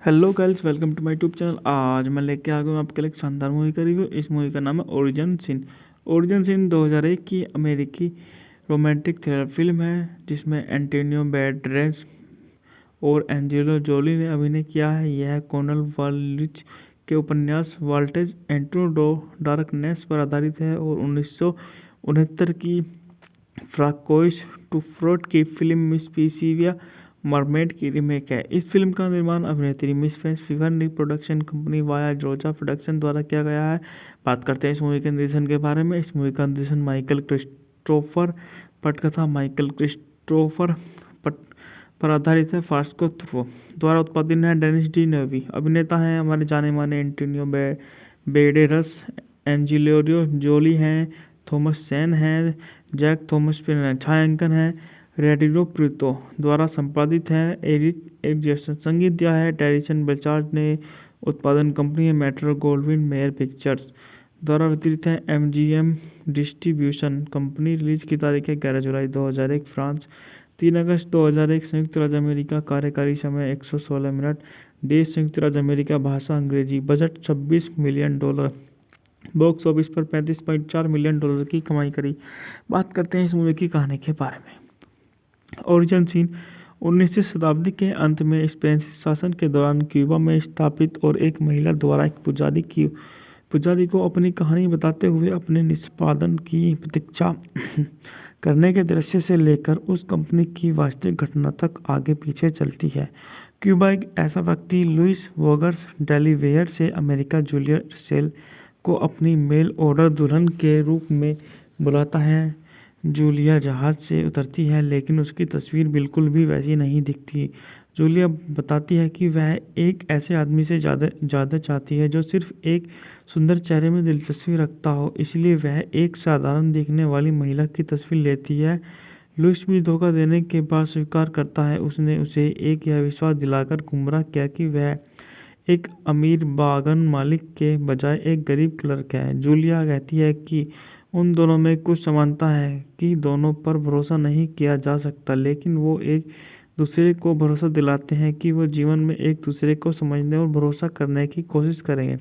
Hello girls, welcome to my YouTube channel. आज मैं लेके आ गया हूँ आपके लिए एक शानदार मूवी का रिव्यू। इस मूवी का नाम है ओरिजिन सीन। ओरिजिन सीन 2001 की अमेरिकी रोमांटिक थ्रिलर फिल्म है जिसमें एंटोनियो बैंडेरास और एंजेलो जोली ने अभिनय किया है। यह कॉर्नल वालिस के उपन्यास वॉल्टेज एंटू द डार्कनेस पर आधारित है और 1969 की फ्रांकोइस टूफ्रोट की फिल्म मिस पीसीविया मरमेड की रीमेक है। इस फिल्म का निर्माण अभिनेत्री मिस फेंस फीवर प्रोडक्शन कंपनी वाया जोजा प्रोडक्शन द्वारा किया गया है। बात करते हैं इस मूवी के निर्देशन के बारे में। इस मूवी का निर्देशन माइकल क्रिस्टोफर पटकथा माइकल क्रिस्टोफर पट पर आधारित है। फास्को थ्रो द्वारा उत्पादित है। डेनिस डी नेवी अभिनेता हैं। हमारे जाने माने एंटोनियो बेडेरस, एंजिलोरियो जोली हैं, थॉमस चैन हैं, जैक थॉमस छायांकन है, रेडियो प्रीतो द्वारा संपादित है। एरिक जैसन संगीत दिया है। डायरेक्शन बचार्ज ने। उत्पादन कंपनी है मेट्रो गोल्डविन मेयर पिक्चर्स द्वारा वितरित है। MGM distribution company. रिलीज की तारीख है 11 जुलाई 2001 फ्रांस, 3 अगस्त 2001 संयुक्त राज्य अमेरिका। कार्यकारी समय 116 मिनट। देश संयुक्त राज्य अमेरिका। भाषा अंग्रेजी। Budget $26 million. बॉक्स ऑफिस पर $35.4 मिलियन की कमाई करी। बात करते हैं इस मूवी की कहानी के बारे में। ओरिजिन सीन 19वीं शताब्दी के अंत में स्पेन शासन के दौरान क्यूबा में स्थापित और एक महिला द्वारा एक पुजारी को अपनी कहानी बताते हुए अपने निष्पादन की प्रतीक्षा करने के दृश्य से लेकर उस कंपनी की वास्तविक घटना तक आगे पीछे चलती है। क्यूबा एक ऐसा व्यक्ति लुइस वोगर्स डेलीवेयर से अमेरिका जूलिया सेल को अपनी मेल ऑर्डर दुल्हन के रूप में बुलाता है। जूलिया जहाज से उतरती है लेकिन उसकी तस्वीर बिल्कुल भी वैसी नहीं दिखती। जूलिया बताती है कि वह एक ऐसे आदमी से ज़्यादा चाहती है जो सिर्फ एक सुंदर चेहरे में दिलचस्पी रखता हो, इसलिए वह एक साधारण दिखने वाली महिला की तस्वीर लेती है। लुइस भी धोखा देने के बाद स्वीकार करता है। उसने उसे एक यह विश्वास दिलाकर गुमराह किया कि वह एक अमीर बागान मालिक के बजाय एक गरीब क्लर्क है। जूलिया कहती है कि उन दोनों में कुछ समानता है कि दोनों पर भरोसा नहीं किया जा सकता, लेकिन वो एक दूसरे को भरोसा दिलाते हैं कि वो जीवन में एक दूसरे को समझने और भरोसा करने की कोशिश करेंगे।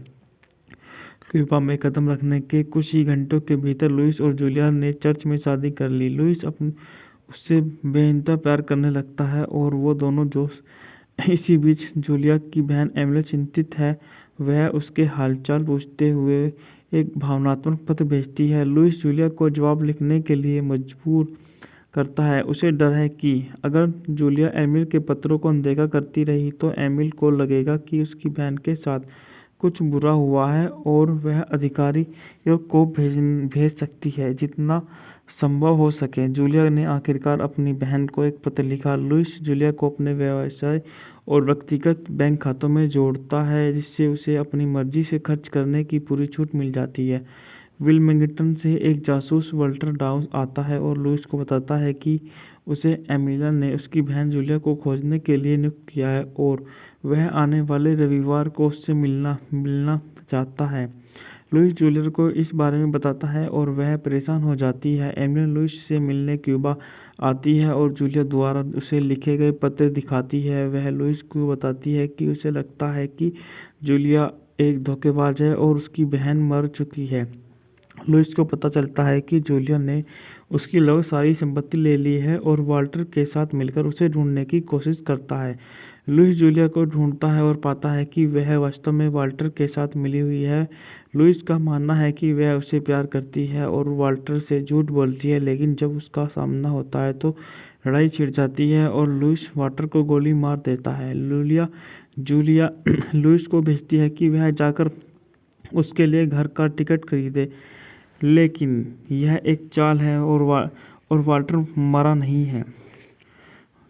क्यूबा में कदम रखने के कुछ ही घंटों के भीतर लुइस और जूलिया ने चर्च में शादी कर ली। लुइस उससे बेइंतहा प्यार करने लगता है और वो दोनों जो इसी बीच जूलिया की बहन एमिली चिंतित है। वह उसके हालचाल पूछते हुए एक भावनात्मक पत्र भेजती है। लुइस जूलिया को जवाब लिखने के लिए मजबूर करता है। उसे डर है कि अगर जूलिया एमिल के पत्रों को अनदेखा करती रही तो एमिल को लगेगा कि उसकी बहन के साथ कुछ बुरा हुआ है और वह अधिकारियों को भेज सकती है जितना संभव हो सके। जूलिया ने आखिरकार अपनी बहन को एक पत्र लिखा। लुइस जूलिया को अपने व्यवसाय और व्यक्तिगत बैंक खातों में जोड़ता है जिससे उसे अपनी मर्जी से खर्च करने की पूरी छूट मिल जाती है। विल्मिंगटन से एक जासूस वल्टर डाउस आता है और लुइस को बताता है कि उसे एमिलिया ने उसकी बहन जूलिया को खोजने के लिए नियुक्त किया है और वह आने वाले रविवार को उससे मिलना चाहता है। लुइस जूलिया को इस बारे में बताता है और वह परेशान हो जाती है। एमिलिया लुइस से मिलने क्यूबा आती है और जूलिया द्वारा उसे लिखे गए पत्र दिखाती है। वह लुइस को बताती है कि उसे लगता है कि जूलिया एक धोखेबाज है और उसकी बहन मर चुकी है। लुइस को पता चलता है कि जूलिया ने उसकी लगभग सारी संपत्ति ले ली है और वाल्टर के साथ मिलकर उसे ढूंढने की कोशिश करता है। लुइस जूलिया को ढूंढता है और पाता है कि वह वास्तव में वाल्टर के साथ मिली हुई है। लुइस का मानना है कि वह उसे प्यार करती है और वाल्टर से झूठ बोलती है, लेकिन जब उसका सामना होता है तो लड़ाई छिड़ जाती है और लुइस वाल्टर को गोली मार देता है। जूलिया लुइस को भेजती है कि वह जाकर उसके लिए घर का टिकट खरीदे, लेकिन यह एक चाल है और वाल्टर मरा नहीं है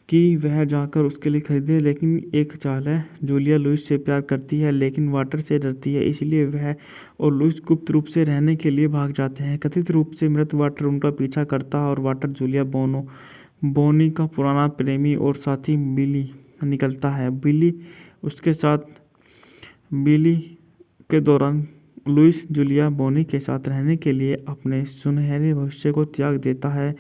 कि वह जाकर उसके लिए खरीदे, लेकिन एक चाल है। जूलिया लुइस से प्यार करती है लेकिन वाल्टर से डरती है, इसलिए वह और लुइस गुप्त रूप से रहने के लिए भाग जाते हैं। कथित रूप से मृत वाल्टर उनका पीछा करता है और वाल्टर जूलिया बोनी का पुराना प्रेमी और साथी बिली निकलता है। बिली के दौरान लुइस जूलिया बोनी के साथ रहने के लिए अपने सुनहरे भविष्य को त्याग देता है।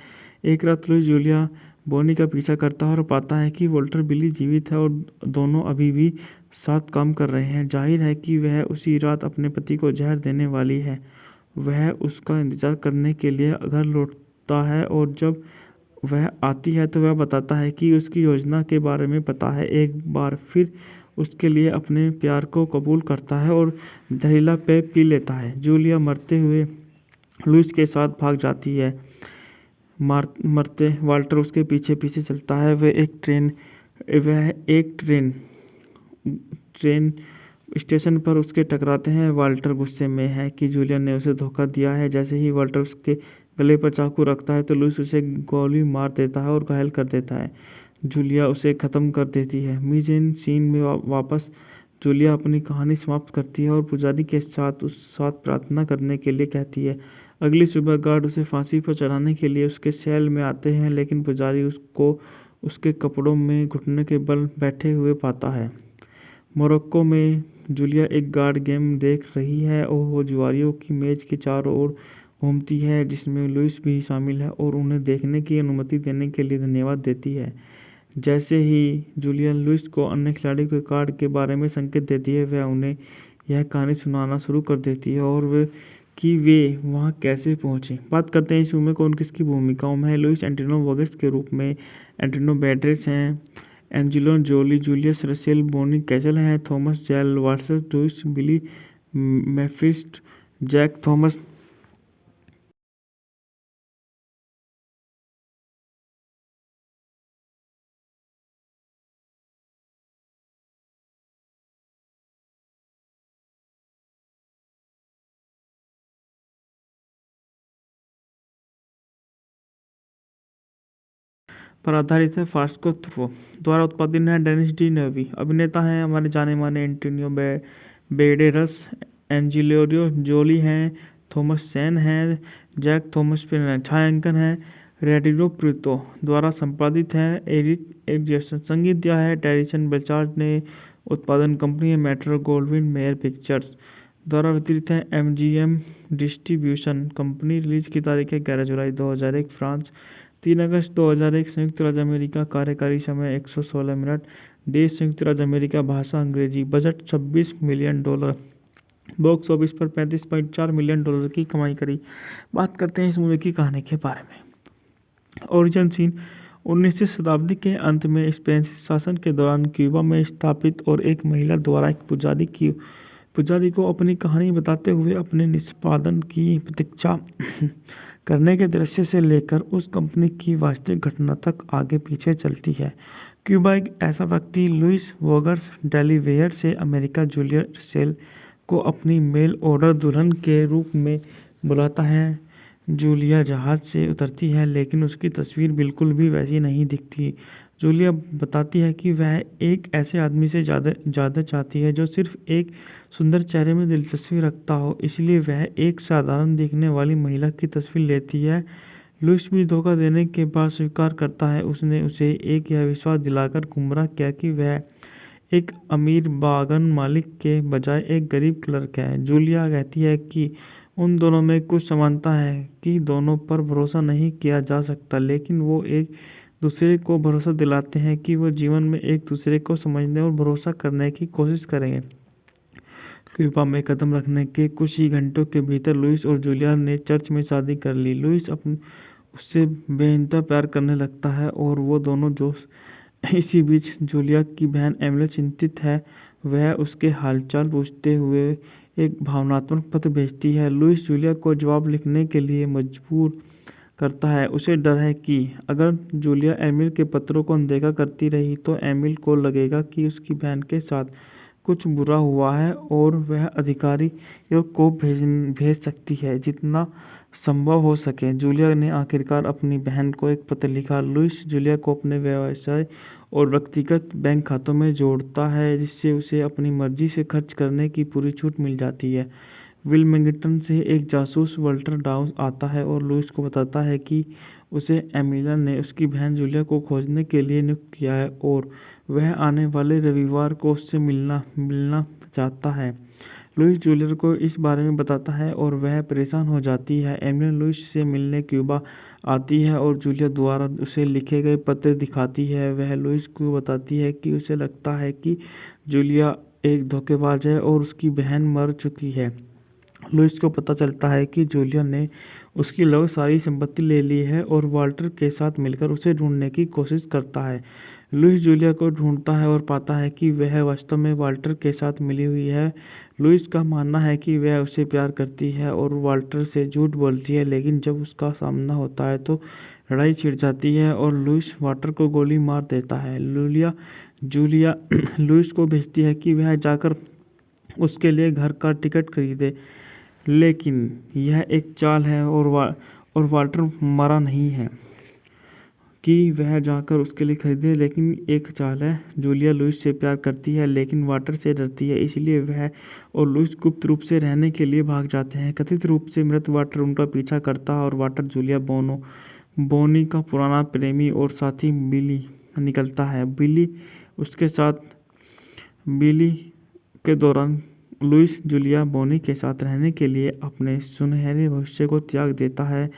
एक रात लुइस जूलिया बोनी का पीछा करता है और पाता है कि वॉल्टर बिली जीवित है और दोनों अभी भी साथ काम कर रहे हैं। जाहिर है कि वह उसी रात अपने पति को जहर देने वाली है। वह उसका इंतज़ार करने के लिए घर लौटता है और जब वह आती है तो वह बताता है कि उसकी योजना के बारे में पता है। एक बार फिर उसके लिए अपने प्यार को कबूल करता है और जहरीला पेय पी लेता है। जूलिया मरते हुए लुइस के साथ भाग जाती है। मरते वाल्टर उसके पीछे पीछे चलता है। वह एक ट्रेन स्टेशन पर उसके टकराते हैं। वाल्टर गुस्से में है कि जूलिया ने उसे धोखा दिया है। जैसे ही वाल्टर उसके गले पर चाकू रखता है तो लुइस उसे गोली मार देता है और घायल कर देता है। जूलिया उसे ख़त्म कर देती है। मीजेन सीन में वापस जूलिया अपनी कहानी समाप्त करती है और पुजारी के साथ प्रार्थना करने के लिए कहती है। अगली सुबह गार्ड उसे फांसी पर चढ़ाने के लिए उसके सेल में आते हैं, लेकिन पुजारी उसको उसके कपड़ों में घुटने के बल बैठे हुए पाता है। मोरक्को में जूलिया एक गार्ड गेम देख रही है और वो जुआरियों की मेज के चारों ओर घूमती है, जिसमें लुइस भी शामिल है और उन्हें देखने की अनुमति देने के लिए धन्यवाद देती है। जैसे ही जूलिया लुइस को अन्य खिलाड़ियों के कार्ड के बारे में संकेत देती है, वह उन्हें यह कहानी सुनाना शुरू कर देती है और वे वहाँ कैसे पहुँचे। बात करते हैं इस फिल्म में कौन किसकी भूमिकाओं में है। लुइस एंटोनियो वोगेट्स के रूप में एंटोनियो बैंडेरास हैं। एंजेलिना जोली जूलियस रसेल बोनी कैसल हैं। थॉमस जैल वाटसन लुइस बिली मेफिस्ट जैक थॉमस पर आधारित है। फास्को थ्रो द्वारा उत्पादित है। डेनिस डी नेवी अभिनेता हैं। हमारे जाने माने एंटोनियो बेडेरस, एंजेलिना जोली हैं, थॉमस सेन हैं, जैक थॉमस पर छायांकन है। रेडियो प्रीतो द्वारा संपादित है। एरिक जैसन संगीत दिया है। टेरिसन बेचार्ड ने उत्पादन कंपनी है मेट्रो गोल्डविन मेयर पिक्चर्स द्वारा वितरित है। MGM distribution company. रिलीज की तारीख है 11 जुलाई 2001 फ्रांस, 3 अगस्त 2001 संयुक्त राज्य अमेरिका। कार्यकारी समय 116 मिनट। देश संयुक्त राज्य अमेरिका। भाषा अंग्रेजी। Budget $26 million. बॉक्स ऑफिस पर $35.4 मिलियन की कमाई करी। बात करते हैं इस मूवी की कहानी के बारे में। ओरिजिन सीन 19वीं शताब्दी के अंत में स्पेन शासन के दौरान क्यूबा में स्थापित और एक महिला द्वारा एक पुजारी को अपनी कहानी बताते हुए अपने निष्पादन की प्रतीक्षा करने के दृश्य से लेकर उस कंपनी की वास्तविक घटना तक आगे पीछे चलती है। क्यूबा एक ऐसा व्यक्ति लुइस वोगर्स डेलीवेयर से अमेरिका जूलिया रसेल को अपनी मेल ऑर्डर दुल्हन के रूप में बुलाता है। जूलिया जहाज से उतरती है, लेकिन उसकी तस्वीर बिल्कुल भी वैसी नहीं दिखती। जूलिया बताती है कि वह एक ऐसे आदमी से ज़्यादा चाहती है जो सिर्फ एक सुंदर चेहरे में दिलचस्पी रखता हो, इसलिए वह एक साधारण दिखने वाली महिला की तस्वीर लेती है। लुइस भी धोखा देने के बाद स्वीकार करता है। उसने उसे यह विश्वास दिलाकर गुमराह किया कि वह एक अमीर बागान मालिक के बजाय एक गरीब क्लर्क है। जूलिया कहती है कि उन दोनों में कुछ समानता है कि दोनों पर भरोसा नहीं किया जा सकता, लेकिन वो एक दूसरे को भरोसा दिलाते हैं कि वो जीवन में एक दूसरे को समझने और भरोसा करने की कोशिश करेंगे। क्यूबा में कदम रखने के कुछ ही घंटों के भीतर लुइस और जूलिया ने चर्च में शादी कर ली। लुइस उससे बेइंतहा प्यार करने लगता है और वो दोनों जो इसी बीच जूलिया की बहन एमिली चिंतित है। वह उसके हालचाल पूछते हुए एक भावनात्मक पत्र भेजती है। लुइस जूलिया को जवाब लिखने के लिए मजबूर करता है। उसे डर है कि अगर जूलिया एमिल के पत्रों को अनदेखा करती रही तो एमिल को लगेगा कि उसकी बहन के साथ कुछ बुरा हुआ है और वह अधिकारियों को भेज सकती है जितना संभव हो सके। जूलिया ने आखिरकार अपनी बहन को एक पत्र लिखा। लुइस जूलिया को अपने व्यवसाय और व्यक्तिगत बैंक खातों में जोड़ता है, जिससे उसे अपनी मर्जी से खर्च करने की पूरी छूट मिल जाती है। विल्मिंगटन से एक जासूस वॉल्टर डाउस आता है और लुइस को बताता है कि उसे एमिलिया ने उसकी बहन जूलिया को खोजने के लिए नियुक्त किया है और वह आने वाले रविवार को उससे मिलना चाहता है। लुइस जूलिया को इस बारे में बताता है और वह परेशान हो जाती है। एमिलिया लुइस से मिलने क्यूबा आती है और जूलिया द्वारा उसे लिखे गए पत्र दिखाती है। वह लुइस को बताती है कि उसे लगता है कि जूलिया एक धोखेबाज है और उसकी बहन मर चुकी है। लुइस को पता चलता है कि जूलिया ने उसकी लगभग सारी संपत्ति ले ली है और वाल्टर के साथ मिलकर उसे ढूंढने की कोशिश करता है। लुइस जूलिया को ढूंढता है और पाता है कि वह वास्तव में वाल्टर के साथ मिली हुई है। लुइस का मानना है कि वह उसे प्यार करती है और वाल्टर से झूठ बोलती है, लेकिन जब उसका सामना होता है तो लड़ाई छिड़ जाती है और लुइस वाल्टर को गोली मार देता है। जूलिया लुइस को भेजती है कि वह जाकर उसके लिए घर का टिकट खरीदे, लेकिन यह एक चाल है और वाल्टर मरा नहीं है कि वह जाकर उसके लिए खरीदे, लेकिन एक चाल है। जूलिया लुइस से प्यार करती है लेकिन वाल्टर से डरती है, इसलिए वह और लुइस गुप्त रूप से रहने के लिए भाग जाते हैं। कथित रूप से मृत वाल्टर उनका पीछा करता है और वाल्टर जूलिया बोनी का पुराना प्रेमी और साथी बिली निकलता है। बिली के दौरान लुइस जूलिया बोनी के साथ रहने के लिए अपने सुनहरे भविष्य को त्याग देता है।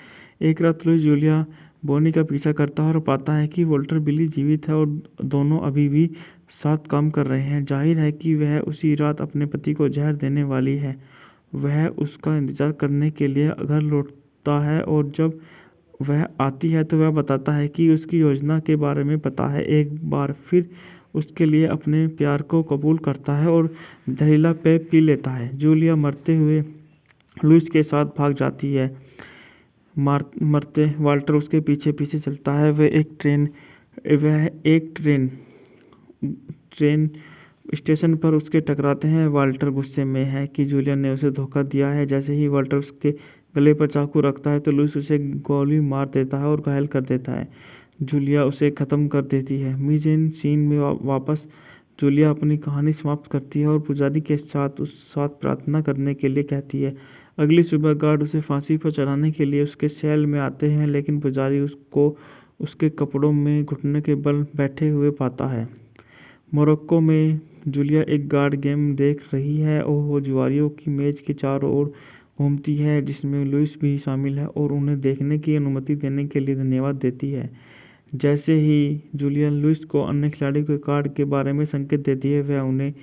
एक रात लुइस जूलिया बोनी का पीछा करता है और पाता है कि वॉल्टर बिली जीवित है और दोनों अभी भी साथ काम कर रहे हैं। जाहिर है कि वह उसी रात अपने पति को जहर देने वाली है। वह उसका इंतजार करने के लिए घर लौटता है और जब वह आती है तो वह बताता है कि उसकी योजना के बारे में पता है। एक बार फिर उसके लिए अपने प्यार को कबूल करता है और जहरीला पेय पी लेता है। जूलिया मरते हुए लुइस के साथ भाग जाती है। मरते वाल्टर उसके पीछे पीछे चलता है। वह एक ट्रेन स्टेशन पर उसके टकराते हैं। वाल्टर गुस्से में है कि जूलिया ने उसे धोखा दिया है। जैसे ही वाल्टर उसके गले पर चाकू रखता है तो लुइस उसे गोली मार देता है और घायल कर देता है। जूलिया उसे ख़त्म कर देती है। मीज़ेन सीन में वापस जूलिया अपनी कहानी समाप्त करती है और पुजारी के साथ प्रार्थना करने के लिए कहती है। अगली सुबह गार्ड उसे फांसी पर चढ़ाने के लिए उसके सेल में आते हैं, लेकिन पुजारी उसको उसके कपड़ों में घुटने के बल बैठे हुए पाता है। मोरक्को में जूलिया एक गार्ड गेम देख रही है और वो जुआरियों की मेज के चारों ओर घूमती है, जिसमें लुइस भी शामिल है और उन्हें देखने की अनुमति देने के लिए धन्यवाद देती है। जैसे ही जूलिया लुइस को अन्य खिलाड़ियों के कार्ड के बारे में संकेत देती है, वह उन्हें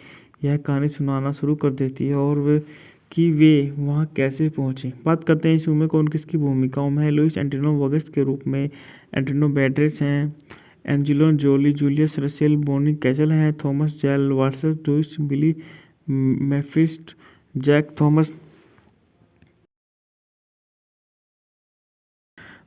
यह कहानी सुनाना शुरू कर देती है और वे वहाँ कैसे पहुँचे। बात करते हैं इस फिल्म में कौन किसकी भूमिकाओं में है। लुइस एंटोनियो वर्गीस के रूप में एंटोनियो बैंडेरास हैं। एंजेलिना जोली जूलियस रसेल बोनी कैसल हैं। थॉमस जेल वाल्टर लुइस बिली मेफिस्ट जैक थॉमस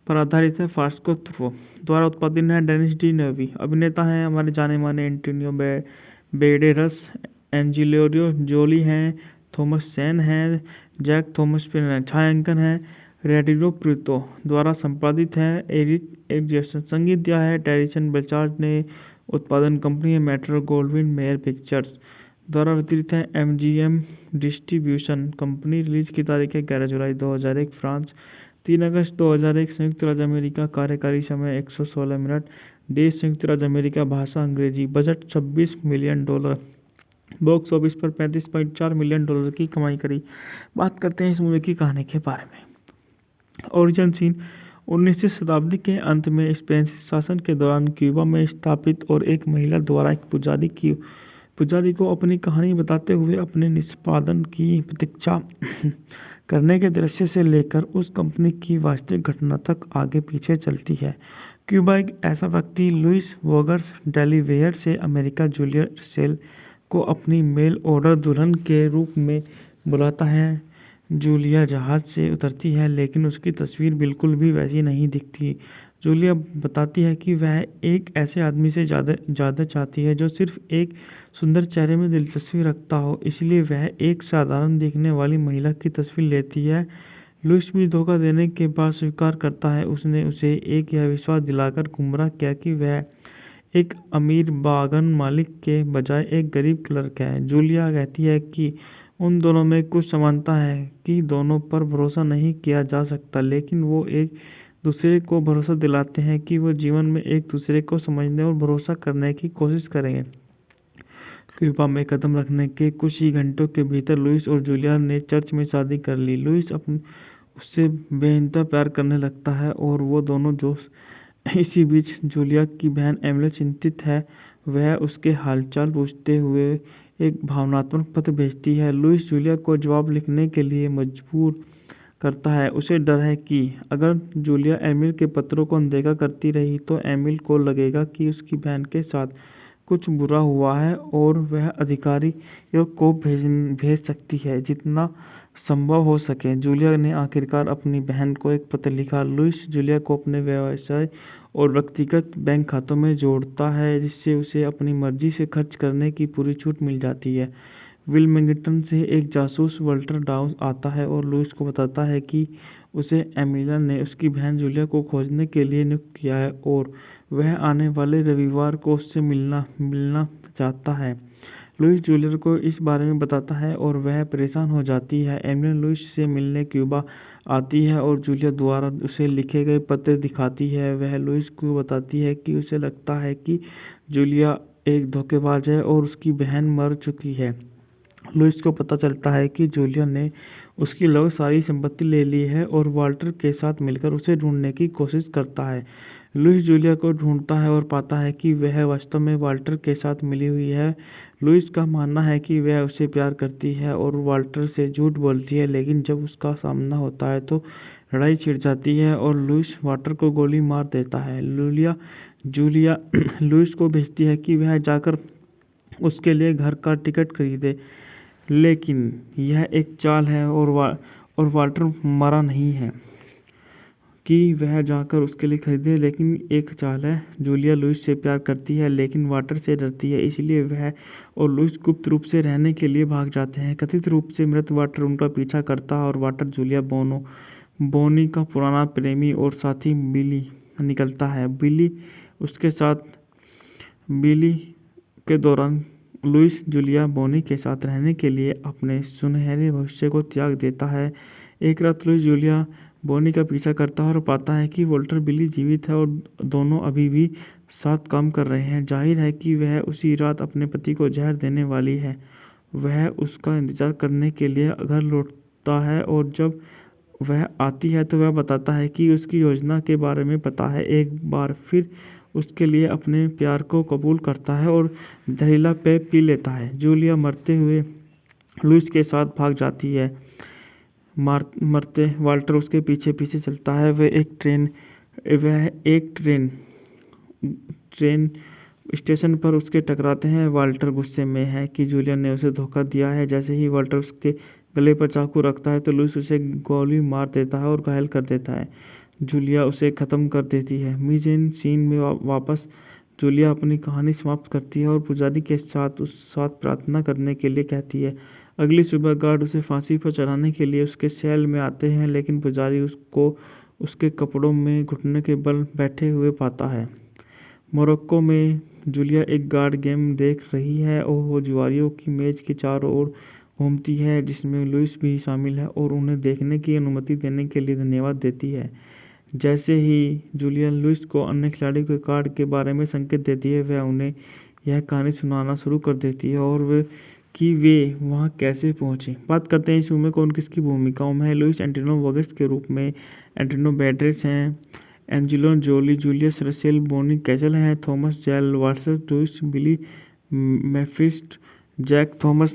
पर आधारित है। फास्को थ्रो द्वारा उत्पादित है। डेनिस डी नेवी अभिनेता हैं। हमारे जाने माने एंटोनियो बैंडेरास, एंजेलिना जोली हैं, थॉमस सेन हैं, जैक थॉमस पर छायांकन है। रेडियो प्रीतो द्वारा संपादित है। एरिक जैसन संगीत दिया है। टेरिसन बेचार्ड ने उत्पादन कंपनी है मेट्रो गोल्डविन मेयर पिक्चर्स द्वारा वितरित है। MGM distribution company. रिलीज की तारीख है 11 जुलाई 2001 फ्रांस, 3 अगस्त 2001 संयुक्त राज्य अमेरिका। कार्यकारी समय 116 मिनट। देश संयुक्त राज्य अमेरिका। भाषा अंग्रेजी। Budget $26 million. बॉक्स ऑफिस पर $35.4 मिलियन की कमाई करी। बात करते हैं इस मूवी की कहानी के बारे में। ओरिजिन सीन 19वीं शताब्दी के अंत में स्पेन शासन के दौरान क्यूबा में स्थापित और एक महिला द्वारा एक पुजारी को अपनी कहानी बताते हुए अपने निष्पादन की प्रतीक्षा करने के दृश्य से लेकर उस कंपनी की वास्तविक घटना तक आगे पीछे चलती है। क्यूबा एक ऐसा व्यक्ति लुइस वोगर्स डेलीवेयर से अमेरिका जूलिया रसेल को अपनी मेल ऑर्डर दुल्हन के रूप में बुलाता है। जूलिया जहाज से उतरती है, लेकिन उसकी तस्वीर बिल्कुल भी वैसी नहीं दिखती। जूलिया बताती है कि वह एक ऐसे आदमी से ज़्यादा चाहती है जो सिर्फ एक सुंदर चेहरे में दिलचस्पी रखता हो, इसलिए वह एक साधारण दिखने वाली महिला की तस्वीर लेती है। लुइस भी धोखा देने के बाद स्वीकार करता है। उसने उसे यह विश्वास दिलाकर गुमराह किया कि वह एक अमीर बागान मालिक के बजाय एक गरीब क्लर्क है। जूलिया कहती है कि उन दोनों में कुछ समानता है कि दोनों पर भरोसा नहीं किया जा सकता, लेकिन वो एक दूसरे को भरोसा दिलाते हैं कि वो जीवन में एक दूसरे को समझने और भरोसा करने की कोशिश करेंगे। क्यूबा में कदम रखने के कुछ ही घंटों के भीतर लुइस और जूलिया ने चर्च में शादी कर ली। लुइस उससे बेइंतहा प्यार करने लगता है और वो दोनों जो इसी बीच जूलिया की बहन एमिली चिंतित है। वह उसके हालचाल पूछते हुए एक भावनात्मक पत्र भेजती है। लुइस जूलिया को जवाब लिखने के लिए मजबूर करता है। उसे डर है कि अगर जूलिया एमिल के पत्रों को अनदेखा करती रही तो एमिल को लगेगा कि उसकी बहन के साथ कुछ बुरा हुआ है और वह अधिकारियों को भेज सकती है। जितना संभव हो सके जूलिया ने आखिरकार अपनी बहन को एक पत्र लिखा। लुइस जूलिया को अपने व्यवसाय और व्यक्तिगत बैंक खातों में जोड़ता है, जिससे उसे अपनी मर्जी से खर्च करने की पूरी छूट मिल जाती है। विल्मिंगटन से एक जासूस वल्टर डाउस आता है और लुइस को बताता है कि उसे एमिलिया ने उसकी बहन जूलिया को खोजने के लिए नियुक्त किया है और वह आने वाले रविवार को उससे मिलना चाहता है। लुइस जूलिया को इस बारे में बताता है और वह परेशान हो जाती है। एमिलिया लुइस से मिलने क्यूबा आती है और जूलिया द्वारा उसे लिखे गए पत्र दिखाती है। वह लुइस को बताती है कि उसे लगता है कि जूलिया एक धोखेबाज है और उसकी बहन मर चुकी है। लुइस को पता चलता है कि जूलिया ने उसकी लगभग सारी संपत्ति ले ली है और वाल्टर के साथ मिलकर उसे ढूंढने की कोशिश करता है। लुइस जूलिया को ढूंढता है और पाता है कि वह वास्तव में वाल्टर के साथ मिली हुई है। लुइस का मानना है कि वह उसे प्यार करती है और वाल्टर से झूठ बोलती है, लेकिन जब उसका सामना होता है तो लड़ाई छिड़ जाती है और लुइस वाल्टर को गोली मार देता है। जूलिया लुइस को भेजती है कि वह जाकर उसके लिए घर का टिकट खरीदे, लेकिन यह एक चाल है और वाल्टर मरा नहीं है कि वह जाकर उसके लिए खरीदे, लेकिन एक चाल है। जूलिया लुइस से प्यार करती है लेकिन वाल्टर से डरती है, इसलिए वह और लुइस गुप्त रूप से रहने के लिए भाग जाते हैं। कथित रूप से मृत वाल्टर उनका पीछा करता है और वाल्टर जूलिया बोनी का पुराना प्रेमी और साथी बिली निकलता है। बिली के दौरान लुइस जूलिया बोनी के साथ रहने के लिए अपने सुनहरे भविष्य को त्याग देता है। एक रात लुइस जूलिया बोनी का पीछा करता है और पाता है कि वॉल्टर बिली जीवित है और दोनों अभी भी साथ काम कर रहे हैं। जाहिर है कि वह उसी रात अपने पति को जहर देने वाली है। वह उसका इंतजार करने के लिए घर लौटता है और जब वह आती है तो वह बताता है कि उसकी योजना के बारे में पता है। एक बार फिर उसके लिए अपने प्यार को कबूल करता है और जहरीला पेय पी लेता है। जूलिया मरते हुए लुइस के साथ भाग जाती है। मरते वाल्टर उसके पीछे पीछे चलता है। वह एक ट्रेन स्टेशन पर उसके टकराते हैं। वाल्टर गुस्से में है कि जूलिया ने उसे धोखा दिया है। जैसे ही वाल्टर उसके गले पर चाकू रखता है तो लुइस उसे गोली मार देता है और घायल कर देता है। जूलिया उसे ख़त्म कर देती है। मिजेन सीन में वापस जूलिया अपनी कहानी समाप्त करती है और पुजारी के साथ प्रार्थना करने के लिए कहती है। अगली सुबह गार्ड उसे फांसी पर चढ़ाने के लिए उसके सेल में आते हैं, लेकिन पुजारी उसको उसके कपड़ों में घुटने के बल बैठे हुए पाता है। मोरक्को में जूलिया एक गार्ड गेम देख रही है और वो जुआरियों की मेज के चारों ओर घूमती है, जिसमें लुइस भी शामिल है और उन्हें देखने की अनुमति देने के लिए धन्यवाद देती है। जैसे ही जूलिया लुइस को अन्य खिलाड़ियों के कार्ड के बारे में संकेत देती है, वह उन्हें यह कहानी सुनाना शुरू कर देती है और वे वहाँ कैसे पहुँचे। बात करते हैं इस फिल्म में कौन किसकी भूमिकाओं में है। लुइस एंटोनियो वोगेस के रूप में एंटोनियो बैंडेरास हैं। एंजेलिना जोली जूलियस रसेल बोनी कैसल हैं। थॉमस जेल वाटसन लुइस बिली मेफिस्ट जैक थॉमस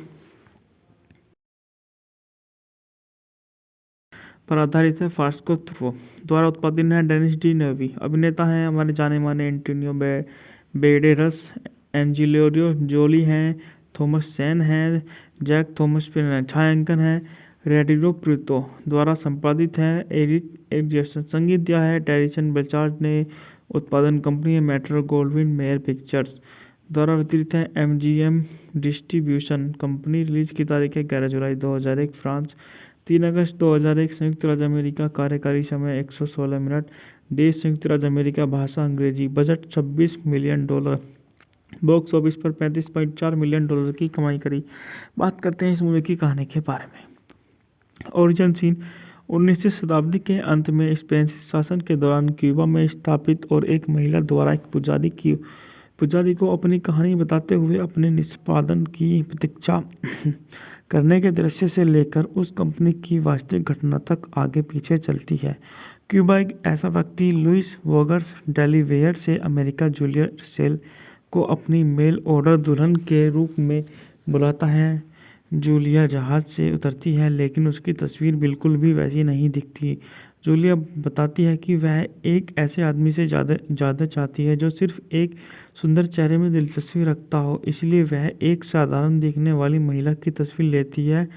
पर आधारित है। फास्को थ्रो द्वारा उत्पादित है। डेनिस डी नेवी अभिनेता हैं। हमारे जाने माने एंटोनियो बैंडेरास, एंजेलिना जोली हैं, थॉमस चेन हैं, जैक थॉमस पर छायांकन है। रेडियो प्रीतो द्वारा संपादित है। एरिक जैसन संगीत दिया है। टेरिसन बेचार्ड ने उत्पादन कंपनी है मेट्रो गोल्डविन मेयर पिक्चर्स द्वारा वितरित है। MGM distribution company. रिलीज की तारीख है 11 जुलाई 2001 फ्रांस, 3 अगस्त 2001 संयुक्त राज्य अमेरिका। कार्यकारी समय 116 मिनट। देश संयुक्त राज्य अमेरिका। भाषा अंग्रेजी। Budget $26 million. बॉक्स ऑफिस पर $35.4 मिलियन की कमाई करी। बात करते हैं इस मूवी की कहानी के बारे में। ओरिजिन सीन 19वीं शताब्दी के अंत में स्पेन शासन के दौरान क्यूबा में स्थापित और एक महिला द्वारा एक पुजारी को अपनी कहानी बताते हुए अपने निष्पादन की प्रतीक्षा करने के दृश्य से लेकर उस कंपनी की वास्तविक घटना तक आगे पीछे चलती है। क्यूबा एक ऐसा व्यक्ति लुइस वोगर्स डेलीवेयर से अमेरिका जूलिया सेल को अपनी मेल ऑर्डर दुल्हन के रूप में बुलाता है। जूलिया जहाज से उतरती है, लेकिन उसकी तस्वीर बिल्कुल भी वैसी नहीं दिखती। जूलिया बताती है कि वह एक ऐसे आदमी से ज़्यादा चाहती है जो सिर्फ एक सुंदर चेहरे में दिलचस्पी रखता हो, इसलिए वह एक साधारण दिखने वाली महिला की तस्वीर लेती है।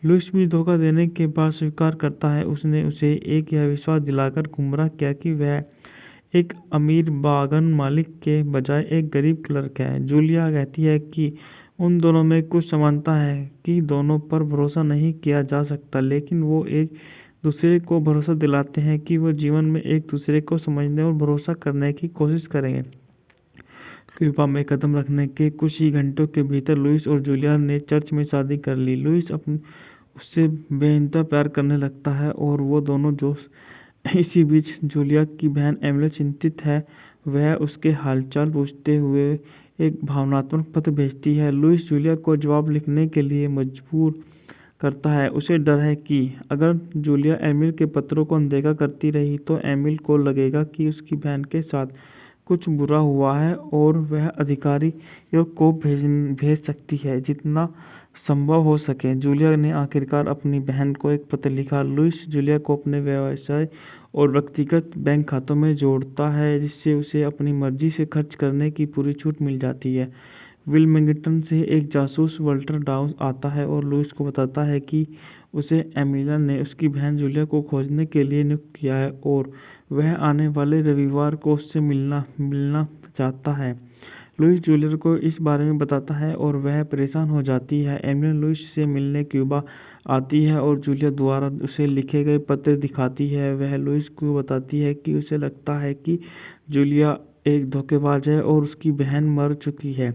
लुइस भी धोखा देने के बाद स्वीकार करता है। उसने उसे एक यह विश्वास दिलाकर गुमराह किया कि वह एक अमीर बागान मालिक के बजाय एक गरीब क्लर्क है। जूलिया कहती है कि उन दोनों में कुछ समानता है कि दोनों पर भरोसा नहीं किया जा सकता, लेकिन वो एक दूसरे को भरोसा दिलाते हैं कि वो जीवन में एक दूसरे को समझने और भरोसा करने की कोशिश करेंगे। क्यूबा में कदम रखने के कुछ ही घंटों के भीतर लुइस और जूलिया ने चर्च में शादी कर ली। लुइस उससे बेइंतहा प्यार करने लगता है और वो दोनों जो इसी बीच जूलिया की बहन एमिली चिंतित है। वह उसके हालचाल पूछते हुए एक भावनात्मक पत्र भेजती है। लुइस जूलिया को जवाब लिखने के लिए मजबूर करता है। उसे डर है कि अगर जूलिया एमिल के पत्रों को अनदेखा करती रही तो एमिल को लगेगा कि उसकी बहन के साथ कुछ बुरा हुआ है और वह अधिकारियों को भेज सकती है जितना संभव हो सके। जूलिया ने आखिरकार अपनी बहन को एक पत्र लिखा। लुइस जूलिया को अपने व्यवसाय और व्यक्तिगत बैंक खातों में जोड़ता है, जिससे उसे अपनी मर्जी से खर्च करने की पूरी छूट मिल जाती है। विल्मिंगटन से एक जासूस वल्टर डाउस आता है और लुइस को बताता है कि उसे एमिला ने उसकी बहन जूलिया को खोजने के लिए नियुक्त किया है और वह आने वाले रविवार को उससे मिलना चाहता है। लुइस जूलिया को इस बारे में बताता है और वह परेशान हो जाती है। एमिला लुइस से मिलने क्यूबा आती है और जूलिया द्वारा उसे लिखे गए पत्र दिखाती है। वह लुइस को बताती है कि उसे लगता है कि जूलिया एक धोखेबाज है और उसकी बहन मर चुकी है।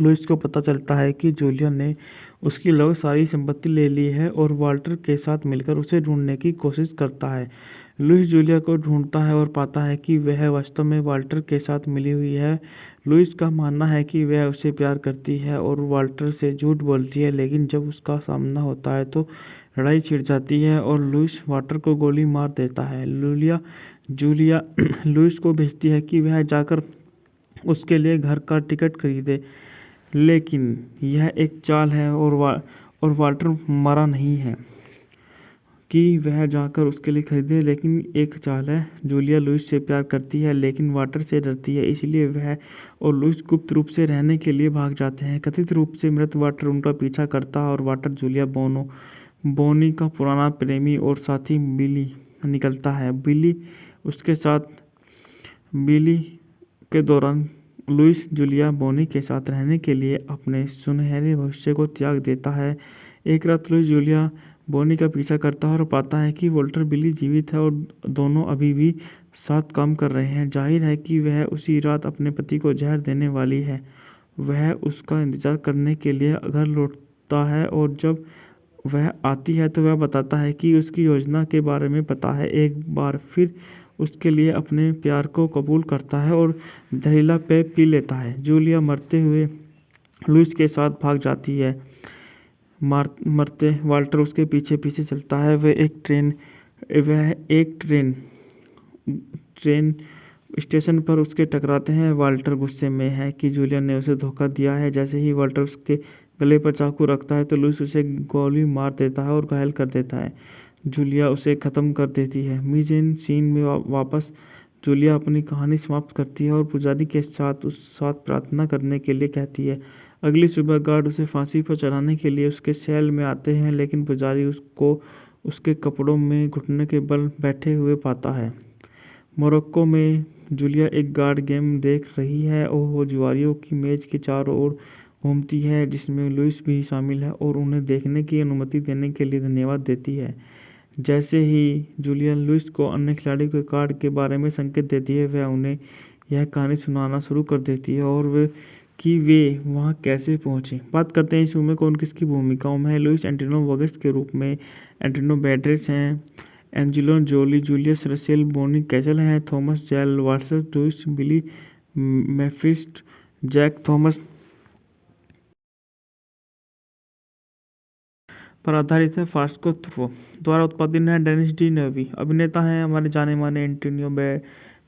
लुइस को पता चलता है कि जूलिया ने उसकी लगभग सारी संपत्ति ले ली है और वाल्टर के साथ मिलकर उसे ढूंढने की कोशिश करता है। लुइस जूलिया को ढूंढता है और पाता है कि वह वास्तव में वाल्टर के साथ मिली हुई है। लुइस का मानना है कि वह उसे प्यार करती है और वाल्टर से झूठ बोलती है, लेकिन जब उसका सामना होता है तो लड़ाई छिड़ जाती है और लुइस वाल्टर को गोली मार देता है। जूलिया लुइस को भेजती है कि वह जाकर उसके लिए घर का टिकट खरीदे, लेकिन यह एक चाल है और वाल्टर मरा नहीं है कि वह जाकर उसके लिए खरीदे, लेकिन एक चाल है। जूलिया लुइस से प्यार करती है लेकिन वाल्टर से डरती है, इसलिए वह और लुइस गुप्त रूप से रहने के लिए भाग जाते हैं। कथित रूप से मृत वाल्टर उनका पीछा करता है और वाल्टर जूलिया बोनी का पुराना प्रेमी और साथी बिली निकलता है। बिली के दौरान लुइस जूलिया बोनी के साथ रहने के लिए अपने सुनहरे भविष्य को त्याग देता है। एक रात लुइस जूलिया बोनी का पीछा करता है और पाता है कि वॉल्टर बिली जीवित है और दोनों अभी भी साथ काम कर रहे हैं। जाहिर है कि वह उसी रात अपने पति को जहर देने वाली है। वह उसका इंतजार करने के लिए घर लौटता है और जब वह आती है तो वह बताता है कि उसकी योजना के बारे में पता है। एक बार फिर उसके लिए अपने प्यार को कबूल करता है और जहरीला पेय पी लेता है। जूलिया मरते हुए लुइस के साथ भाग जाती है। मरते वाल्टर उसके पीछे पीछे चलता है। वह एक ट्रेन स्टेशन पर उसके टकराते हैं। वाल्टर गुस्से में है कि जूलिया ने उसे धोखा दिया है। जैसे ही वाल्टर उसके गले पर चाकू रखता है तो लुइस उसे गोली मार देता है और घायल कर देता है। जूलिया उसे ख़त्म कर देती है। मीज़ेन सीन में वापस जूलिया अपनी कहानी समाप्त करती है और पुजारी के साथ प्रार्थना करने के लिए कहती है। अगली सुबह गार्ड उसे फांसी पर चढ़ाने के लिए उसके सेल में आते हैं, लेकिन पुजारी उसको उसके कपड़ों में घुटने के बल बैठे हुए पाता है। मोरक्को में जूलिया एक गार्ड गेम देख रही है और वो जुआरियों की मेज के चारों ओर घूमती है, जिसमें लुइस भी शामिल है और उन्हें देखने की अनुमति देने के लिए धन्यवाद देती है। जैसे ही जूलिया लुइस को अन्य खिलाड़ियों के कार्ड के बारे में संकेत देती है, वह उन्हें यह कहानी सुनाना शुरू कर देती है और वे वहाँ कैसे पहुँचे। बात करते हैं इस फिल्म में कौन किसकी भूमिकाओं में है। लुइस एंटोनियो वर्गस के रूप में एंटोनियो बैंडेरास हैं। एंजेलिना जोली जूलियस रसेल बोनी कैसल हैं। थॉमस जैल वाटसन लुइस बिली मेफिस्ट जैक थॉमस पर आधारित है। फास्को थ्रो द्वारा उत्पादित है। डेनिस डी नेवी अभिनेता हैं हमारे जाने माने एंटोनियो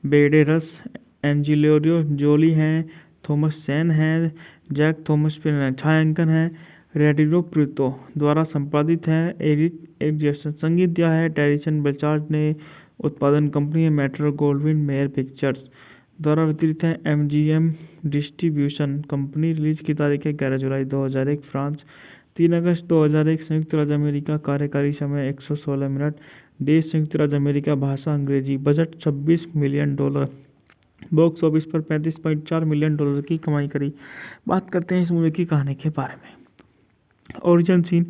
बेडेरस, एंजिलोरियो जोली हैं, थॉमस सेन हैं, जैक थॉमस छायांकन है। रेडियो प्रीतो द्वारा संपादित है। एरिक जैसन संगीत दिया है। टेरिसन बेचार्ज ने उत्पादन कंपनी है। मेट्रो गोल्डविन मेयर पिक्चर्स द्वारा वितरित है। MGM distribution company. रिलीज की तारीख है 11 जुलाई 2001 फ्रांस, 3 अगस्त 2001 संयुक्त राज्य अमेरिका। कार्यकारी समय 116 मिनट। देश संयुक्त राज्य अमेरिका। भाषा अंग्रेजी। Budget $26 million. बॉक्स ऑफिस पर $35.4 मिलियन की कमाई करी। बात करते हैं इस मूवी की कहानी के बारे में। ओरिजिन सीन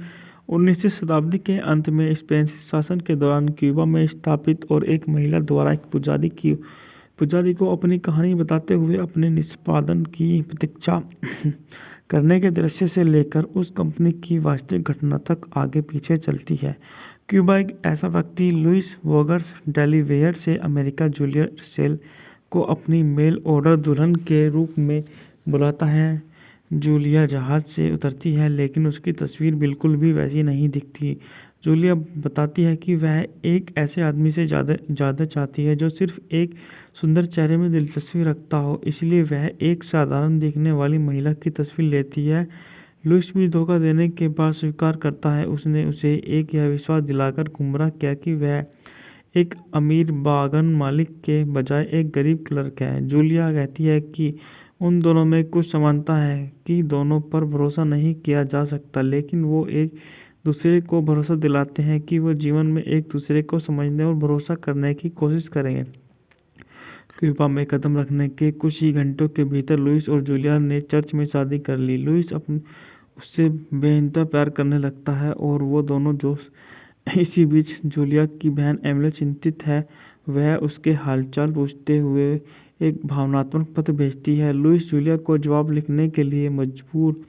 19वीं शताब्दी के अंत में स्पेनिश शासन के दौरान क्यूबा में स्थापित और एक महिला द्वारा एक पुजारी को अपनी कहानी बताते हुए अपने निष्पादन की प्रतीक्षा करने के दृश्य से लेकर उस कंपनी की वास्तविक घटना तक आगे पीछे चलती है। क्यूबा एक ऐसा व्यक्ति लुइस वोगर्स डेलीवेयर से अमेरिका जूलिया सेल को अपनी मेल ऑर्डर दुल्हन के रूप में बुलाता है। जूलिया जहाज से उतरती है लेकिन उसकी तस्वीर बिल्कुल भी वैसी नहीं दिखती। जूलिया बताती है कि वह एक ऐसे आदमी से ज़्यादा चाहती है जो सिर्फ एक सुंदर चेहरे में दिलचस्पी रखता हो, इसलिए वह एक साधारण दिखने वाली महिला की तस्वीर लेती है। लुइस भी धोखा देने के बाद स्वीकार करता है। उसने उसे एक यह विश्वास दिलाकर गुमराह किया कि वह एक अमीर बागान मालिक के बजाय एक गरीब क्लर्क है। जूलिया कहती है कि उन दोनों में कुछ समानता है कि दोनों पर भरोसा नहीं किया जा सकता, लेकिन वो एक दूसरे को भरोसा दिलाते हैं कि वो जीवन में एक दूसरे को समझने और भरोसा करने की कोशिश करेंगे। क्यूबा में कदम रखने के कुछ ही घंटों के भीतर लुइस और जूलिया ने चर्च में शादी कर ली। लुइस उससे बेइंतहा प्यार करने लगता है और वो दोनों जो इसी बीच जूलिया की बहन एमिली चिंतित है। वह उसके हालचाल पूछते हुए एक भावनात्मक पत्र भेजती है। लुइस जूलिया को जवाब लिखने के लिए मजबूर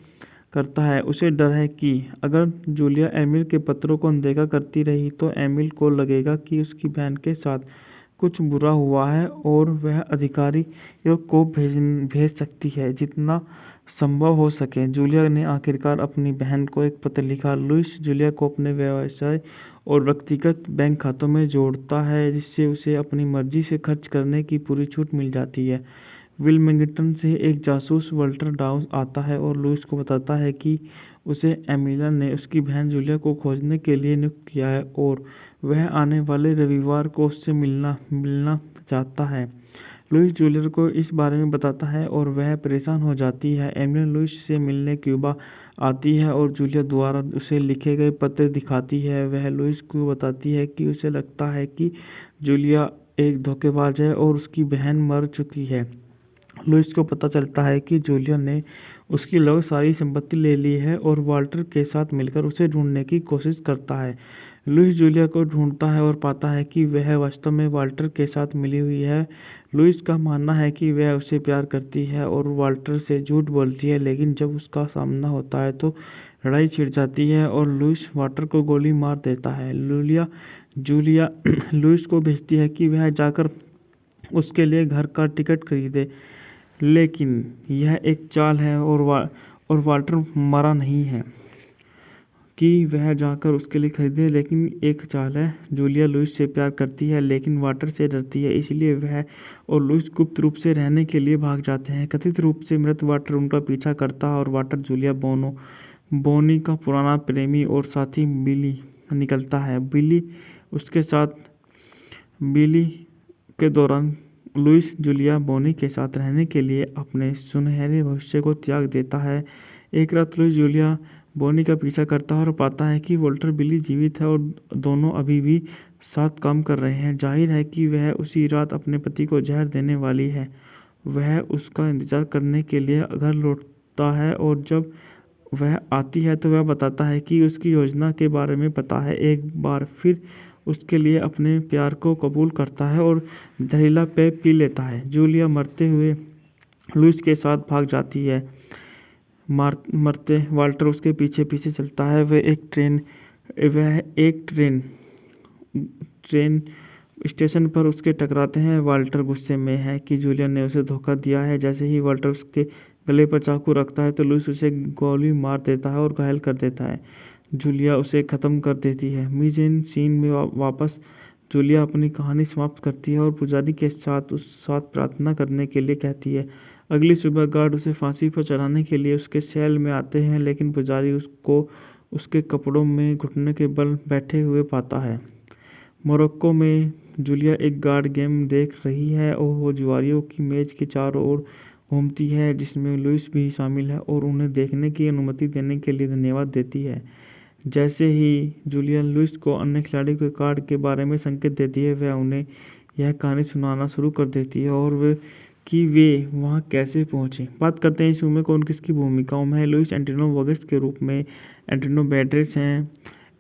करता है। उसे डर है कि अगर जूलिया एमिल के पत्रों को अनदेखा करती रही तो एमिल को लगेगा कि उसकी बहन के साथ कुछ बुरा हुआ है और वह अधिकारियों को भेज सकती है जितना संभव हो सके। जूलिया ने आखिरकार अपनी बहन को एक पत्र लिखा। लुइस जूलिया को अपने व्यवसाय और व्यक्तिगत बैंक खातों में जोड़ता है जिससे उसे अपनी मर्जी से खर्च करने की पूरी छूट मिल जाती है। विल्मिंगटन से एक जासूस वॉल्टर डाउस आता है और लुइस को बताता है कि उसे एमिलिया ने उसकी बहन जूलिया को खोजने के लिए नियुक्त किया है और वह आने वाले रविवार को उससे मिलना चाहता है। लुइस जूलिया को इस बारे में बताता है और वह परेशान हो जाती है। एमिलिया लुइस से मिलने क्यूबा आती है और जूलिया द्वारा उसे लिखे गए पत्र दिखाती है। वह लुइस को बताती है कि उसे लगता है कि जूलिया एक धोखेबाज है और उसकी बहन मर चुकी है। लुइस को पता चलता है कि जूलिया ने उसकी लगभग सारी संपत्ति ले ली है और वाल्टर के साथ मिलकर उसे ढूंढने की कोशिश करता है। लुइस जूलिया को ढूंढता है और पाता है कि वह वास्तव में वाल्टर के साथ मिली हुई है। लुइस का मानना है कि वह उसे प्यार करती है और वाल्टर से झूठ बोलती है, लेकिन जब उसका सामना होता है तो लड़ाई छिड़ जाती है और लुइस वाल्टर को गोली मार देता है। जूलिया लुइस को भेजती है कि वह जाकर उसके लिए घर का टिकट खरीदे, लेकिन यह एक चाल है और वाल्टर मरा नहीं है कि वह जाकर उसके लिए खरीदे, लेकिन एक चाल है। जूलिया लुइस से प्यार करती है लेकिन वाल्टर से डरती है, इसलिए वह और लुइस गुप्त रूप से रहने के लिए भाग जाते हैं। कथित रूप से मृत वाल्टर उनका पीछा करता है और वाल्टर जूलिया बोनी का पुराना प्रेमी और साथी बिली निकलता है। बिली के दौरान लुइस जूलिया बोनी के साथ रहने के लिए अपने सुनहरे भविष्य को त्याग देता है। एक रात लुइस जूलिया बोनी का पीछा करता है और पाता है कि वॉल्टर बिली जीवित है और दोनों अभी भी साथ काम कर रहे हैं। जाहिर है कि वह उसी रात अपने पति को जहर देने वाली है। वह उसका इंतजार करने के लिए घर लौटता है और जब वह आती है तो वह बताता है कि उसकी योजना के बारे में पता है। एक बार फिर उसके लिए अपने प्यार को कबूल करता है और जहरीला पेय पी लेता है। जूलिया मरते हुए लुइस के साथ भाग जाती है। मरते वाल्टर उसके पीछे पीछे चलता है। वह एक ट्रेन स्टेशन पर उसके टकराते हैं। वाल्टर गुस्से में है कि जूलिया ने उसे धोखा दिया है। जैसे ही वाल्टर उसके गले पर चाकू रखता है तो लुइस उसे गोली मार देता है और घायल कर देता है। जूलिया उसे ख़त्म कर देती है। मीज़ेन सीन में वापस जूलिया अपनी कहानी समाप्त करती है और पुजारी के साथ प्रार्थना करने के लिए कहती है। अगली सुबह गार्ड उसे फांसी पर चढ़ाने के लिए उसके सेल में आते हैं, लेकिन पुजारी उसको उसके कपड़ों में घुटने के बल बैठे हुए पाता है। मोरक्को में जूलिया एक गार्ड गेम देख रही है और वो जुआरियों की मेज के चारों ओर घूमती है, जिसमें लुइस भी शामिल है, और उन्हें देखने की अनुमति देने के लिए धन्यवाद देती है। जैसे ही जूलिया लुइस को अन्य खिलाड़ी के कार्ड के बारे में संकेत देती है, वह उन्हें यह कहानी सुनाना शुरू कर देती है और वे वहाँ कैसे पहुँचे। बात करते हैं इस फिल्म में कौन किसकी भूमिकाओं में है। लुइस एंटोनियो वर्गीस के रूप में एंटोनियो बैंडेरास हैं।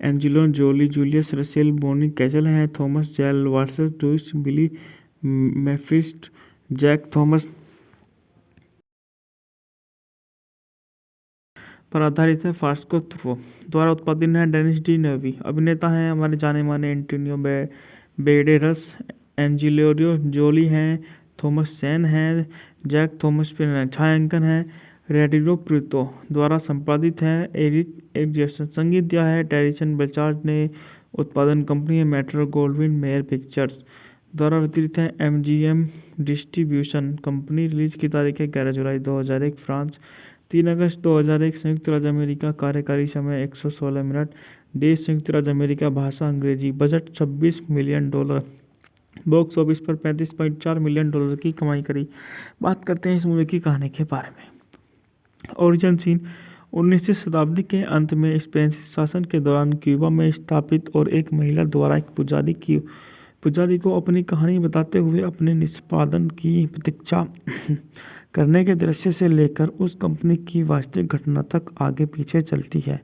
एंजेलिना जोली जूलियस रसेल बोनी कैसल हैं। थॉमस जेल वाल्टर लुइस बिली मेफिस्ट जैक थॉमस पर आधारित है। फास्को थ्रो द्वारा उत्पादित है। डेनिस डी नेवी अभिनेता हैं। हमारे जाने माने एंटोनियो बैंडेरास, एंजेलिना जोली हैं, थॉमस चेन हैं, जैक थॉमस पर छायांकन है। रेडियो प्रीतो द्वारा संपादित है। एरिक एग्जेसन संगीत दिया है। टेरिसन बेचार्ड ने उत्पादन कंपनी है मेट्रो गोल्डविन मेयर पिक्चर्स द्वारा वितरित है। MGM distribution company. रिलीज की तारीख है 11 जुलाई 2001 फ्रांस, 3 अगस्त 2001 संयुक्त राज्य अमेरिका। कार्यकारी समय 116 मिनट। देश संयुक्त राज्य अमेरिका। भाषा अंग्रेजी। Budget $26 million. बॉक्स ऑफिस पर $35.4 मिलियन की कमाई करी। बात करते हैं इस मूवी की कहानी के बारे में। ओरिजिन सीन 19वीं शताब्दी के अंत में स्पेन शासन के दौरान क्यूबा में स्थापित और एक महिला द्वारा एक पुजारी को अपनी कहानी बताते हुए अपने निष्पादन की प्रतीक्षा करने के दृश्य से लेकर उस कंपनी की वास्तविक घटना तक आगे पीछे चलती है।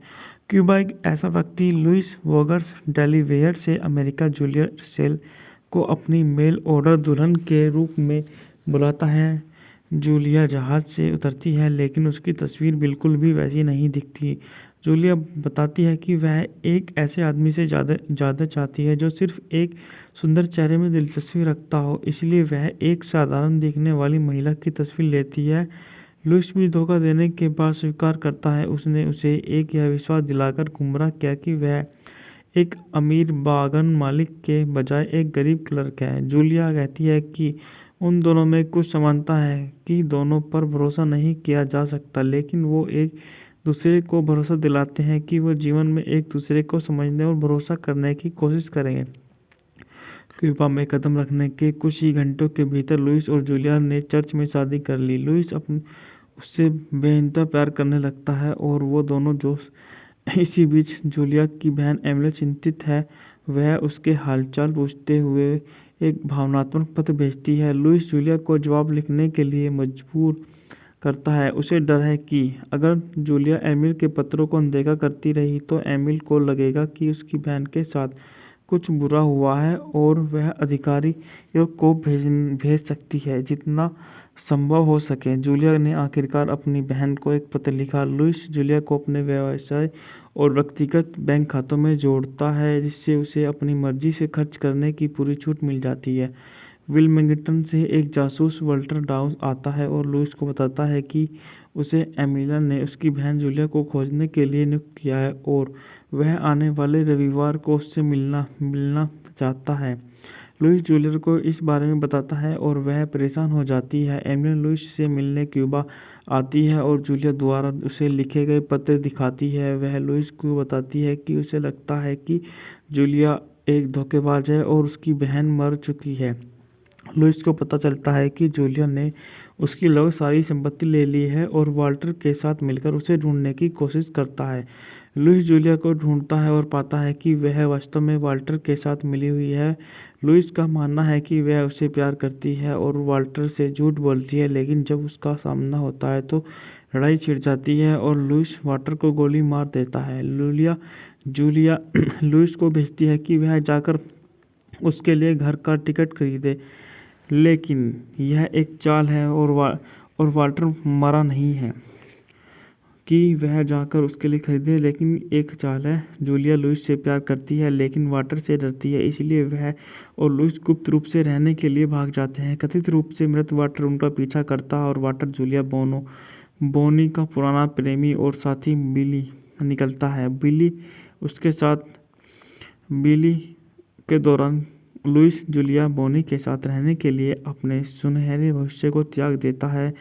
क्यूबा एक ऐसा व्यक्ति लुइस वोगर्स डेलीवेयर से अमेरिका जूलिया रसेल को अपनी मेल ऑर्डर दुल्हन के रूप में बुलाता है। जूलिया जहाज से उतरती है, लेकिन उसकी तस्वीर बिल्कुल भी वैसी नहीं दिखती। जूलिया बताती है कि वह एक ऐसे आदमी से ज़्यादा चाहती है जो सिर्फ एक सुंदर चेहरे में दिलचस्पी रखता हो, इसलिए वह एक साधारण दिखने वाली महिला की तस्वीर लेती है। लुइस भी धोखा देने के बाद स्वीकार करता है। उसने उसे यह विश्वास दिलाकर गुमराह किया कि वह एक अमीर बागान मालिक के बजाय एक गरीब क्लर्क है। जूलिया कहती है कि उन दोनों में कुछ समानता है कि दोनों पर भरोसा नहीं किया जा सकता, लेकिन वो एक दूसरे को भरोसा दिलाते हैं कि वो जीवन में एक दूसरे को समझने और भरोसा करने की कोशिश करेंगे। क्यूबा में कदम रखने के कुछ ही घंटों के भीतर लुइस और जूलिया ने चर्च में शादी कर ली। लुइस उससे बेइंतहा प्यार करने लगता है और वो दोनों जो इसी बीच जूलिया की बहन एमिली चिंतित है। वह उसके हालचाल पूछते हुए एक भावनात्मक पत्र भेजती है। लुइस जूलिया को जवाब लिखने के लिए मजबूर करता है। उसे डर है कि अगर जूलिया एमिल के पत्रों को अनदेखा करती रही तो एमिल को लगेगा कि उसकी बहन के साथ कुछ बुरा हुआ है और वह अधिकारियों को भेज सकती है जितना संभव हो सके। जूलिया ने आखिरकार अपनी बहन को एक पत्र लिखा। लुइस जूलिया को अपने व्यवसाय और व्यक्तिगत बैंक खातों में जोड़ता है, जिससे उसे अपनी मर्जी से खर्च करने की पूरी छूट मिल जाती है। विल्मिंगटन से एक जासूस वाल्टर डाउस आता है और लुइस को बताता है कि उसे एमिलिया ने उसकी बहन जूलिया को खोजने के लिए नियुक्त किया है और वह आने वाले रविवार को उससे मिलना चाहता है। लुइस जूलिया को इस बारे में बताता है और वह परेशान हो जाती है। एमिलिया लुइस से मिलने क्यूबा आती है और जूलिया द्वारा उसे लिखे गए पत्र दिखाती है। वह लुइस को बताती है कि उसे लगता है कि जूलिया एक धोखेबाज है और उसकी बहन मर चुकी है। लुइस को पता चलता है कि जूलिया ने उसकी लगभग सारी संपत्ति ले ली है और वाल्टर के साथ मिलकर उसे ढूंढने की कोशिश करता है। लुइस जूलिया को ढूंढता है और पाता है कि वह वास्तव में वाल्टर के साथ मिली हुई है। लुइस का मानना है कि वह उससे प्यार करती है और वाल्टर से झूठ बोलती है, लेकिन जब उसका सामना होता है तो लड़ाई छिड़ जाती है और लुइस वाल्टर को गोली मार देता है। जूलिया लुइस को भेजती है कि वह जाकर उसके लिए घर का टिकट खरीदे, लेकिन यह एक चाल है और वाल्टर मरा नहीं है कि वह जाकर उसके लिए खरीदे, लेकिन एक चाल है। जूलिया लुइस से प्यार करती है लेकिन वाल्टर से डरती है, इसलिए वह और लुइस गुप्त रूप से रहने के लिए भाग जाते हैं। कथित रूप से मृत वाल्टर उनका पीछा करता है और वाल्टर जूलिया बोनी का पुराना प्रेमी और साथी बिली निकलता है। बिली उसके साथ बिली के दौरान लुइस जूलिया बोनी के साथ रहने के लिए अपने सुनहरे भविष्य को त्याग देता है।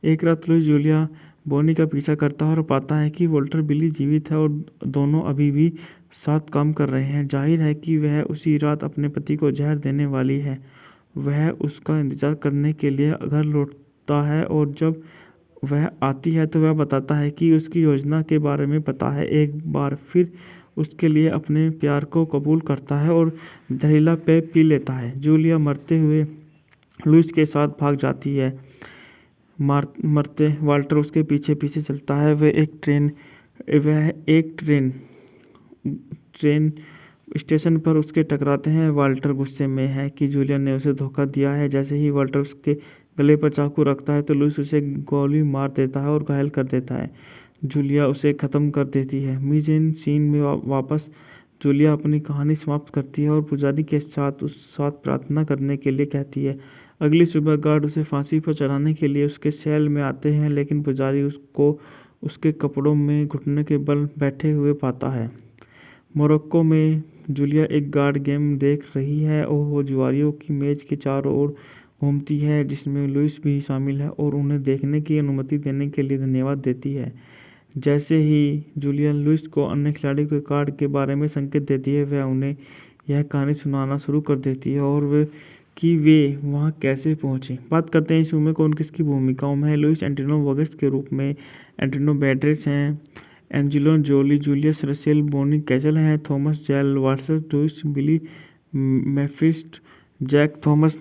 एक रात लुइस जूलिया बोनी का पीछा करता है और पाता है कि वॉल्टर बिली जीवित है और दोनों अभी भी साथ काम कर रहे हैं। जाहिर है कि वह उसी रात अपने पति को जहर देने वाली है। वह उसका इंतजार करने के लिए घर लौटता है और जब वह आती है तो वह बताता है कि उसकी योजना के बारे में पता है। एक बार फिर उसके लिए अपने प्यार को कबूल करता है और जहरीला पेय पी लेता है। जूलिया मरते हुए लुइस के साथ भाग जाती है। मरते वाल्टर उसके पीछे पीछे चलता है। वह एक ट्रेन स्टेशन पर उसके टकराते हैं। वाल्टर गुस्से में है कि जूलिया ने उसे धोखा दिया है। जैसे ही वाल्टर उसके गले पर चाकू रखता है तो लुइस उसे गोली मार देता है और घायल कर देता है। जूलिया उसे ख़त्म कर देती है। मीजेन सीन में वापस जूलिया अपनी कहानी समाप्त करती है और पुजारी के साथ प्रार्थना करने के लिए कहती है। अगली सुबह गार्ड उसे फांसी पर चढ़ाने के लिए उसके सेल में आते हैं, लेकिन पुजारी उसको उसके कपड़ों में घुटने के बल बैठे हुए पाता है। मोरक्को में जूलिया एक गार्ड गेम देख रही है और वो जुआरियों की मेज के चारों ओर घूमती है, जिसमें लुइस भी शामिल है और उन्हें देखने की अनुमति देने के लिए धन्यवाद देती है। जैसे ही जूलिया लुइस को अन्य खिलाड़ियों के कार्ड के बारे में संकेत देती है, वह उन्हें यह कहानी सुनाना शुरू कर देती है और वे वहाँ कैसे पहुँचे। बात करते हैं इस फिल्म में कौन किसकी भूमिकाओं में है। लुइस एंटोनियो वर्गस के रूप में एंटोनियो बैंडेरास हैं। एंजेलिना जोली जूलियस रसेल बोनी कैसल हैं। थॉमस जैल वाटसन लुइस बिली मेफिस्ट जैक थॉमस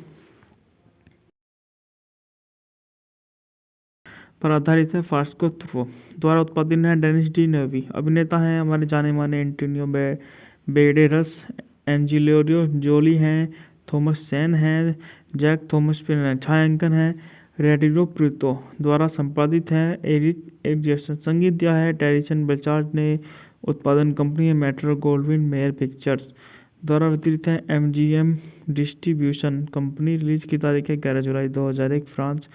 पर आधारित है। फास्को थ्रो द्वारा उत्पादित है। डेनिस डी नेवी अभिनेता हैं। हमारे जाने माने एंटोनियो बैंडेरास, एंजेलिना जोली हैं, थॉमस चैन हैं, जैक थॉमस पर छायांकन है। रेडियो प्रीतो द्वारा संपादित है। एरिक संगीत दिया है। टेरिसन बेचार्ड ने उत्पादन कंपनी है मेट्रो गोल्डविन मेयर पिक्चर्स द्वारा वितरित है। MGM distribution company. रिलीज की तारीख है 11 जुलाई 2001 फ्रांस,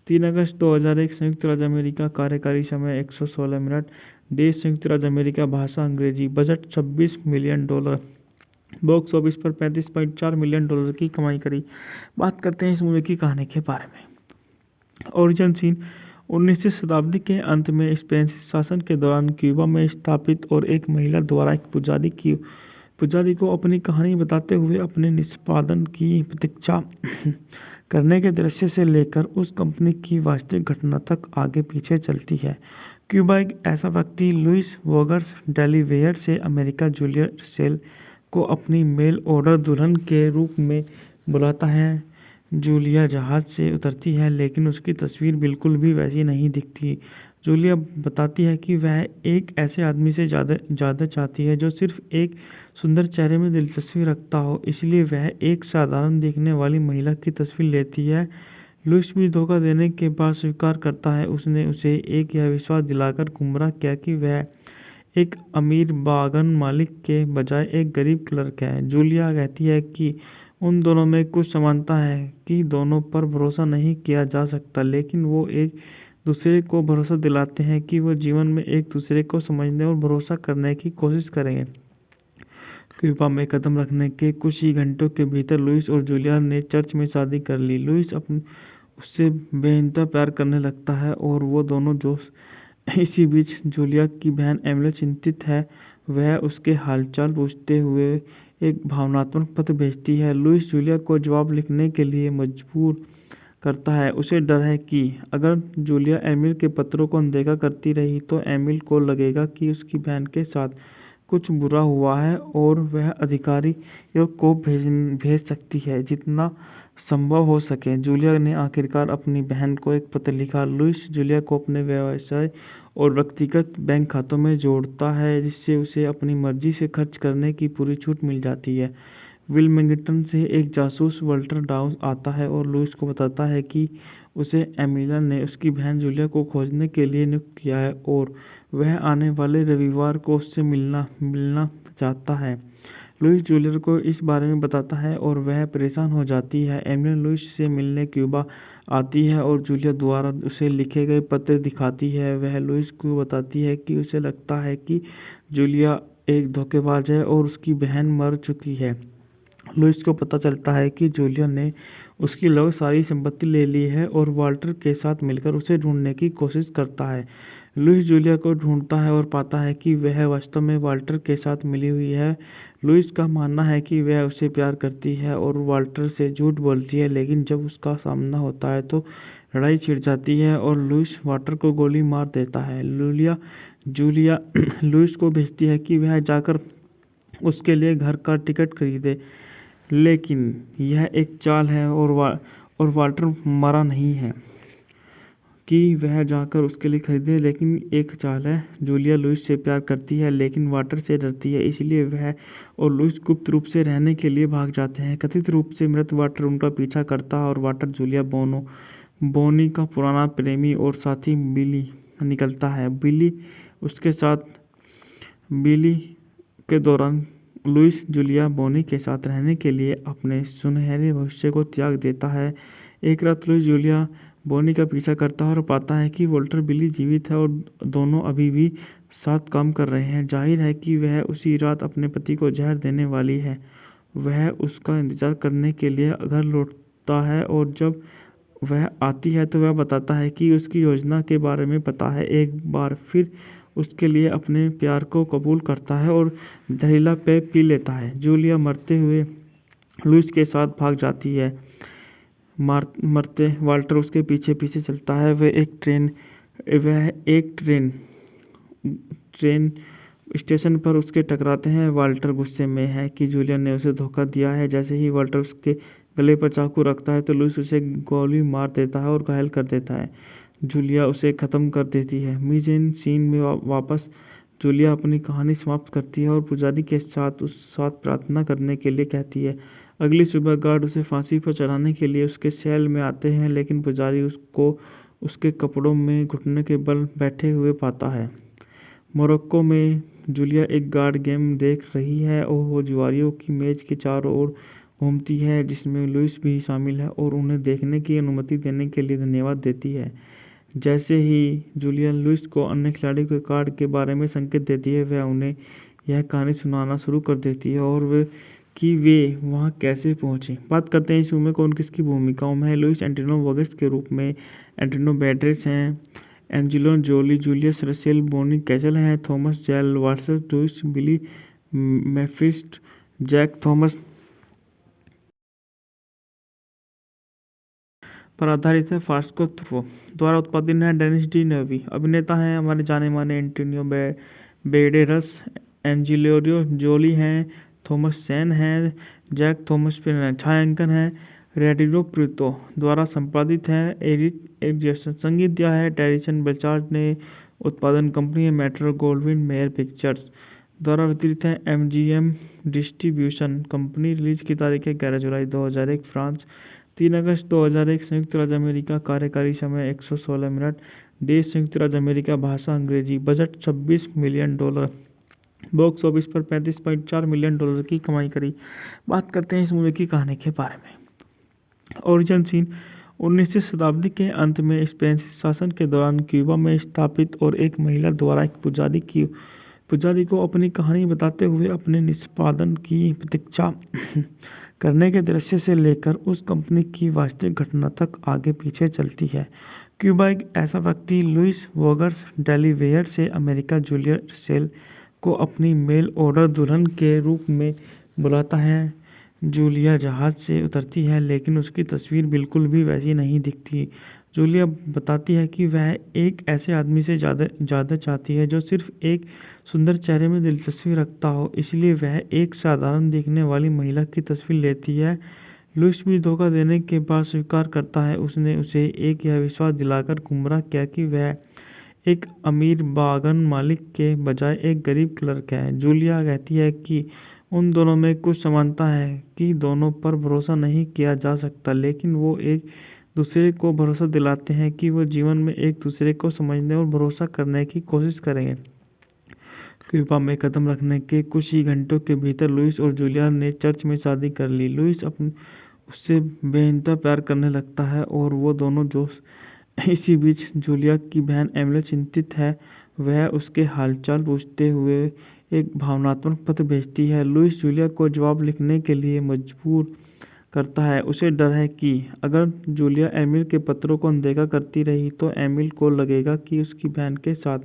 3 अगस्त 2001 संयुक्त राज्य अमेरिका। कार्यकारी समय 116 मिनट। देश संयुक्त राज्य अमेरिका। भाषा अंग्रेजी। Budget $26 million. बॉक्स ऑफिस पर $35.4 मिलियन की कमाई करी। बात करते हैं इस मूवी की कहानी के बारे में। ओरिजिन सीन 19वीं शताब्दी के अंत में स्पेन शासन के दौरान क्यूबा में स्थापित और एक महिला द्वारा एक पुजारी को अपनी कहानी बताते हुए अपने निष्पादन की प्रतीक्षा करने के दृश्य से लेकर उस कंपनी की वास्तविक घटना तक आगे पीछे चलती है। क्यूबा एक ऐसा व्यक्ति लुइस वोगर्स डेलीवेयर से अमेरिका जूलिया रसेल को अपनी मेल ऑर्डर दुल्हन के रूप में बुलाता है। जूलिया जहाज से उतरती है, लेकिन उसकी तस्वीर बिल्कुल भी वैसी नहीं दिखती। जूलिया बताती है कि वह एक ऐसे आदमी से ज़्यादा चाहती है जो सिर्फ एक सुंदर चेहरे में दिलचस्पी रखता हो, इसलिए वह एक साधारण दिखने वाली महिला की तस्वीर लेती है। लुइस भी धोखा देने के बाद स्वीकार करता है। उसने उसे यह विश्वास दिलाकर गुमराह किया कि वह एक अमीर बागान मालिक के बजाय एक गरीब क्लर्क है। जूलिया कहती है कि उन दोनों में कुछ समानता है कि दोनों पर भरोसा नहीं किया जा सकता, लेकिन वो एक दूसरे को भरोसा दिलाते हैं कि वो जीवन में एक दूसरे को समझने और भरोसा करने की कोशिश करेंगे। क्यूबा में कदम रखने के कुछ ही घंटों के भीतर लुइस और जूलिया ने चर्च में शादी कर ली। लुइस उससे बेइंतहा प्यार करने लगता है और वो दोनों जो इसी बीच जूलिया की बहन एमिली चिंतित है। वह उसके हालचाल पूछते हुए एक भावनात्मक पत्र भेजती है। लुइस जूलिया को जवाब लिखने के लिए मजबूर करता है। उसे डर है कि अगर जूलिया एमिल के पत्रों को अनदेखा करती रही तो एमिल को लगेगा कि उसकी बहन के साथ कुछ बुरा हुआ है और वह अधिकारियों को भेज सकती है जितना संभव हो सके। जूलिया ने आखिरकार अपनी बहन को एक पत्र लिखा। लुइस जूलिया को अपने व्यवसाय और व्यक्तिगत बैंक खातों में जोड़ता है, जिससे उसे अपनी मर्जी से खर्च करने की पूरी छूट मिल जाती है। विल्मिंगटन से एक जासूस वॉल्टर डाउस आता है और लुइस को बताता है कि उसे एमिला ने उसकी बहन जूलिया को खोजने के लिए नियुक्त किया है और वह आने वाले रविवार को उससे मिलना चाहता है। लुइस जूलिया को इस बारे में बताता है और वह परेशान हो जाती है। एमिला लुइस से मिलने क्यूबा आती है और जूलिया द्वारा उसे लिखे गए पत्र दिखाती है। वह लुइस को बताती है कि उसे लगता है कि जूलिया एक धोखेबाज है और उसकी बहन मर चुकी है। लुइस को पता चलता है कि जूलिया ने उसकी लगभग सारी संपत्ति ले ली है और वाल्टर के साथ मिलकर उसे ढूंढने की कोशिश करता है। लुइस जूलिया को ढूंढता है और पाता है कि वह वास्तव में वाल्टर के साथ मिली हुई है। लुइस का मानना है कि वह उससे प्यार करती है और वाल्टर से झूठ बोलती है, लेकिन जब उसका सामना होता है तो लड़ाई छिड़ जाती है और लुइस वाल्टर को गोली मार देता है। जूलिया लुइस को भेजती है कि वह जाकर उसके लिए घर का टिकट खरीदे, लेकिन यह एक चाल है और वाल्टर मरा नहीं है कि वह जाकर उसके लिए खरीदे, लेकिन एक चाल है। जूलिया लुइस से प्यार करती है लेकिन वाल्टर से डरती है, इसलिए वह और लुइस गुप्त रूप से रहने के लिए भाग जाते हैं। कथित रूप से मृत वाल्टर उनका पीछा करता है और वाल्टर जूलिया बोनी का पुराना प्रेमी और साथी बिली निकलता है। बिली के दौरान लुइस जूलिया बोनी के साथ रहने के लिए अपने सुनहरे भविष्य को त्याग देता है। एक रात लुइस जूलिया बोनी का पीछा करता है और पाता है कि वॉल्टर बिली जीवित है और दोनों अभी भी साथ काम कर रहे हैं। जाहिर है कि वह उसी रात अपने पति को जहर देने वाली है। वह उसका इंतजार करने के लिए घर लौटता है और जब वह आती है तो वह बताता है कि उसकी योजना के बारे में पता है। एक बार फिर उसके लिए अपने प्यार को कबूल करता है और जहरीला पेय पी लेता है। जूलिया मरते हुए लुइस के साथ भाग जाती है। मरते वाल्टर उसके पीछे पीछे चलता है। वह एक ट्रेन स्टेशन पर उसके टकराते हैं। वाल्टर गुस्से में है कि जूलिया ने उसे धोखा दिया है। जैसे ही वाल्टर उसके गले पर चाकू रखता है तो लुइस उसे गोली मार देता है और घायल कर देता है। जूलिया उसे ख़त्म कर देती है। मीज़ेन सीन में वापस जूलिया अपनी कहानी समाप्त करती है और पुजारी के साथ प्रार्थना करने के लिए कहती है। अगली सुबह गार्ड उसे फांसी पर चढ़ाने के लिए उसके सेल में आते हैं, लेकिन पुजारी उसको उसके कपड़ों में घुटने के बल बैठे हुए पाता है। मोरक्को में जूलिया एक गार्ड गेम देख रही है और वो जुआरियों की मेज के चारों ओर घूमती है, जिसमें लुइस भी शामिल है और उन्हें देखने की अनुमति देने के लिए धन्यवाद देती है। जैसे ही जूलिया लुइस को अन्य खिलाड़ियों के कार्ड के बारे में संकेत देती है, वह उन्हें यह कहानी सुनाना शुरू कर देती है और वे वहाँ कैसे पहुँचे। बात करते हैं इस फिल्म में कौन किसकी भूमिकाओं में है। लुइस एंटोनियो बर्गस के रूप में एंटोनियो बैंडेरास हैं। एंजेलिना जोली जूलियस रसेल बोनी कैसल हैं। थॉमस जैल वाटसन लुइस बिली मेफिस्ट जैक थॉमस पर आधारित है। फास्को थ्रो द्वारा उत्पादित है। डेनिस डी नेवी अभिनेता हैं। हमारे जाने माने एंटोनियो बैंडेरास, एंजेलिना जोली हैं, थॉमस चैन हैं, जैक थॉमस पर छायांकन है। रेडियो प्रीतो द्वारा संपादित है। एरिक संगीत दिया है। टेरिसन बेचार्ड ने उत्पादन कंपनी है मेट्रो गोल्डविन मेयर पिक्चर्स द्वारा वितरित है। MGM distribution company. रिलीज की तारीख है 11 जुलाई 2001 फ्रांस, 3 अगस्त 2001 संयुक्त राज्य अमेरिका। कार्यकारी समय 116 मिनट। देश संयुक्त राज्य अमेरिका। भाषा अंग्रेजी। Budget $26 million. बॉक्स ऑफिस पर $35.4 मिलियन की कमाई करी। बात करते हैं इस मूवी की कहानी के बारे में। ओरिजिन सीन 19वीं शताब्दी के अंत में स्पेन शासन के दौरान क्यूबा में स्थापित और एक महिला द्वारा एक पुजारी को अपनी कहानी बताते हुए अपने निष्पादन की प्रतीक्षा करने के दृश्य से लेकर उस कंपनी की वास्तविक घटना तक आगे पीछे चलती है। क्यूबा एक ऐसा व्यक्ति लुइस वोगर्स डेलीवेयर से अमेरिका जूलिया रसेल को अपनी मेल ऑर्डर दुल्हन के रूप में बुलाता है। जूलिया जहाज से उतरती है, लेकिन उसकी तस्वीर बिल्कुल भी वैसी नहीं दिखती। जूलिया बताती है कि वह एक ऐसे आदमी से ज़्यादा चाहती है जो सिर्फ एक सुंदर चेहरे में दिलचस्पी रखता हो, इसलिए वह एक साधारण दिखने वाली महिला की तस्वीर लेती है। लुइस भी धोखा देने के बाद स्वीकार करता है। उसने उसे यह विश्वास दिलाकर गुमराह किया कि वह एक अमीर बागान मालिक के बजाय एक गरीब क्लर्क है। जूलिया कहती है कि उन दोनों में कुछ समानता है कि दोनों पर भरोसा नहीं किया जा सकता, लेकिन वो एक दूसरे को भरोसा दिलाते हैं कि वो जीवन में एक दूसरे को समझने और भरोसा करने की कोशिश करेंगे। क्यूबा में कदम रखने के कुछ ही घंटों के भीतर लुइस और जूलिया ने चर्च में शादी कर ली। लुइस उससे बेइंतहा प्यार करने लगता है और वो दोनों जो इसी बीच जूलिया की बहन एमिली चिंतित है। वह उसके हालचाल पूछते हुए एक भावनात्मक पत्र भेजती है। लुइस जूलिया को जवाब लिखने के लिए मजबूर करता है। उसे डर है कि अगर जूलिया एमिल के पत्रों को अनदेखा करती रही तो एमिल को लगेगा कि उसकी बहन के साथ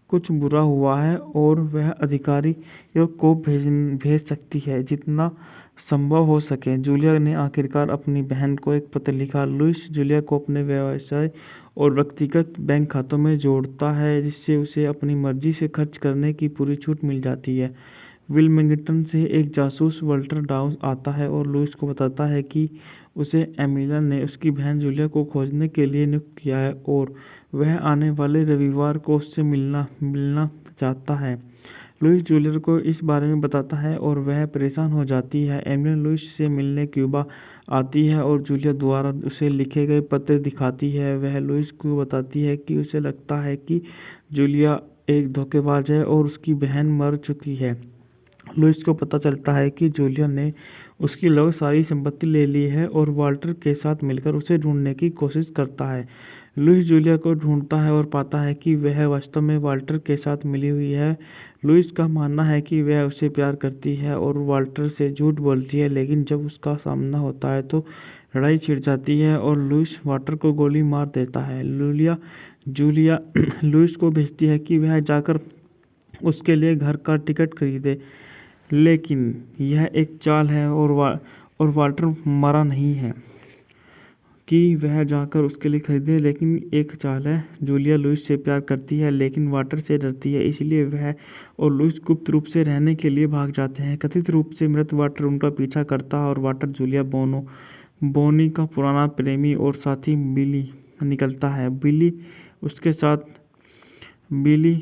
कुछ बुरा हुआ है और वह अधिकारियों को भेज सकती है जितना संभव हो सके। जूलिया ने आखिरकार अपनी बहन को एक पत्र लिखा। लुइस जूलिया को अपने व्यवसाय और व्यक्तिगत बैंक खातों में जोड़ता है, जिससे उसे अपनी मर्जी से खर्च करने की पूरी छूट मिल जाती है। विल्मिंगटन से एक जासूस वल्टर डाउस आता है और लुइस को बताता है कि उसे एमिला ने उसकी बहन जूलिया को खोजने के लिए नियुक्त किया है और वह आने वाले रविवार को उससे मिलना चाहता है। लुइस जूलिया को इस बारे में बताता है और वह परेशान हो जाती है। एमिला लुइस से मिलने क्यूबा आती है और जूलिया द्वारा उसे लिखे गए पत्र दिखाती है। वह लुइस को बताती है कि उसे लगता है कि जूलिया एक धोखेबाज है और उसकी बहन मर चुकी है। लुइस को पता चलता है कि जूलिया ने उसकी लगभग सारी संपत्ति ले ली है और वाल्टर के साथ मिलकर उसे ढूंढने की कोशिश करता है। लुइस जूलिया को ढूंढता है और पाता है कि वह वास्तव में वाल्टर के साथ मिली हुई है। लुइस का मानना है कि वह उसे प्यार करती है और वाल्टर से झूठ बोलती है, लेकिन जब उसका सामना होता है तो लड़ाई छिड़ जाती है और लुइस वाल्टर को गोली मार देता है। जूलिया लुइस को भेजती है कि वह जाकर उसके लिए घर का टिकट खरीदे, लेकिन यह एक चाल है और वाल्टर मरा नहीं है कि वह जाकर उसके लिए खरीदे, लेकिन एक चाल है। जूलिया लुइस से प्यार करती है लेकिन वाल्टर से डरती है, इसलिए वह और लुइस गुप्त रूप से रहने के लिए भाग जाते हैं। कथित रूप से मृत वाल्टर उनका पीछा करता है और वाल्टर जूलिया बोनी का पुराना प्रेमी और साथी बिली निकलता है। बिली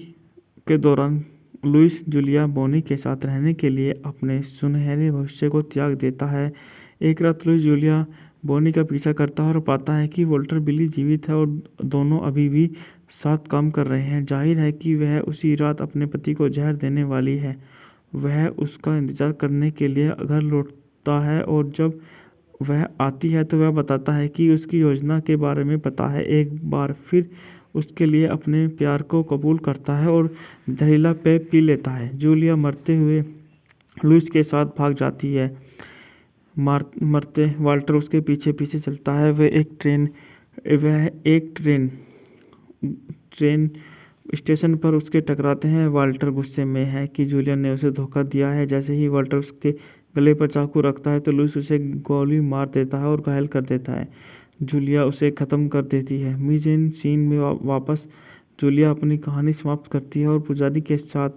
के दौरान लुइस जूलिया बोनी के साथ रहने के लिए अपने सुनहरे भविष्य को त्याग देता है। एक रात लुइस जूलिया बोनी का पीछा करता है और पाता है कि वॉल्टर बिली जीवित है और दोनों अभी भी साथ काम कर रहे हैं। जाहिर है कि वह उसी रात अपने पति को जहर देने वाली है। वह उसका इंतजार करने के लिए घर लौटता है और जब वह आती है तो वह बताता है कि उसकी योजना के बारे में पता है। एक बार फिर उसके लिए अपने प्यार को कबूल करता है और जहरीला पेय पी लेता है। जूलिया मरते हुए लुइस के साथ भाग जाती है। मरते वाल्टर उसके पीछे पीछे चलता है। वह एक ट्रेन स्टेशन पर उसके टकराते हैं। वाल्टर गुस्से में है कि जूलिया ने उसे धोखा दिया है। जैसे ही वाल्टर उसके गले पर चाकू रखता है तो लुइस उसे गोली मार देता है और घायल कर देता है। जूलिया उसे ख़त्म कर देती है। मीज़ेन सीन में वापस जूलिया अपनी कहानी समाप्त करती है और पुजारी के साथ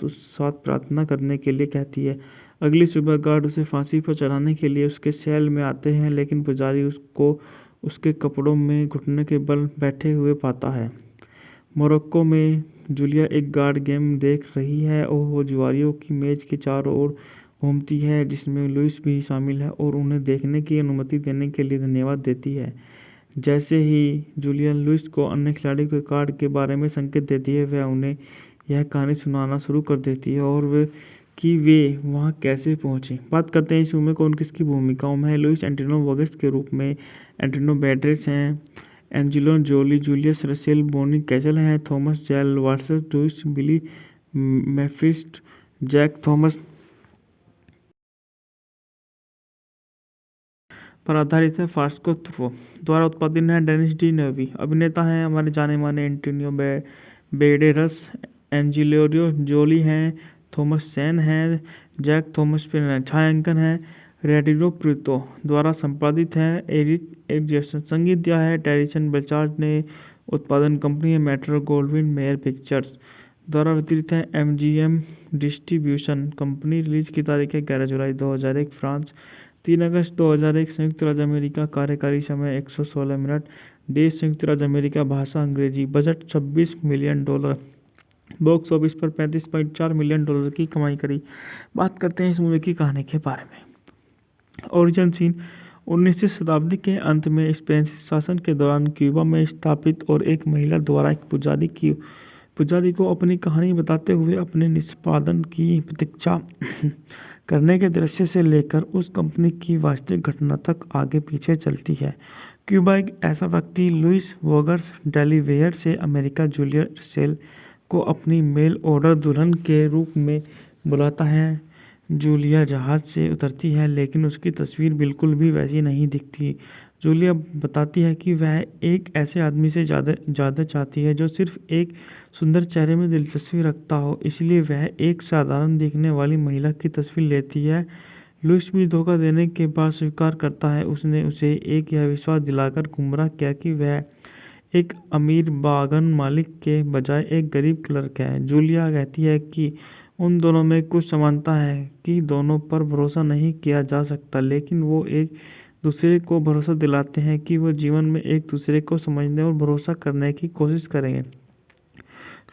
प्रार्थना करने के लिए कहती है। अगली सुबह गार्ड उसे फांसी पर चढ़ाने के लिए उसके सेल में आते हैं, लेकिन पुजारी उसको उसके कपड़ों में घुटने के बल बैठे हुए पाता है। मोरक्को में जूलिया एक गार्ड गेम देख रही है और वो जुआरियों की मेज के चारों ओर घूमती है, जिसमें लुइस भी शामिल है और उन्हें देखने की अनुमति देने के लिए धन्यवाद देती है। जैसे ही जूलिया लुइस को अन्य खिलाड़ियों के कार्ड के बारे में संकेत देती है, वह उन्हें यह कहानी सुनाना शुरू कर देती है और वे वहाँ कैसे पहुँचे। बात करते हैं इस फिल्म में कौन किसकी भूमिकाओं में है। लुइस एंटोनियो वर्गेस के रूप में एंटोनियो बैंडेरास हैं। एंजेलिना जोली जूलियस रसेल बोनी कैसल हैं। थॉमस जैल वाटसन लुइस बिली मेफिस्ट जैक थॉमस पर आधारित है। फास्को थ्रो द्वारा उत्पादित है। डेनिस डी नेवी अभिनेता हैं। हमारे जाने माने एंटोनियो बैंडेरास, एंजेलिना जोली हैं, थॉमस चैन हैं, जैक थॉमस पर छायांकन है। रेडियो प्रीतो द्वारा संपादित है। एरिक जैसन संगीत दिया है। टेरिसन बचार्ड ने उत्पादन कंपनी है मेट्रो गोल्डविन मेयर पिक्चर्स द्वारा वितरित है। MGM distribution company. रिलीज की तारीख है 11 जुलाई 2001 फ्रांस, 3 अगस्त 2001 संयुक्त राज्य अमेरिका। कार्यकारी समय 116 मिनट। देश संयुक्त राज्य अमेरिका। भाषा अंग्रेजी। Budget $26 million. बॉक्स ऑफिस पर $35.4 मिलियन की कमाई करी। बात करते हैं इस मूवी की कहानी के बारे में। ओरिजिन सीन 19वीं शताब्दी के अंत में स्पेन शासन के दौरान क्यूबा में स्थापित और एक महिला द्वारा एक पुजारी को अपनी कहानी बताते हुए अपने निष्पादन की प्रतीक्षा करने के दृश्य से लेकर उस कंपनी की वास्तविक घटना तक आगे पीछे चलती है। क्यूबा एक ऐसा व्यक्ति लुइस वोगर्स डेलीवेयर से अमेरिका जूलिया रसेल को अपनी मेल ऑर्डर दुल्हन के रूप में बुलाता है। जूलिया जहाज से उतरती है लेकिन उसकी तस्वीर बिल्कुल भी वैसी नहीं दिखती। जूलिया बताती है कि वह एक ऐसे आदमी से ज़्यादा चाहती है जो सिर्फ एक सुंदर चेहरे में दिलचस्पी रखता हो, इसलिए वह एक साधारण दिखने वाली महिला की तस्वीर लेती है। लुइस भी धोखा देने के बाद स्वीकार करता है। उसने उसे एक यह विश्वास दिलाकर गुमराह किया कि वह एक अमीर बागान मालिक के बजाय एक गरीब क्लर्क है। जूलिया कहती है कि उन दोनों में कुछ समानता है कि दोनों पर भरोसा नहीं किया जा सकता, लेकिन वो एक दूसरे को भरोसा दिलाते हैं कि वो जीवन में एक दूसरे को समझने और भरोसा करने की कोशिश करेंगे।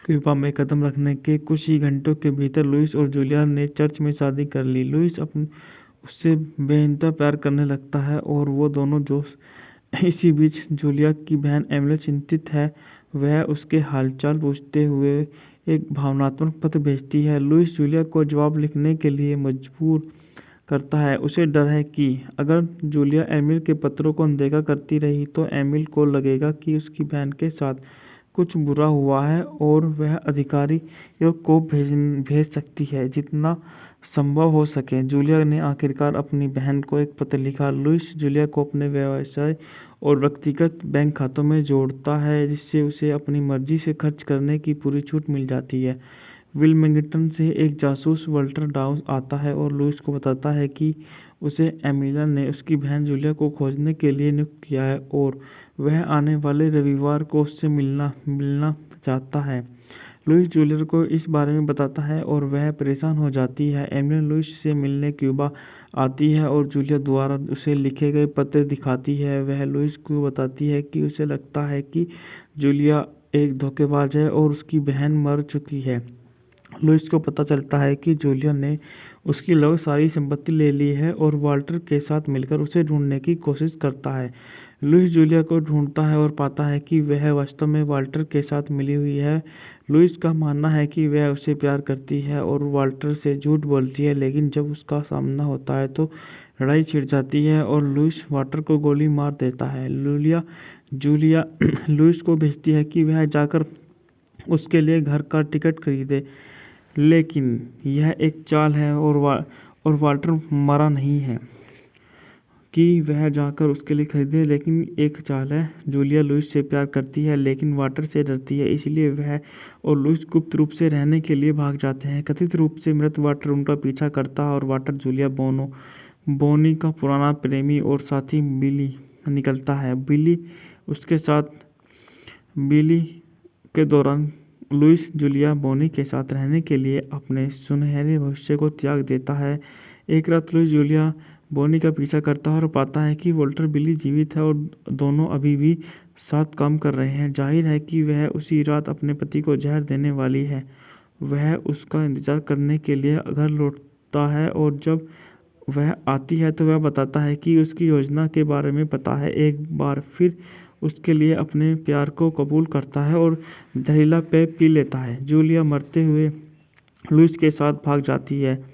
क्यूबा में कदम रखने के कुछ ही घंटों के भीतर लुइस और जूलिया ने चर्च में शादी कर ली। लुइस उससे बेइंतहा प्यार करने लगता है और वो दोनों जो इसी बीच जूलिया की बहन एमिली चिंतित है। वह उसके हालचाल पूछते हुए एक भावनात्मक पत्र भेजती है। लुइस जूलिया को जवाब लिखने के लिए मजबूर करता है। उसे डर है कि अगर जूलिया एमिल के पत्रों को अनदेखा करती रही तो एमिल को लगेगा कि उसकी बहन के साथ कुछ बुरा हुआ है और वह अधिकारियों को भेज सकती है जितना संभव हो सके। जूलिया ने आखिरकार अपनी बहन को एक पत्र लिखा। लुइस जूलिया को अपने व्यवसाय और व्यक्तिगत बैंक खातों में जोड़ता है, जिससे उसे अपनी मर्जी से खर्च करने की पूरी छूट मिल जाती है। विल्मिंगटन से एक जासूस वाल्टर डाउस आता है और लुइस को बताता है कि उसे एमिलिया ने उसकी बहन जूलिया को खोजने के लिए नियुक्त किया है और वह आने वाले रविवार को उससे मिलना चाहता है। लुइस जूलिया को इस बारे में बताता है और वह परेशान हो जाती है। एमिलिया लुइस से मिलने क्यूबा आती है और जूलिया द्वारा उसे लिखे गए पत्र दिखाती है। वह लुइस को बताती है कि उसे लगता है कि जूलिया एक धोखेबाज है और उसकी बहन मर चुकी है। लुइस को पता चलता है कि जूलिया ने उसकी लगभग सारी संपत्ति ले ली है और वाल्टर के साथ मिलकर उसे ढूंढने की कोशिश करता है। लुइस जूलिया को ढूंढता है और पाता है कि वह वास्तव में वाल्टर के साथ मिली हुई है। लुइस का मानना है कि वह उससे प्यार करती है और वाल्टर से झूठ बोलती है, लेकिन जब उसका सामना होता है तो लड़ाई छिड़ जाती है और लुइस वाल्टर को गोली मार देता है। जूलिया लुइस को भेजती है कि वह जाकर उसके लिए घर का टिकट खरीदे, लेकिन यह एक चाल है और वाल्टर मरा नहीं है कि वह जाकर उसके लिए खरीदे, लेकिन एक चाल है। जूलिया लुइस से प्यार करती है लेकिन वाल्टर से डरती है, इसलिए वह और लुइस गुप्त रूप से रहने के लिए भाग जाते हैं। कथित रूप से मृत वाल्टर उनका पीछा करता है और वाल्टर जूलिया बोनी का पुराना प्रेमी और साथी बिली निकलता है। बिली के दौरान लुइस जूलिया बोनी के साथ रहने के लिए अपने सुनहरे भविष्य को त्याग देता है। एक रात लुइस जूलिया बोनी का पीछा करता है और पाता है कि वॉल्टर बिली जीवित है और दोनों अभी भी साथ काम कर रहे हैं। जाहिर है कि वह उसी रात अपने पति को जहर देने वाली है। वह उसका इंतजार करने के लिए घर लौटता है और जब वह आती है तो वह बताता है कि उसकी योजना के बारे में पता है। एक बार फिर उसके लिए अपने प्यार को कबूल करता है और जहरीला पेय पी लेता है। जूलिया मरते हुए लुइस के साथ भाग जाती है।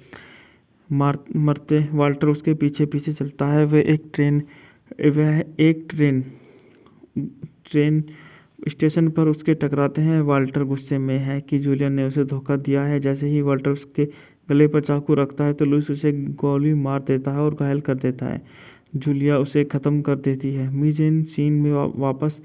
मरते वाल्टर उसके पीछे पीछे चलता है। वह एक ट्रेन स्टेशन पर उसके टकराते हैं। वाल्टर गुस्से में है कि जूलिया ने उसे धोखा दिया है। जैसे ही वाल्टर उसके गले पर चाकू रखता है तो लुइस उसे गोली मार देता है और घायल कर देता है। जूलिया उसे ख़त्म कर देती है। मीजेन सीन में वापस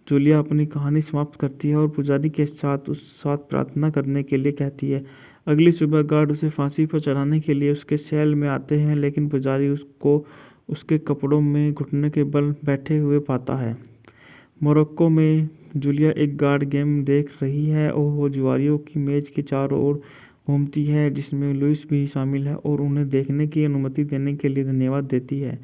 जूलिया अपनी कहानी समाप्त करती है और पुजारी के साथ प्रार्थना करने के लिए कहती है। अगली सुबह गार्ड उसे फांसी पर चढ़ाने के लिए उसके सेल में आते हैं, लेकिन पुजारी उसको उसके कपड़ों में घुटने के बल बैठे हुए पाता है। मोरक्को में जूलिया एक गार्ड गेम देख रही है और वो जुआरियों की मेज के चारों ओर घूमती है, जिसमें लुइस भी शामिल है और उन्हें देखने की अनुमति देने के लिए धन्यवाद देती है।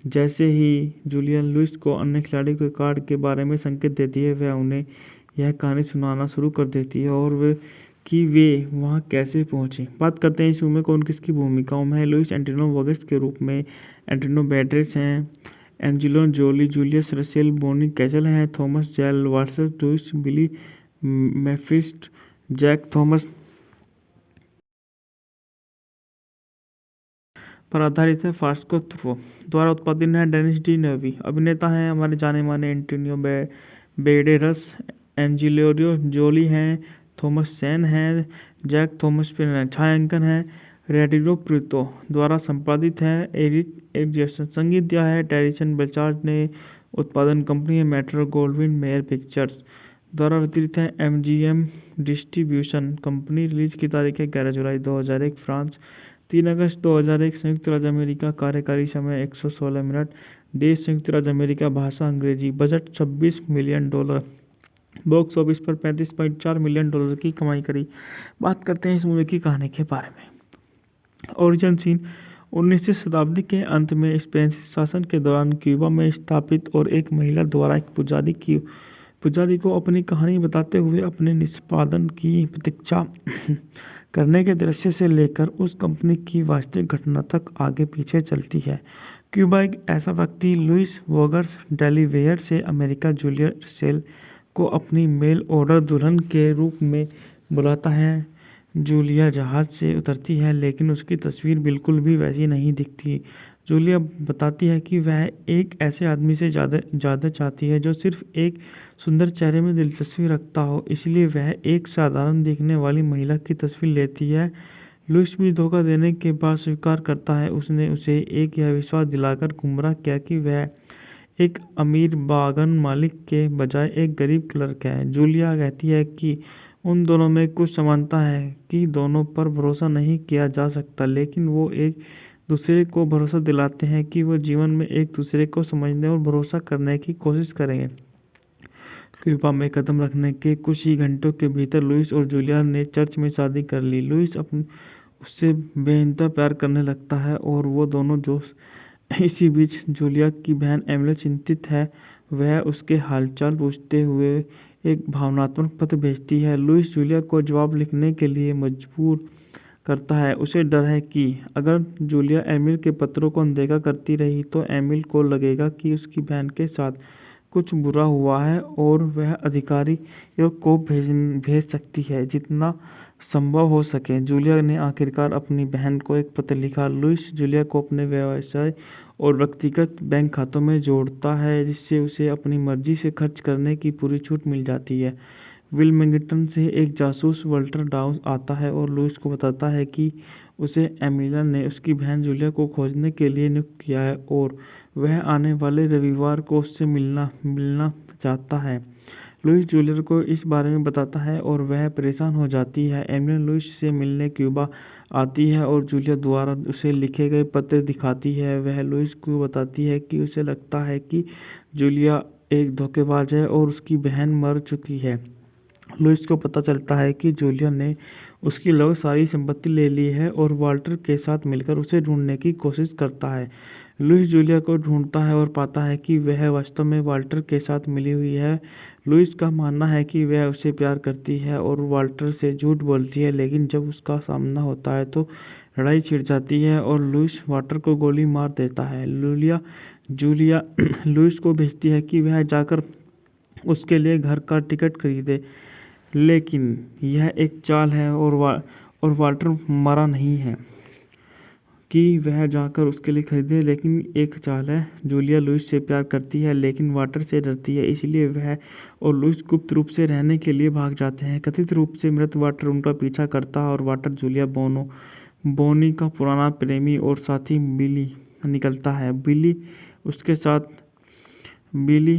जैसे ही जूलिया लुइस को अन्य खिलाड़ियों के कार्ड के बारे में संकेत देती है, वह उन्हें यह कहानी सुनाना शुरू कर देती है और वे वहाँ कैसे पहुँचे। बात करते हैं इस फिल्म में कौन किसकी भूमिकाओं में है। लुइस एंटोनियो वर्गीस के रूप में एंटोनियो बैंडेरास हैं। एंजेलिना जोली जूलियस रसेल बोनी कैसल हैं। थॉमस जैल वाटसन लुइस बिली मेफिस्ट जैक थॉमस पर आधारित है। फास्को थ्रो द्वारा उत्पादित है। डेनिस डी नेवी अभिनेता हैं। हमारे जाने माने एंटोनियो बैंडेरास, एंजेलिना जोली हैं, थॉमस चैन है, जैक थॉमस पर छायांकन है, रेडिलो प्रीतो द्वारा संपादित है, एरिक संगीत दिया है, टेरिसन बेचार्ड ने, उत्पादन कंपनी है मेट्रो गोल्डविन मेयर पिक्चर्स द्वारा वितरित है, एमजीएम डिस्ट्रीब्यूशन कंपनी। रिलीज की तारीख है 11 जुलाई 2001 फ्रांस, 3 अगस्त 2001 संयुक्त राज्य अमेरिका, कार्यकारी समय 116 मिनट, देश संयुक्त राज्य अमेरिका, भाषा अंग्रेजी, बजट $26 मिलियन, बॉक्स ऑफिस पर $35.4 मिलियन की कमाई करी। बात करते हैं इस मूवी की कहानी के बारे में। ओरिजिन सीन 19वीं शताब्दी के अंत में स्पेन शासन के दौरान क्यूबा में स्थापित और एक महिला द्वारा एक पुजारी को अपनी कहानी बताते हुए अपने निष्पादन की प्रतीक्षा करने के दृश्य से लेकर उस कंपनी की वास्तविक घटना तक आगे पीछे चलती है। क्यूबा एक ऐसा व्यक्ति लुइस वोगर्स डेलीवेयर से अमेरिका जूलिया सेल को अपनी मेल ऑर्डर दुल्हन के रूप में बुलाता है। जूलिया जहाज से उतरती है लेकिन उसकी तस्वीर बिल्कुल भी वैसी नहीं दिखती। जूलिया बताती है कि वह एक ऐसे आदमी से ज़्यादा चाहती है जो सिर्फ एक सुंदर चेहरे में दिलचस्पी रखता हो, इसलिए वह एक साधारण दिखने वाली महिला की तस्वीर लेती है। लुइस भी धोखा देने के बाद स्वीकार करता है उसने उसे एक यह विश्वास दिलाकर गुमराह किया कि वह एक अमीर बागान मालिक के बजाय एक गरीब क्लर्क है। जूलिया कहती है कि उन दोनों में कुछ समानता है कि दोनों पर भरोसा नहीं किया जा सकता, लेकिन वो एक दूसरे को भरोसा दिलाते हैं कि वो जीवन में एक दूसरे को समझने और भरोसा करने की कोशिश करेंगे। क्यूबा में कदम रखने के कुछ ही घंटों के भीतर लुइस और जूलिया ने चर्च में शादी कर ली। लुइस उससे बेइंतहा प्यार करने लगता है और वो दोनों जो इसी बीच जूलिया की बहन एमिली चिंतित है। वह उसके हालचाल पूछते हुए एक भावनात्मक पत्र भेजती है। लुइस जूलिया को जवाब लिखने के लिए मजबूर करता है। उसे डर है कि अगर जूलिया एमिल के पत्रों को अनदेखा करती रही तो एमिल को लगेगा कि उसकी बहन के साथ कुछ बुरा हुआ है और वह अधिकारियों को भेज सकती है जितना संभव हो सके। जूलिया ने आखिरकार अपनी बहन को एक पत्र लिखा। लुइस जूलिया को अपने व्यवसाय और व्यक्तिगत बैंक खातों में जोड़ता है जिससे उसे अपनी मर्जी से खर्च करने की पूरी छूट मिल जाती है। विल्मिंगटन से एक जासूस वल्टर डाउस आता है और लुइस को बताता है कि उसे एमिला ने उसकी बहन जूलिया को खोजने के लिए नियुक्त किया है और वह आने वाले रविवार को उससे मिलना चाहता है। लुइस जूलिया को इस बारे में बताता है और वह परेशान हो जाती है। एमिला लुइस से मिलने क्यूबा आती है और जूलिया द्वारा उसे लिखे गए पत्र दिखाती है। वह लुइस को बताती है कि उसे लगता है कि जूलिया एक धोखेबाज है और उसकी बहन मर चुकी है। लुइस को पता चलता है कि जूलिया ने उसकी लगभग सारी संपत्ति ले ली है और वाल्टर के साथ मिलकर उसे ढूंढने की कोशिश करता है। लुइस जूलिया को ढूंढता है और पाता है कि वह वास्तव में वाल्टर के साथ मिली हुई है। लुइस का मानना है कि वह उसे प्यार करती है और वाल्टर से झूठ बोलती है, लेकिन जब उसका सामना होता है तो लड़ाई छिड़ जाती है और लुइस वाल्टर को गोली मार देता है। जूलिया लुइस को भेजती है कि वह जाकर उसके लिए घर का टिकट खरीदे, लेकिन यह एक चाल है और वाल्टर मरा नहीं है कि वह जाकर उसके लिए खरीदे, लेकिन एक चाल है। जूलिया लुइस से प्यार करती है लेकिन वाल्टर से डरती है, इसलिए वह और लुइस गुप्त रूप से रहने के लिए भाग जाते हैं। कथित रूप से मृत वाल्टर उनका पीछा करता है और वाल्टर जूलिया बोनी का पुराना प्रेमी और साथी बिली निकलता है। बिली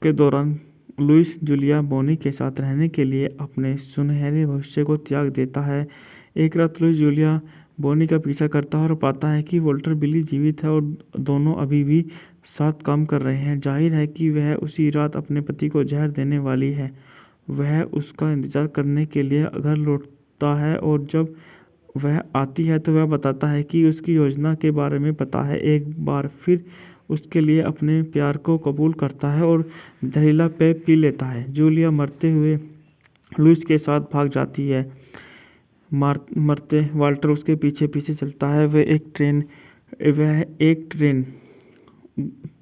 के दौरान लुइस जूलिया बोनी के साथ रहने के लिए अपने सुनहरे भविष्य को त्याग देता है। एक रात लुइस जूलिया बोनी का पीछा करता है और पाता है कि वॉल्टर बिली जीवित है और दोनों अभी भी साथ काम कर रहे हैं। जाहिर है कि वह उसी रात अपने पति को जहर देने वाली है। वह उसका इंतजार करने के लिए घर लौटता है और जब वह आती है तो वह बताता है कि उसकी योजना के बारे में पता है। एक बार फिर उसके लिए अपने प्यार को कबूल करता है और जहरीला पेय पी लेता है। जूलिया मरते हुए लुइस के साथ भाग जाती है। मरते वाल्टर उसके पीछे पीछे चलता है। वह एक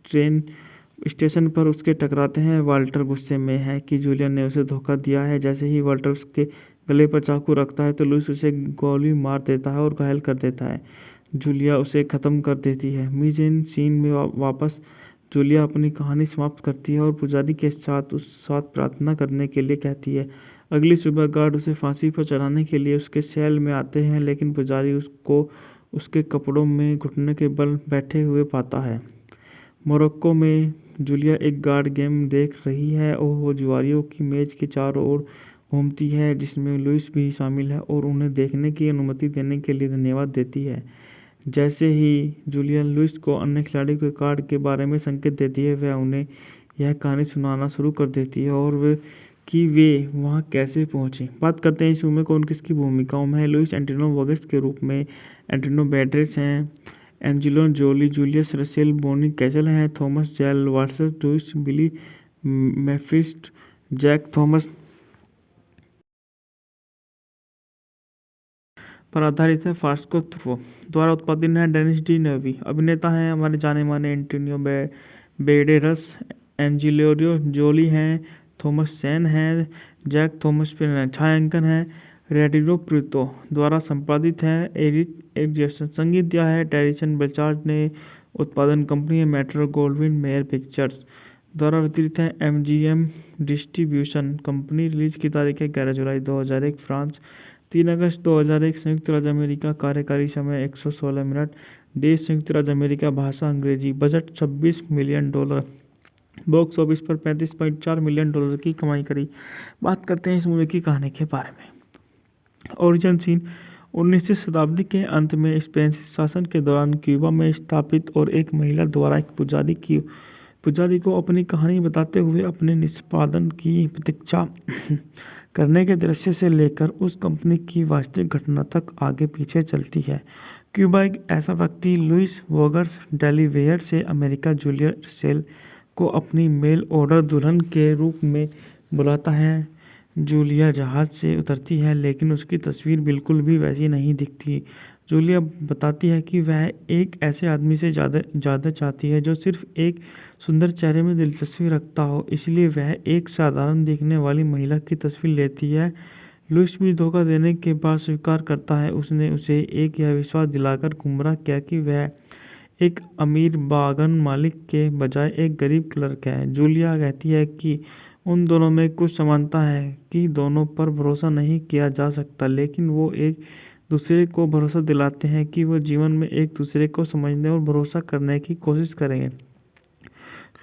ट्रेन स्टेशन पर उसके टकराते हैं। वाल्टर गुस्से में है कि जूलिया ने उसे धोखा दिया है। जैसे ही वाल्टर उसके गले पर चाकू रखता है तो लुइस उसे गोली मार देता है और घायल कर देता है। जूलिया उसे ख़त्म कर देती है। मिजेन सीन में वापस जूलिया अपनी कहानी समाप्त करती है और पुजारी के साथ प्रार्थना करने के लिए कहती है। अगली सुबह गार्ड उसे फांसी पर चढ़ाने के लिए उसके सेल में आते हैं, लेकिन पुजारी उसको उसके कपड़ों में घुटने के बल बैठे हुए पाता है। मोरक्को में जूलिया एक गार्ड गेम देख रही है और वो जुआरियों की मेज के चारों ओर घूमती है, जिसमें लुइस भी शामिल है, और उन्हें देखने की अनुमति देने के लिए धन्यवाद देती है। जैसे ही जूलिया लुइस को अन्य खिलाड़ियों के कार्ड के बारे में संकेत देती है, वह उन्हें यह कहानी सुनाना शुरू कर देती है और वे वहाँ कैसे पहुँचे। बात करते हैं इस फिल्म में कौन किसकी भूमिकाओं में है। लुइस एंटोनियो वर्गस के रूप में एंटोनियो बैंडेरास हैं। एंजेलिना जोली जूलियस रसेल बोनी कैसल हैं। थॉमस जैल वाटसन लुइस बिली मेफिस्ट जैक थॉमस पर आधारित है। फास्को थ्रो द्वारा उत्पादित है। डेनिस डी नेवी अभिनेता हैं। हमारे जाने माने एंटोनियो बैंडेरास, एंजेलिना जोली हैं, थॉमस सेन हैं, जैक थॉमस पर छायांकन है। रेडियो प्रीतो द्वारा संपादित है। एरिक एडजस्ट संगीत दिया है। टेरिसन बेचार्ड ने उत्पादन कंपनी है मेट्रो गोल्डविन मेयर पिक्चर्स द्वारा वितरित है। MGM distribution company. रिलीज की तारीख है 11 जुलाई 2001 फ्रांस, 3 अगस्त 2001 संयुक्त राज्य अमेरिका। कार्यकारी समय 116 मिनट। देश संयुक्त राज्य अमेरिका। भाषा अंग्रेजी। Budget $26 million. बॉक्स ऑफिस पर $35.4 मिलियन की कमाई करी। बात करते हैं इस मूवी की कहानी के बारे में। ओरिजिन सीन 19वीं शताब्दी के अंत में स्पेन शासन के दौरान क्यूबा में स्थापित और एक महिला द्वारा एक पुजारी को अपनी कहानी बताते हुए अपने निष्पादन की प्रतीक्षा करने के दृश्य से लेकर उस कंपनी की वास्तविक घटना तक आगे पीछे चलती है। क्यूबा एक ऐसा व्यक्ति लुइस वोगर्स डेलीवेयर से अमेरिका जूलिया रसेल को अपनी मेल ऑर्डर दुल्हन के रूप में बुलाता है। जूलिया जहाज से उतरती है, लेकिन उसकी तस्वीर बिल्कुल भी वैसी नहीं दिखती। जूलिया बताती है कि वह एक ऐसे आदमी से ज़्यादा चाहती है जो सिर्फ एक सुंदर चेहरे में दिलचस्पी रखता हो, इसलिए वह एक साधारण दिखने वाली महिला की तस्वीर लेती है। लुइस भी धोखा देने के बाद स्वीकार करता है। उसने उसे यह विश्वास दिलाकर गुमराह किया कि वह एक अमीर बागान मालिक के बजाय एक गरीब क्लर्क है। जूलिया कहती है कि उन दोनों में कुछ समानता है कि दोनों पर भरोसा नहीं किया जा सकता, लेकिन वो एक दूसरे को भरोसा दिलाते हैं कि वो जीवन में एक दूसरे को समझने और भरोसा करने की कोशिश करेंगे।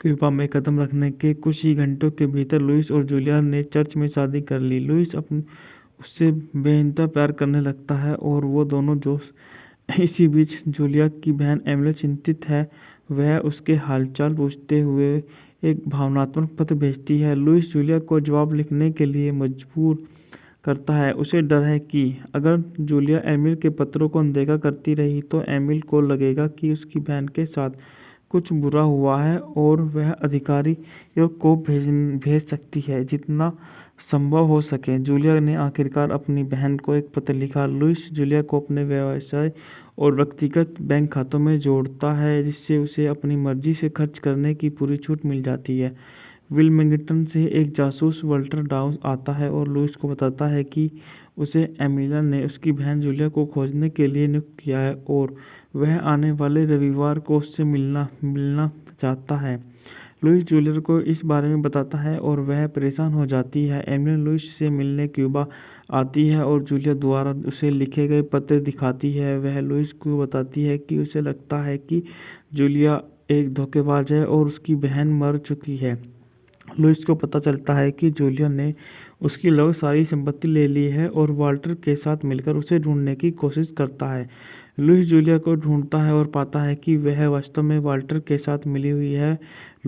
क्यूबा में कदम रखने के कुछ ही घंटों के भीतर लुइस और जूलिया ने चर्च में शादी कर ली। लुइस उससे बेइंतहा प्यार करने लगता है और वो दोनों जो इसी बीच जूलिया की बहन एमिली चिंतित है। वह उसके हालचाल पूछते हुए एक भावनात्मक पत्र भेजती है। लुइस जूलिया को जवाब लिखने के लिए मजबूर करता है। उसे डर है कि अगर जूलिया एमिल के पत्रों को अनदेखा करती रही तो एमिल को लगेगा कि उसकी बहन के साथ कुछ बुरा हुआ है और वह अधिकारियों को भेज सकती है जितना संभव हो सके। जूलिया ने आखिरकार अपनी बहन को एक पत्र लिखा। लुइस जूलिया को अपने व्यवसाय और व्यक्तिगत बैंक खातों में जोड़ता है, जिससे उसे अपनी मर्जी से खर्च करने की पूरी छूट मिल जाती है। विल्मिंगटन से एक जासूस वल्टर डाउस आता है और लुइस को बताता है कि उसे एमिलिया ने उसकी बहन जूलिया को खोजने के लिए नियुक्त किया है और वह आने वाले रविवार को उससे मिलना चाहता है। लुइस जूलिया को इस बारे में बताता है और वह परेशान हो जाती है। एमिलिया लुइस से मिलने क्यूबा आती है और जूलिया द्वारा उसे लिखे गए पत्र दिखाती है। वह लुइस को बताती है कि उसे लगता है कि जूलिया एक धोखेबाज है और उसकी बहन मर चुकी है। लुइस को पता चलता है कि जूलिया ने उसकी लगभग सारी संपत्ति ले ली है और वाल्टर के साथ मिलकर उसे ढूंढने की कोशिश करता है। लुइस जूलिया को ढूंढता है और पाता है कि वह वास्तव में वाल्टर के साथ मिली हुई है।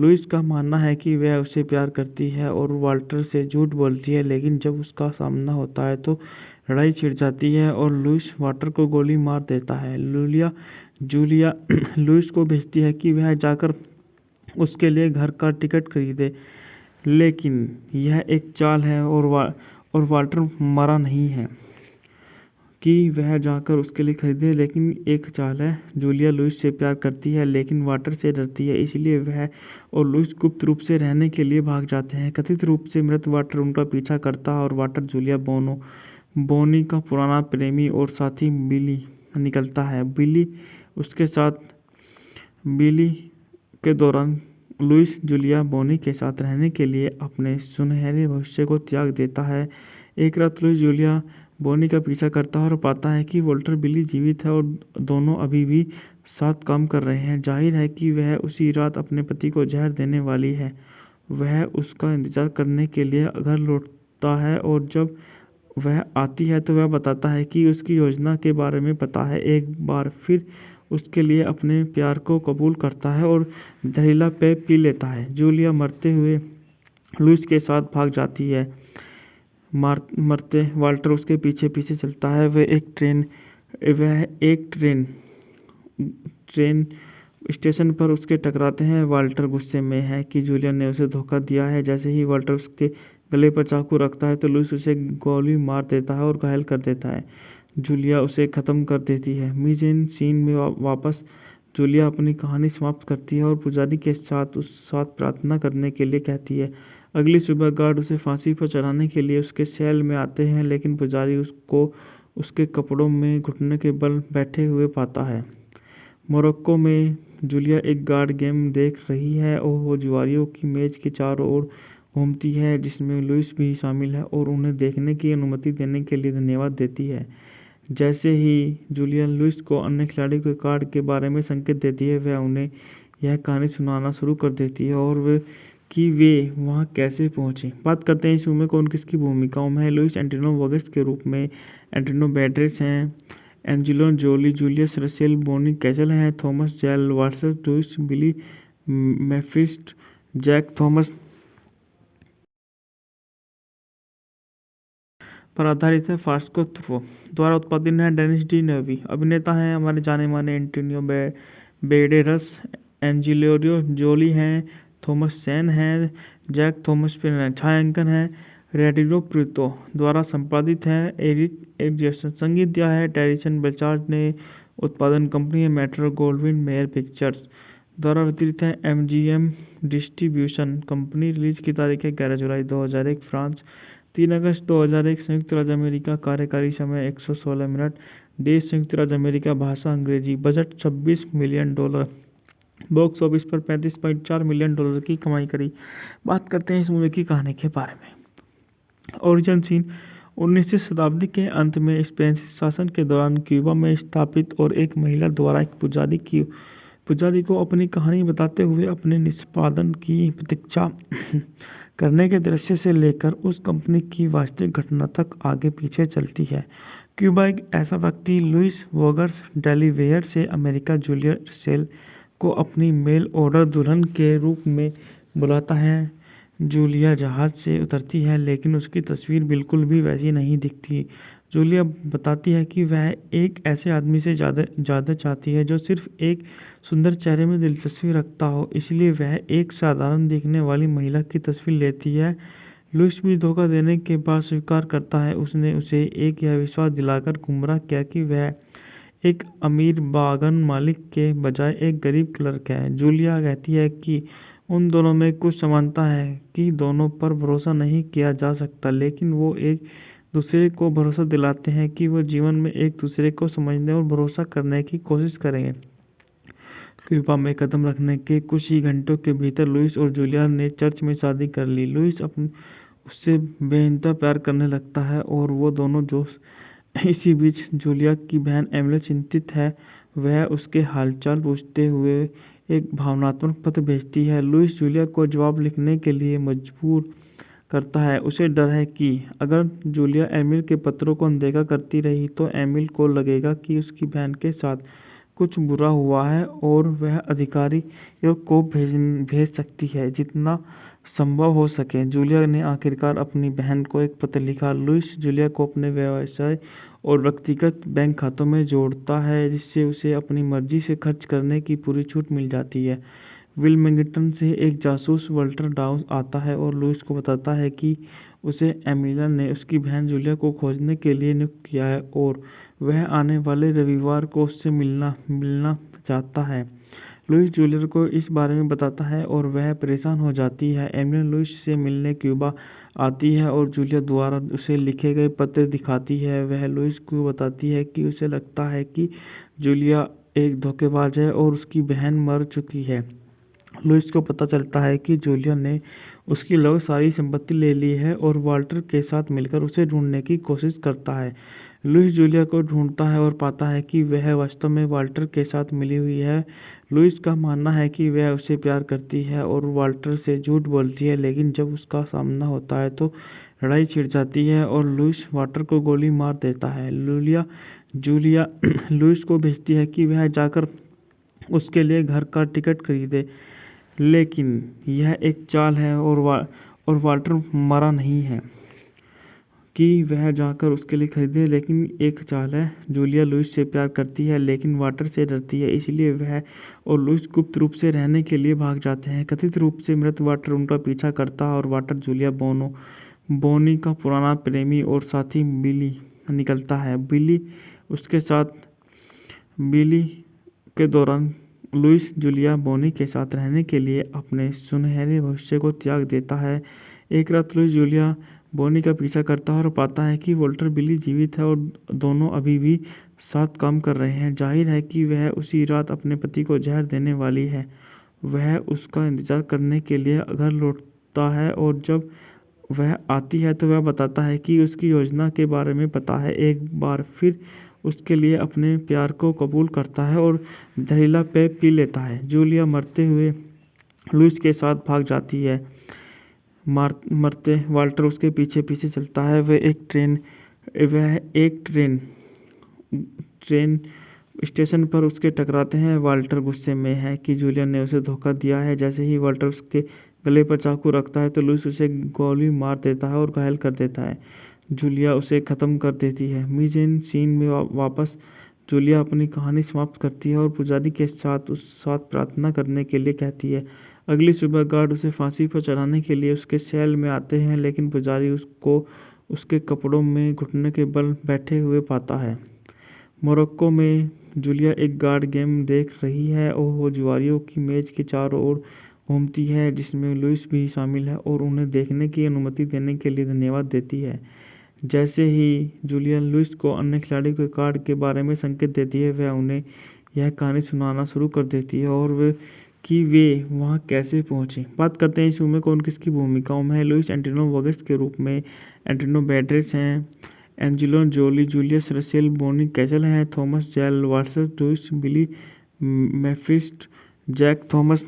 लुइस का मानना है कि वह उसे प्यार करती है और वाल्टर से झूठ बोलती है, लेकिन जब उसका सामना होता है तो लड़ाई छिड़ जाती है और लुइस वाल्टर को गोली मार देता है। जूलिया लुइस को भेजती है कि वह जाकर उसके लिए घर का टिकट खरीदे, लेकिन यह एक चाल है और वाल्टर मरा नहीं है कि वह जाकर उसके लिए खरीदे, लेकिन एक चाल है। जूलिया लुइस से प्यार करती है लेकिन वाल्टर से डरती है, इसलिए वह और लुइस गुप्त रूप से रहने के लिए भाग जाते हैं। कथित रूप से मृत वाल्टर उनका पीछा करता है और वाल्टर जूलिया बोनी का पुराना प्रेमी और साथी बिली निकलता है। बिली के दौरान लुइस जूलिया बोनी के साथ रहने के लिए अपने सुनहरे भविष्य को त्याग देता है। एक रात लुइस जूलिया बोनी का पीछा करता है और पाता है कि वॉल्टर बिली जीवित है और दोनों अभी भी साथ काम कर रहे हैं। जाहिर है कि वह उसी रात अपने पति को जहर देने वाली है। वह उसका इंतजार करने के लिए घर लौटता है और जब वह आती है तो वह बताता है कि उसकी योजना के बारे में पता है। एक बार फिर उसके लिए अपने प्यार को कबूल करता है और जहरीला पेय पी लेता है। जूलिया मरते हुए लुइस के साथ भाग जाती है। मरते वाल्टर उसके पीछे पीछे चलता है। वह एक ट्रेन स्टेशन पर उसके टकराते हैं। वाल्टर गुस्से में है कि जूलिया ने उसे धोखा दिया है। जैसे ही वाल्टर उसके गले पर चाकू रखता है तो लुइस उसे गोली मार देता है और घायल कर देता है। जूलिया उसे ख़त्म कर देती है। मीज़ेन सीन में वापस जूलिया अपनी कहानी समाप्त करती है और पुजारी के साथ प्रार्थना करने के लिए कहती है। अगली सुबह गार्ड उसे फांसी पर चढ़ाने के लिए उसके सेल में आते हैं, लेकिन पुजारी उसको उसके कपड़ों में घुटने के बल बैठे हुए पाता है। मोरक्को में जूलिया एक गार्ड गेम देख रही है और वो जुआरियों की मेज के चारों ओर घूमती है, जिसमें लुइस भी शामिल है, और उन्हें देखने की अनुमति देने के लिए धन्यवाद देती है। जैसे ही जूलिया लुइस को अन्य खिलाड़ी के कार्ड के बारे में संकेत देती है, वह उन्हें यह कहानी सुनाना शुरू कर देती है और वे वहाँ कैसे पहुँचे। बात करते हैं इस फिल्म में कौन किसकी भूमिकाओं में है। लुइस एंटोनियो वोगेस के रूप में एंटोनियो बैंडेरास हैं। एंजेलिना जोली जूलियस रसेल बोनी कैसल हैं। थॉमस जेल वाटसन लुइस बिली मेफिस्ट जैक थॉमस पर आधारित है। फास्को थ्रो द्वारा उत्पादित है। डेनिस डी नेवी अभिनेता हैं। हमारे जाने माने एंटोनियो बैंडेरास, एंजेलिना जोली हैं, थॉमस चेन हैं, जैक थॉमस पर छायांकन है। रेडियो प्रीतो द्वारा संपादित है। एरिक एडजस्ट संगीत दिया है। टेरिसन बेचार्ड ने उत्पादन कंपनी है मेट्रो गोल्डविन मेयर पिक्चर्स द्वारा वितरित है। MGM distribution company. रिलीज की तारीख है 11 जुलाई 2001 फ्रांस, 3 अगस्त 2001 संयुक्त राज्य अमेरिका। कार्यकारी समय 116 मिनट। देश संयुक्त राज्य अमेरिका। भाषा अंग्रेजी। Budget $26 million. बॉक्स ऑफिस पर $35.4 मिलियन की कमाई करी। बात करते हैं इस मूवी की कहानी के बारे में। ओरिजिन सीन 19वीं शताब्दी के अंत में स्पेन शासन के दौरान क्यूबा में स्थापित और एक महिला द्वारा एक पुजारी को अपनी कहानी बताते हुए अपने निष्पादन की प्रतीक्षा करने के दृश्य से लेकर उस कंपनी की वास्तविक घटना तक आगे पीछे चलती है। क्यूबा एक ऐसा व्यक्ति लुइस वोगर्स डेलीवेयर से अमेरिका जूलिया रसेल को अपनी मेल ऑर्डर दुल्हन के रूप में बुलाता है। जूलिया जहाज से उतरती है, लेकिन उसकी तस्वीर बिल्कुल भी वैसी नहीं दिखती। जूलिया बताती है कि वह एक ऐसे आदमी से ज़्यादा चाहती है जो सिर्फ एक सुंदर चेहरे में दिलचस्पी रखता हो, इसलिए वह एक साधारण दिखने वाली महिला की तस्वीर लेती है। लुइस भी धोखा देने के बाद स्वीकार करता है। उसने उसे यह विश्वास दिलाकर गुमराह किया कि वह एक अमीर बागान मालिक के बजाय एक गरीब क्लर्क है। जूलिया कहती है कि उन दोनों में कुछ समानता है कि दोनों पर भरोसा नहीं किया जा सकता, लेकिन वो एक दूसरे को भरोसा दिलाते हैं कि वो जीवन में एक दूसरे को समझने और भरोसा करने की कोशिश करेंगे। क्यूबा में कदम रखने के कुछ ही घंटों के भीतर लुइस और जूलिया ने चर्च में शादी कर ली। लुइस उससे बेइंतहा प्यार करने लगता है और वो दोनों जो इसी बीच जूलिया की बहन एमिली चिंतित है। वह उसके हालचाल पूछते हुए एक भावनात्मक पत्र भेजती है। लुइस जूलिया को जवाब लिखने के लिए मजबूर करता है। उसे डर है कि अगर जूलिया एमिल के पत्रों को अनदेखा करती रही तो एमिल को लगेगा कि उसकी बहन के साथ कुछ बुरा हुआ है और वह अधिकारियों को भेज सकती है जितना संभव हो सके। जूलिया ने आखिरकार अपनी बहन को एक पत्र लिखा। लुइस जूलिया को अपने व्यवसाय और व्यक्तिगत बैंक खातों में जोड़ता है, जिससे उसे अपनी मर्जी से खर्च करने की पूरी छूट मिल जाती है। विल्मिंगटन से एक जासूस वॉल्टर डाउस आता है और लुइस को बताता है कि उसे एमिलिया ने उसकी बहन जूलिया को खोजने के लिए नियुक्त किया है और वह आने वाले रविवार को उससे मिलना चाहता है। लुइस जूलिया को इस बारे में बताता है और वह परेशान हो जाती है। एमिलिया लुइस से मिलने क्यूबा आती है और जूलिया द्वारा उसे लिखे गए पत्र दिखाती है। वह लुइस को बताती है कि उसे लगता है कि जूलिया एक धोखेबाज है और उसकी बहन मर चुकी है। लुइस को पता चलता है कि जूलिया ने उसकी लगभग सारी संपत्ति ले ली है और वाल्टर के साथ मिलकर उसे ढूंढने की कोशिश करता है। लुइस जूलिया को ढूंढता है और पाता है कि वह वास्तव में वाल्टर के साथ मिली हुई है। लुइस का मानना है कि वह उसे प्यार करती है और वाल्टर से झूठ बोलती है, लेकिन जब उसका सामना होता है तो लड़ाई छिड़ जाती है और लुइस वाल्टर को गोली मार देता है। जूलिया लुइस को भेजती है कि वह जाकर उसके लिए घर का टिकट खरीदे, लेकिन यह एक चाल है और वाल्टर मरा नहीं है कि वह जाकर उसके लिए खरीदे, लेकिन एक चाल है। जूलिया लुइस से प्यार करती है लेकिन वाल्टर से डरती है, इसलिए वह और लुइस गुप्त रूप से रहने के लिए भाग जाते हैं। कथित रूप से मृत वाल्टर उनका पीछा करता है और वाल्टर जूलिया बोनी का पुराना प्रेमी और साथी बिली निकलता है। बिली के दौरान लुइस जूलिया बोनी के साथ रहने के लिए अपने सुनहरे भविष्य को त्याग देता है। एक रात लुइस जूलिया बोनी का पीछा करता है और पाता है कि वॉल्टर बिली जीवित है और दोनों अभी भी साथ काम कर रहे हैं। जाहिर है कि वह उसी रात अपने पति को जहर देने वाली है। वह उसका इंतजार करने के लिए घर लौटता है और जब वह आती है तो वह बताता है कि उसकी योजना के बारे में पता है। एक बार फिर उसके लिए अपने प्यार को कबूल करता है और जहरीला पेय पी लेता है। जूलिया मरते हुए लुइस के साथ भाग जाती है। मरते वाल्टर उसके पीछे पीछे चलता है। वह एक ट्रेन स्टेशन पर उसके टकराते हैं। वाल्टर गुस्से में है कि जूलिया ने उसे धोखा दिया है। जैसे ही वाल्टर उसके गले पर चाकू रखता है तो लुइस उसे गोली मार देता है और घायल कर देता है। जूलिया उसे ख़त्म कर देती है। मीजेन सीन में वापस जूलिया अपनी कहानी समाप्त करती है और पुजारी के साथ प्रार्थना करने के लिए कहती है। अगली सुबह गार्ड उसे फांसी पर चढ़ाने के लिए उसके सेल में आते हैं, लेकिन पुजारी उसको उसके कपड़ों में घुटने के बल बैठे हुए पाता है। मोरक्को में जूलिया एक गार्ड गेम देख रही है और वो जुआरियों की मेज के चारों ओर घूमती है, जिसमें लुइस भी शामिल है और उन्हें देखने की अनुमति देने के लिए धन्यवाद देती है। जैसे ही जूलिया लुइस को अन्य खिलाड़ियों के कार्ड के बारे में संकेत देती है, वह उन्हें यह कहानी सुनाना शुरू कर देती है और वे वहाँ कैसे पहुँचे। बात करते हैं इस फिल्म में कौन किसकी भूमिकाओं में है। लुइस एंटोनियो वर्गीस के रूप में एंटोनियो बैंडेरास हैं। एंजेलिना जोली जूलियस रसेल बोनी कैसल हैं। थॉमस जैल वाटसन लुइस बिली मेफिस्ट जैक थॉमस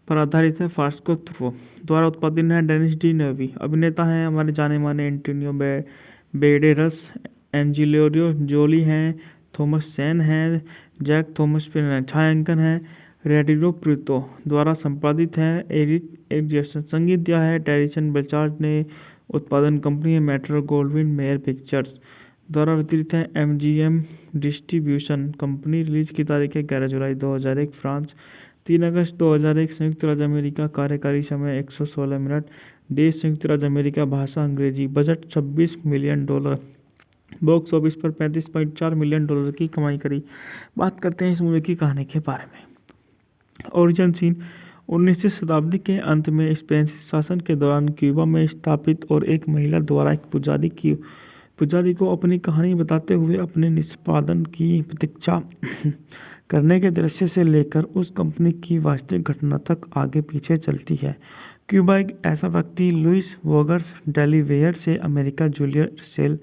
पर आधारित है। फास्को थ्रो द्वारा उत्पादित है। डेनिस डी नेवी अभिनेता हैं। हमारे जाने माने एंटोनियो बैंडेरास, एंजेलिना जोली हैं, थॉमस चैन हैं, जैक थॉमस पर छायांकन है। रेडियो प्रीतो द्वारा संपादित है। एरिक जैसन संगीत दिया है। टेरिसन बेचार्ड ने उत्पादन कंपनी है मेट्रो गोल्डविन मेयर पिक्चर्स द्वारा वितरित है। MGM distribution company. रिलीज की तारीख है 11 जुलाई 2001 फ्रांस, 3 अगस्त 2001 संयुक्त राज्य अमेरिका। कार्यकारी समय 116 मिनट। देश संयुक्त राज्य अमेरिका। भाषा अंग्रेजी। Budget $26 million. बॉक्स ऑफिस पर $35.4 मिलियन की कमाई करी। बात करते हैं इस मूवी की कहानी के बारे में। ओरिजिन सीन 19वीं शताब्दी के अंत में स्पेन शासन के दौरान क्यूबा में स्थापित और एक महिला द्वारा एक पुजारी को अपनी कहानी बताते हुए अपने निष्पादन की प्रतीक्षा करने के दृश्य से लेकर उस कंपनी की वास्तविक घटना तक आगे पीछे चलती है। क्यूबा एक ऐसा व्यक्ति लुइस वोगर्स डेलीवेयर से अमेरिका जूलिया रसेल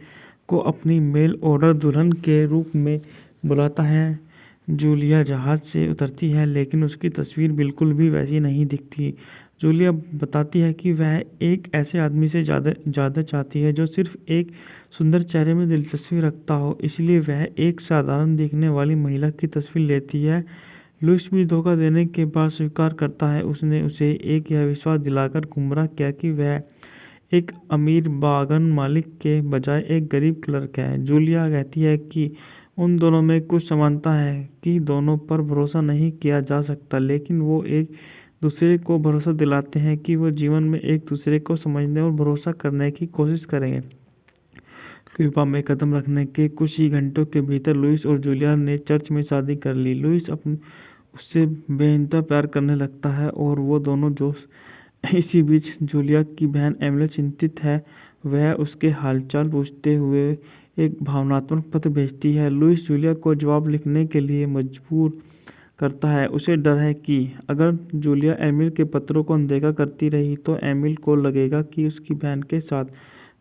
को अपनी मेल ऑर्डर दुल्हन के रूप में बुलाता है। जूलिया जहाज से उतरती है, लेकिन उसकी तस्वीर बिल्कुल भी वैसी नहीं दिखती। जूलिया बताती है कि वह एक ऐसे आदमी से ज़्यादा चाहती है जो सिर्फ एक सुंदर चेहरे में दिलचस्पी रखता हो, इसलिए वह एक साधारण दिखने वाली महिला की तस्वीर लेती है। लुइस भी धोखा देने के बाद स्वीकार करता है। उसने उसे यह विश्वास दिलाकर गुमराह किया कि वह एक अमीर बागान मालिक के बजाय एक गरीब क्लर्क है। जूलिया कहती है कि उन दोनों में कुछ समानता है कि दोनों पर भरोसा नहीं किया जा सकता, लेकिन वो एक दूसरे को भरोसा दिलाते हैं कि वो जीवन में एक दूसरे को समझने और भरोसा करने की कोशिश करेंगे। क्यूबा में कदम रखने के कुछ ही घंटों के भीतर लुइस और जूलिया ने चर्च में शादी कर ली। लुइस उससे बेइंतहा प्यार करने लगता है और वो दोनों जो इसी बीच जूलिया की बहन एमिली चिंतित है। वह उसके हालचाल पूछते हुए एक भावनात्मक पत्र भेजती है। लुइस जूलिया को जवाब लिखने के लिए मजबूर करता है। उसे डर है कि अगर जूलिया एमिल के पत्रों को अनदेखा करती रही तो एमिल को लगेगा कि उसकी बहन के साथ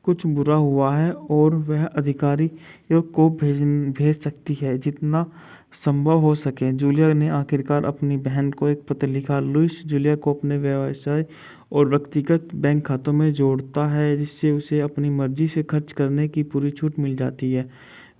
कुछ बुरा हुआ है और वह अधिकारियों को भेज सकती है जितना संभव हो सके। जूलिया ने आखिरकार अपनी बहन को एक पत्र लिखा। लुइस जूलिया को अपने व्यवसाय और व्यक्तिगत बैंक खातों में जोड़ता है, जिससे उसे अपनी मर्जी से खर्च करने की पूरी छूट मिल जाती है।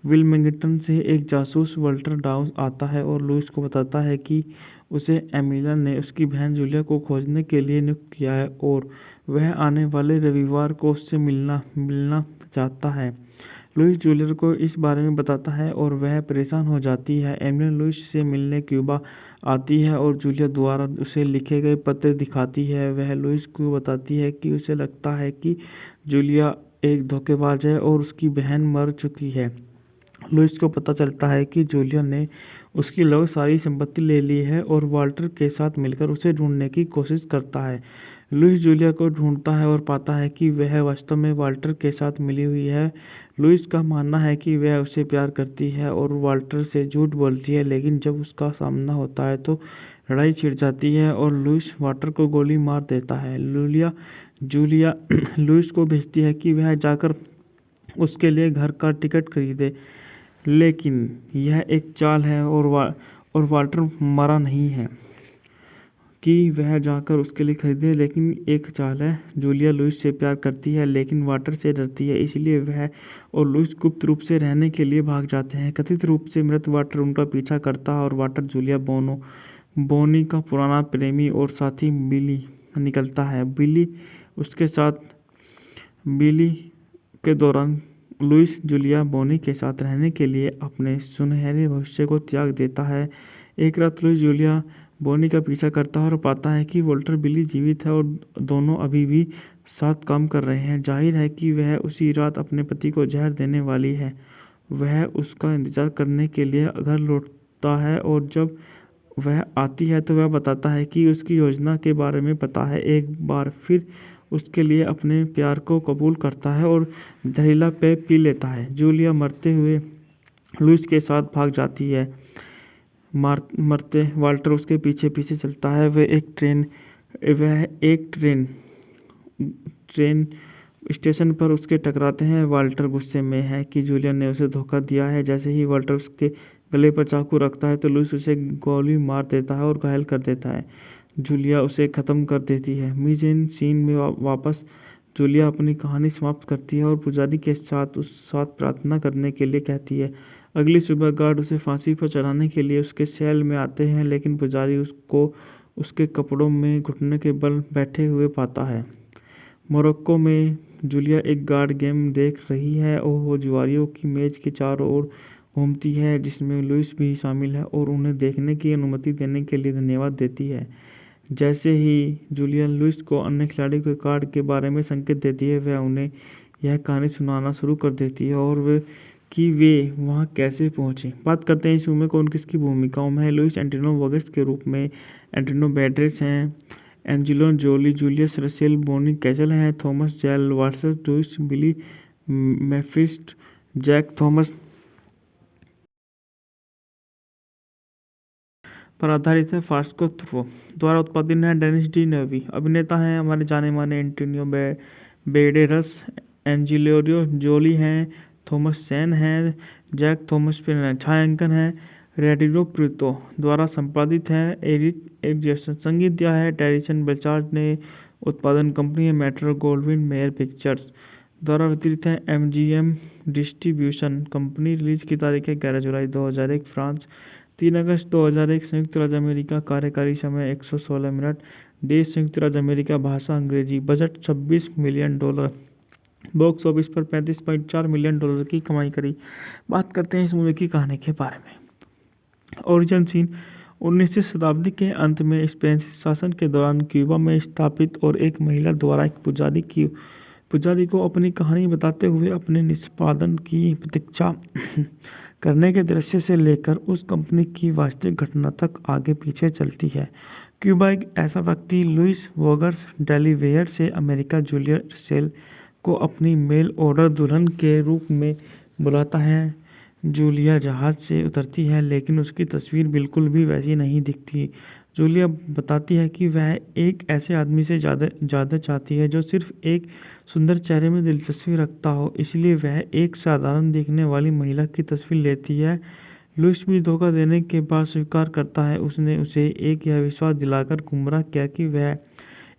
विल्मिंगटन से एक जासूस वाल्टर डाउस आता है और लुइस को बताता है कि उसे एमिला ने उसकी बहन जूलिया को खोजने के लिए नियुक्त किया है और वह आने वाले रविवार को उससे मिलना चाहता है। लुइस जूलिया को इस बारे में बताता है और वह परेशान हो जाती है। एमिला लुइस से मिलने क्यूबा आती है और जूलिया द्वारा उसे लिखे गए पत्र दिखाती है। वह लुइस को बताती है कि उसे लगता है कि जूलिया एक धोखेबाज है और उसकी बहन मर चुकी है। लुइस को पता चलता है कि जूलिया ने उसकी लगभग सारी संपत्ति ले ली है और वाल्टर के साथ मिलकर उसे ढूंढने की कोशिश करता है। लुइस जूलिया को ढूंढता है और पाता है कि वह वास्तव में वाल्टर के साथ मिली हुई है। लुइस का मानना है कि वह उसे प्यार करती है और वाल्टर से झूठ बोलती है, लेकिन जब उसका सामना होता है तो लड़ाई छिड़ जाती है और लुइस वाल्टर को गोली मार देता है। जूलिया लुइस को भेजती है कि वह जाकर उसके लिए घर का टिकट खरीदे, लेकिन यह एक चाल है और वाल्टर मरा नहीं है कि वह जाकर उसके लिए खरीदे, लेकिन एक चाल है। जूलिया लुइस से प्यार करती है लेकिन वाल्टर से डरती है, इसलिए वह और लुइस गुप्त रूप से रहने के लिए भाग जाते हैं। कथित रूप से मृत वाल्टर उनका पीछा करता है और वाल्टर जूलिया बोनी का पुराना प्रेमी और साथी बिली निकलता है। बिली के दौरान लुइस जूलिया बोनी के साथ रहने के लिए अपने सुनहरे भविष्य को त्याग देता है। एक रात लुइस जूलिया बोनी का पीछा करता है और पाता है कि वॉल्टर बिली जीवित है और दोनों अभी भी साथ काम कर रहे हैं। जाहिर है कि वह उसी रात अपने पति को जहर देने वाली है। वह उसका इंतजार करने के लिए घर लौटता है और जब वह आती है तो वह बताता है कि उसकी योजना के बारे में पता है। एक बार फिर उसके लिए अपने प्यार को कबूल करता है और जहरीला पेय पी लेता है। जूलिया मरते हुए लुइस के साथ भाग जाती है। मरते वाल्टर उसके पीछे पीछे चलता है। वह एक ट्रेन स्टेशन पर उसके टकराते हैं। वाल्टर गुस्से में है कि जूलिया ने उसे धोखा दिया है। जैसे ही वाल्टर उसके गले पर चाकू रखता है तो लुइस उसे गोली मार देता है और घायल कर देता है। जूलिया उसे ख़त्म कर देती है। मीजेन सीन में वापस जूलिया अपनी कहानी समाप्त करती है और पुजारी के साथ प्रार्थना करने के लिए कहती है। अगली सुबह गार्ड उसे फांसी पर चढ़ाने के लिए उसके सेल में आते हैं, लेकिन पुजारी उसको उसके कपड़ों में घुटने के बल बैठे हुए पाता है। मोरक्को में जूलिया एक गार्ड गेम देख रही है और वो जुआरियों की मेज के चारों ओर घूमती है, जिसमें लुइस भी शामिल है और उन्हें देखने की अनुमति देने के लिए धन्यवाद देती है। जैसे ही जूलिया लुइस को अन्य खिलाड़ियों के कार्ड के बारे में संकेत देती है, वह उन्हें यह कहानी सुनाना शुरू कर देती है और वे वहाँ कैसे पहुँचे। बात करते हैं इस फिल्म में कौन किसकी भूमिकाओं में है। लुइस एंटोनियो बर्गस के रूप में एंटोनियो बैंडेरास हैं। एंजेलिना जोली जूलियस रसेल बोनी कैसल हैं। थॉमस जैल वाटसन लुइस बिली मेफिस्ट जैक थॉमस पर आधारित है। फास्को थ्रो द्वारा उत्पादित है। डेनिस डी नेवी अभिनेता हैं। हमारे जाने माने एंटोनियो बैंडेरास, एंजेलिना जोली हैं, थॉमस चैन हैं, जैक थॉमस पर छायांकन है। रेडियो प्रीतो द्वारा संपादित है। एरिक जैसन संगीत दिया है। टेरिसन बेचार्ड ने उत्पादन कंपनी है मेट्रो गोल्डविन मेयर पिक्चर्स द्वारा वितरित है। MGM distribution company. रिलीज की तारीख है 11 जुलाई 2001 फ्रांस, 3 अगस्त 2001 संयुक्त राज्य अमेरिका। कार्यकारी समय 116 मिनट। देश संयुक्त राज्य अमेरिका। भाषा अंग्रेजी। Budget $26 million. बॉक्स ऑफिस पर $35.4 मिलियन की कमाई करी। बात करते हैं इस मूवी की कहानी के बारे में। ओरिजिन सीन 19वीं शताब्दी के अंत में स्पेन शासन के दौरान क्यूबा में स्थापित और एक महिला द्वारा एक पुजारी को अपनी कहानी बताते हुए अपने निष्पादन की प्रतीक्षा करने के दृश्य से लेकर उस कंपनी की वास्तविक घटना तक आगे पीछे चलती है। क्यूबा एक ऐसा व्यक्ति लुइस वोगर्स डेलीवेयर से अमेरिका जूलिया रसेल को अपनी मेल ऑर्डर दुल्हन के रूप में बुलाता है। जूलिया जहाज से उतरती है लेकिन उसकी तस्वीर बिल्कुल भी वैसी नहीं दिखती। जूलिया बताती है कि वह एक ऐसे आदमी से ज़्यादा चाहती है जो सिर्फ एक सुंदर चेहरे में दिलचस्पी रखता हो, इसलिए वह एक साधारण दिखने वाली महिला की तस्वीर लेती है। लुइस भी धोखा देने के बाद स्वीकार करता है। उसने उसे एक यह विश्वास दिलाकर गुमराह किया कि वह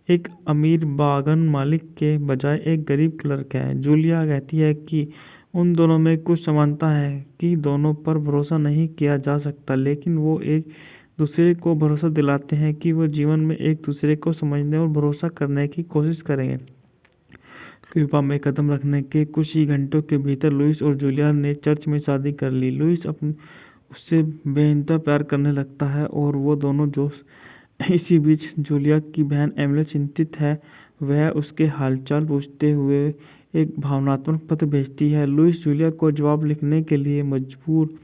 एक अमीर बागान मालिक के बजाय एक गरीब क्लर्क है। जूलिया कहती है कि उन दोनों में कुछ समानता है कि दोनों पर भरोसा नहीं किया जा सकता, लेकिन वो एक दूसरे को भरोसा दिलाते हैं कि वो जीवन में एक दूसरे को समझने और भरोसा करने की कोशिश करेंगे। क्यूबा में कदम रखने के कुछ ही घंटों के भीतर लुइस और जूलिया ने चर्च में शादी कर ली। लुइस उससे बेइंतहा प्यार करने लगता है और वो दोनों जो इसी बीच जूलिया की बहन एमिली चिंतित है। वह उसके हालचाल पूछते हुए एक भावनात्मक पत्र भेजती है। लुइस जूलिया को जवाब लिखने के लिए मजबूर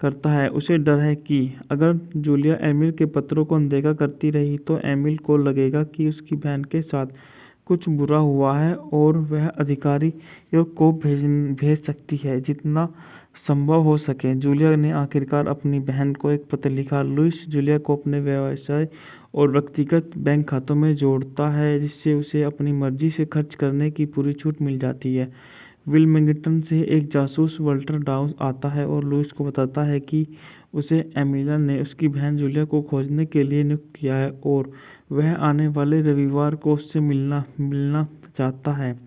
करता है। उसे डर है कि अगर जूलिया एमिल के पत्रों को अनदेखा करती रही तो एमिल को लगेगा कि उसकी बहन के साथ कुछ बुरा हुआ है और वह अधिकारियों को भेज सकती है जितना संभव हो सके। जूलिया ने आखिरकार अपनी बहन को एक पत्र लिखा। लुइस जूलिया को अपने व्यवसाय और व्यक्तिगत बैंक खातों में जोड़ता है जिससे उसे अपनी मर्जी से खर्च करने की पूरी छूट मिल जाती है। विल्मिंगटन से एक जासूस वॉल्टर डाउस आता है और लुइस को बताता है कि उसे एमिलिया ने उसकी बहन जूलिया को खोजने के लिए नियुक्त किया है और वह आने वाले रविवार को उससे मिलना चाहता है।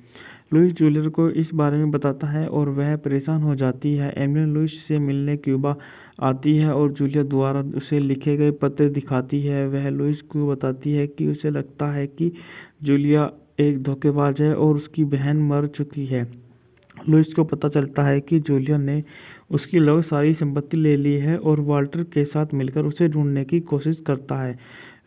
लुइस जूलिया को इस बारे में बताता है और वह परेशान हो जाती है। एमिलिया लुइस से मिलने क्यूबा आती है और जूलिया द्वारा उसे लिखे गए पत्र दिखाती है। वह लुइस को बताती है कि उसे लगता है कि जूलिया एक धोखेबाज है और उसकी बहन मर चुकी है। लुइस को पता चलता है कि जूलिया ने उसकी लगभग सारी संपत्ति ले ली है और वाल्टर के साथ मिलकर उसे ढूंढने की कोशिश करता है।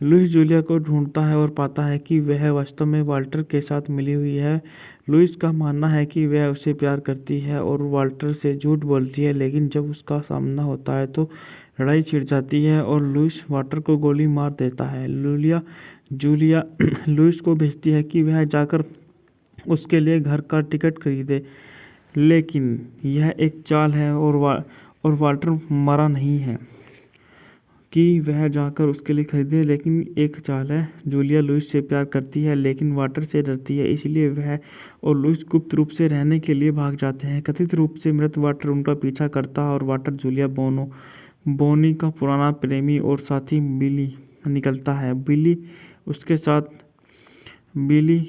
लुइस जूलिया को ढूंढता है और पाता है कि वह वास्तव में वाल्टर के साथ मिली हुई है। लुइस का मानना है कि वह उसे प्यार करती है और वाल्टर से झूठ बोलती है, लेकिन जब उसका सामना होता है तो लड़ाई छिड़ जाती है और लुइस वाल्टर को गोली मार देता है। जूलिया लुइस को भेजती है कि वह जाकर उसके लिए घर का टिकट खरीदे, लेकिन यह एक चाल है और वाल्टर मरा नहीं है कि वह जाकर उसके लिए खरीदे, लेकिन एक चाल है। जूलिया लुइस से प्यार करती है लेकिन वाल्टर से डरती है, इसलिए वह और लुइस गुप्त रूप से रहने के लिए भाग जाते हैं। कथित रूप से मृत वाल्टर उनका पीछा करता है और वाल्टर जूलिया बोनी का पुराना प्रेमी और साथी बिली निकलता है। बिली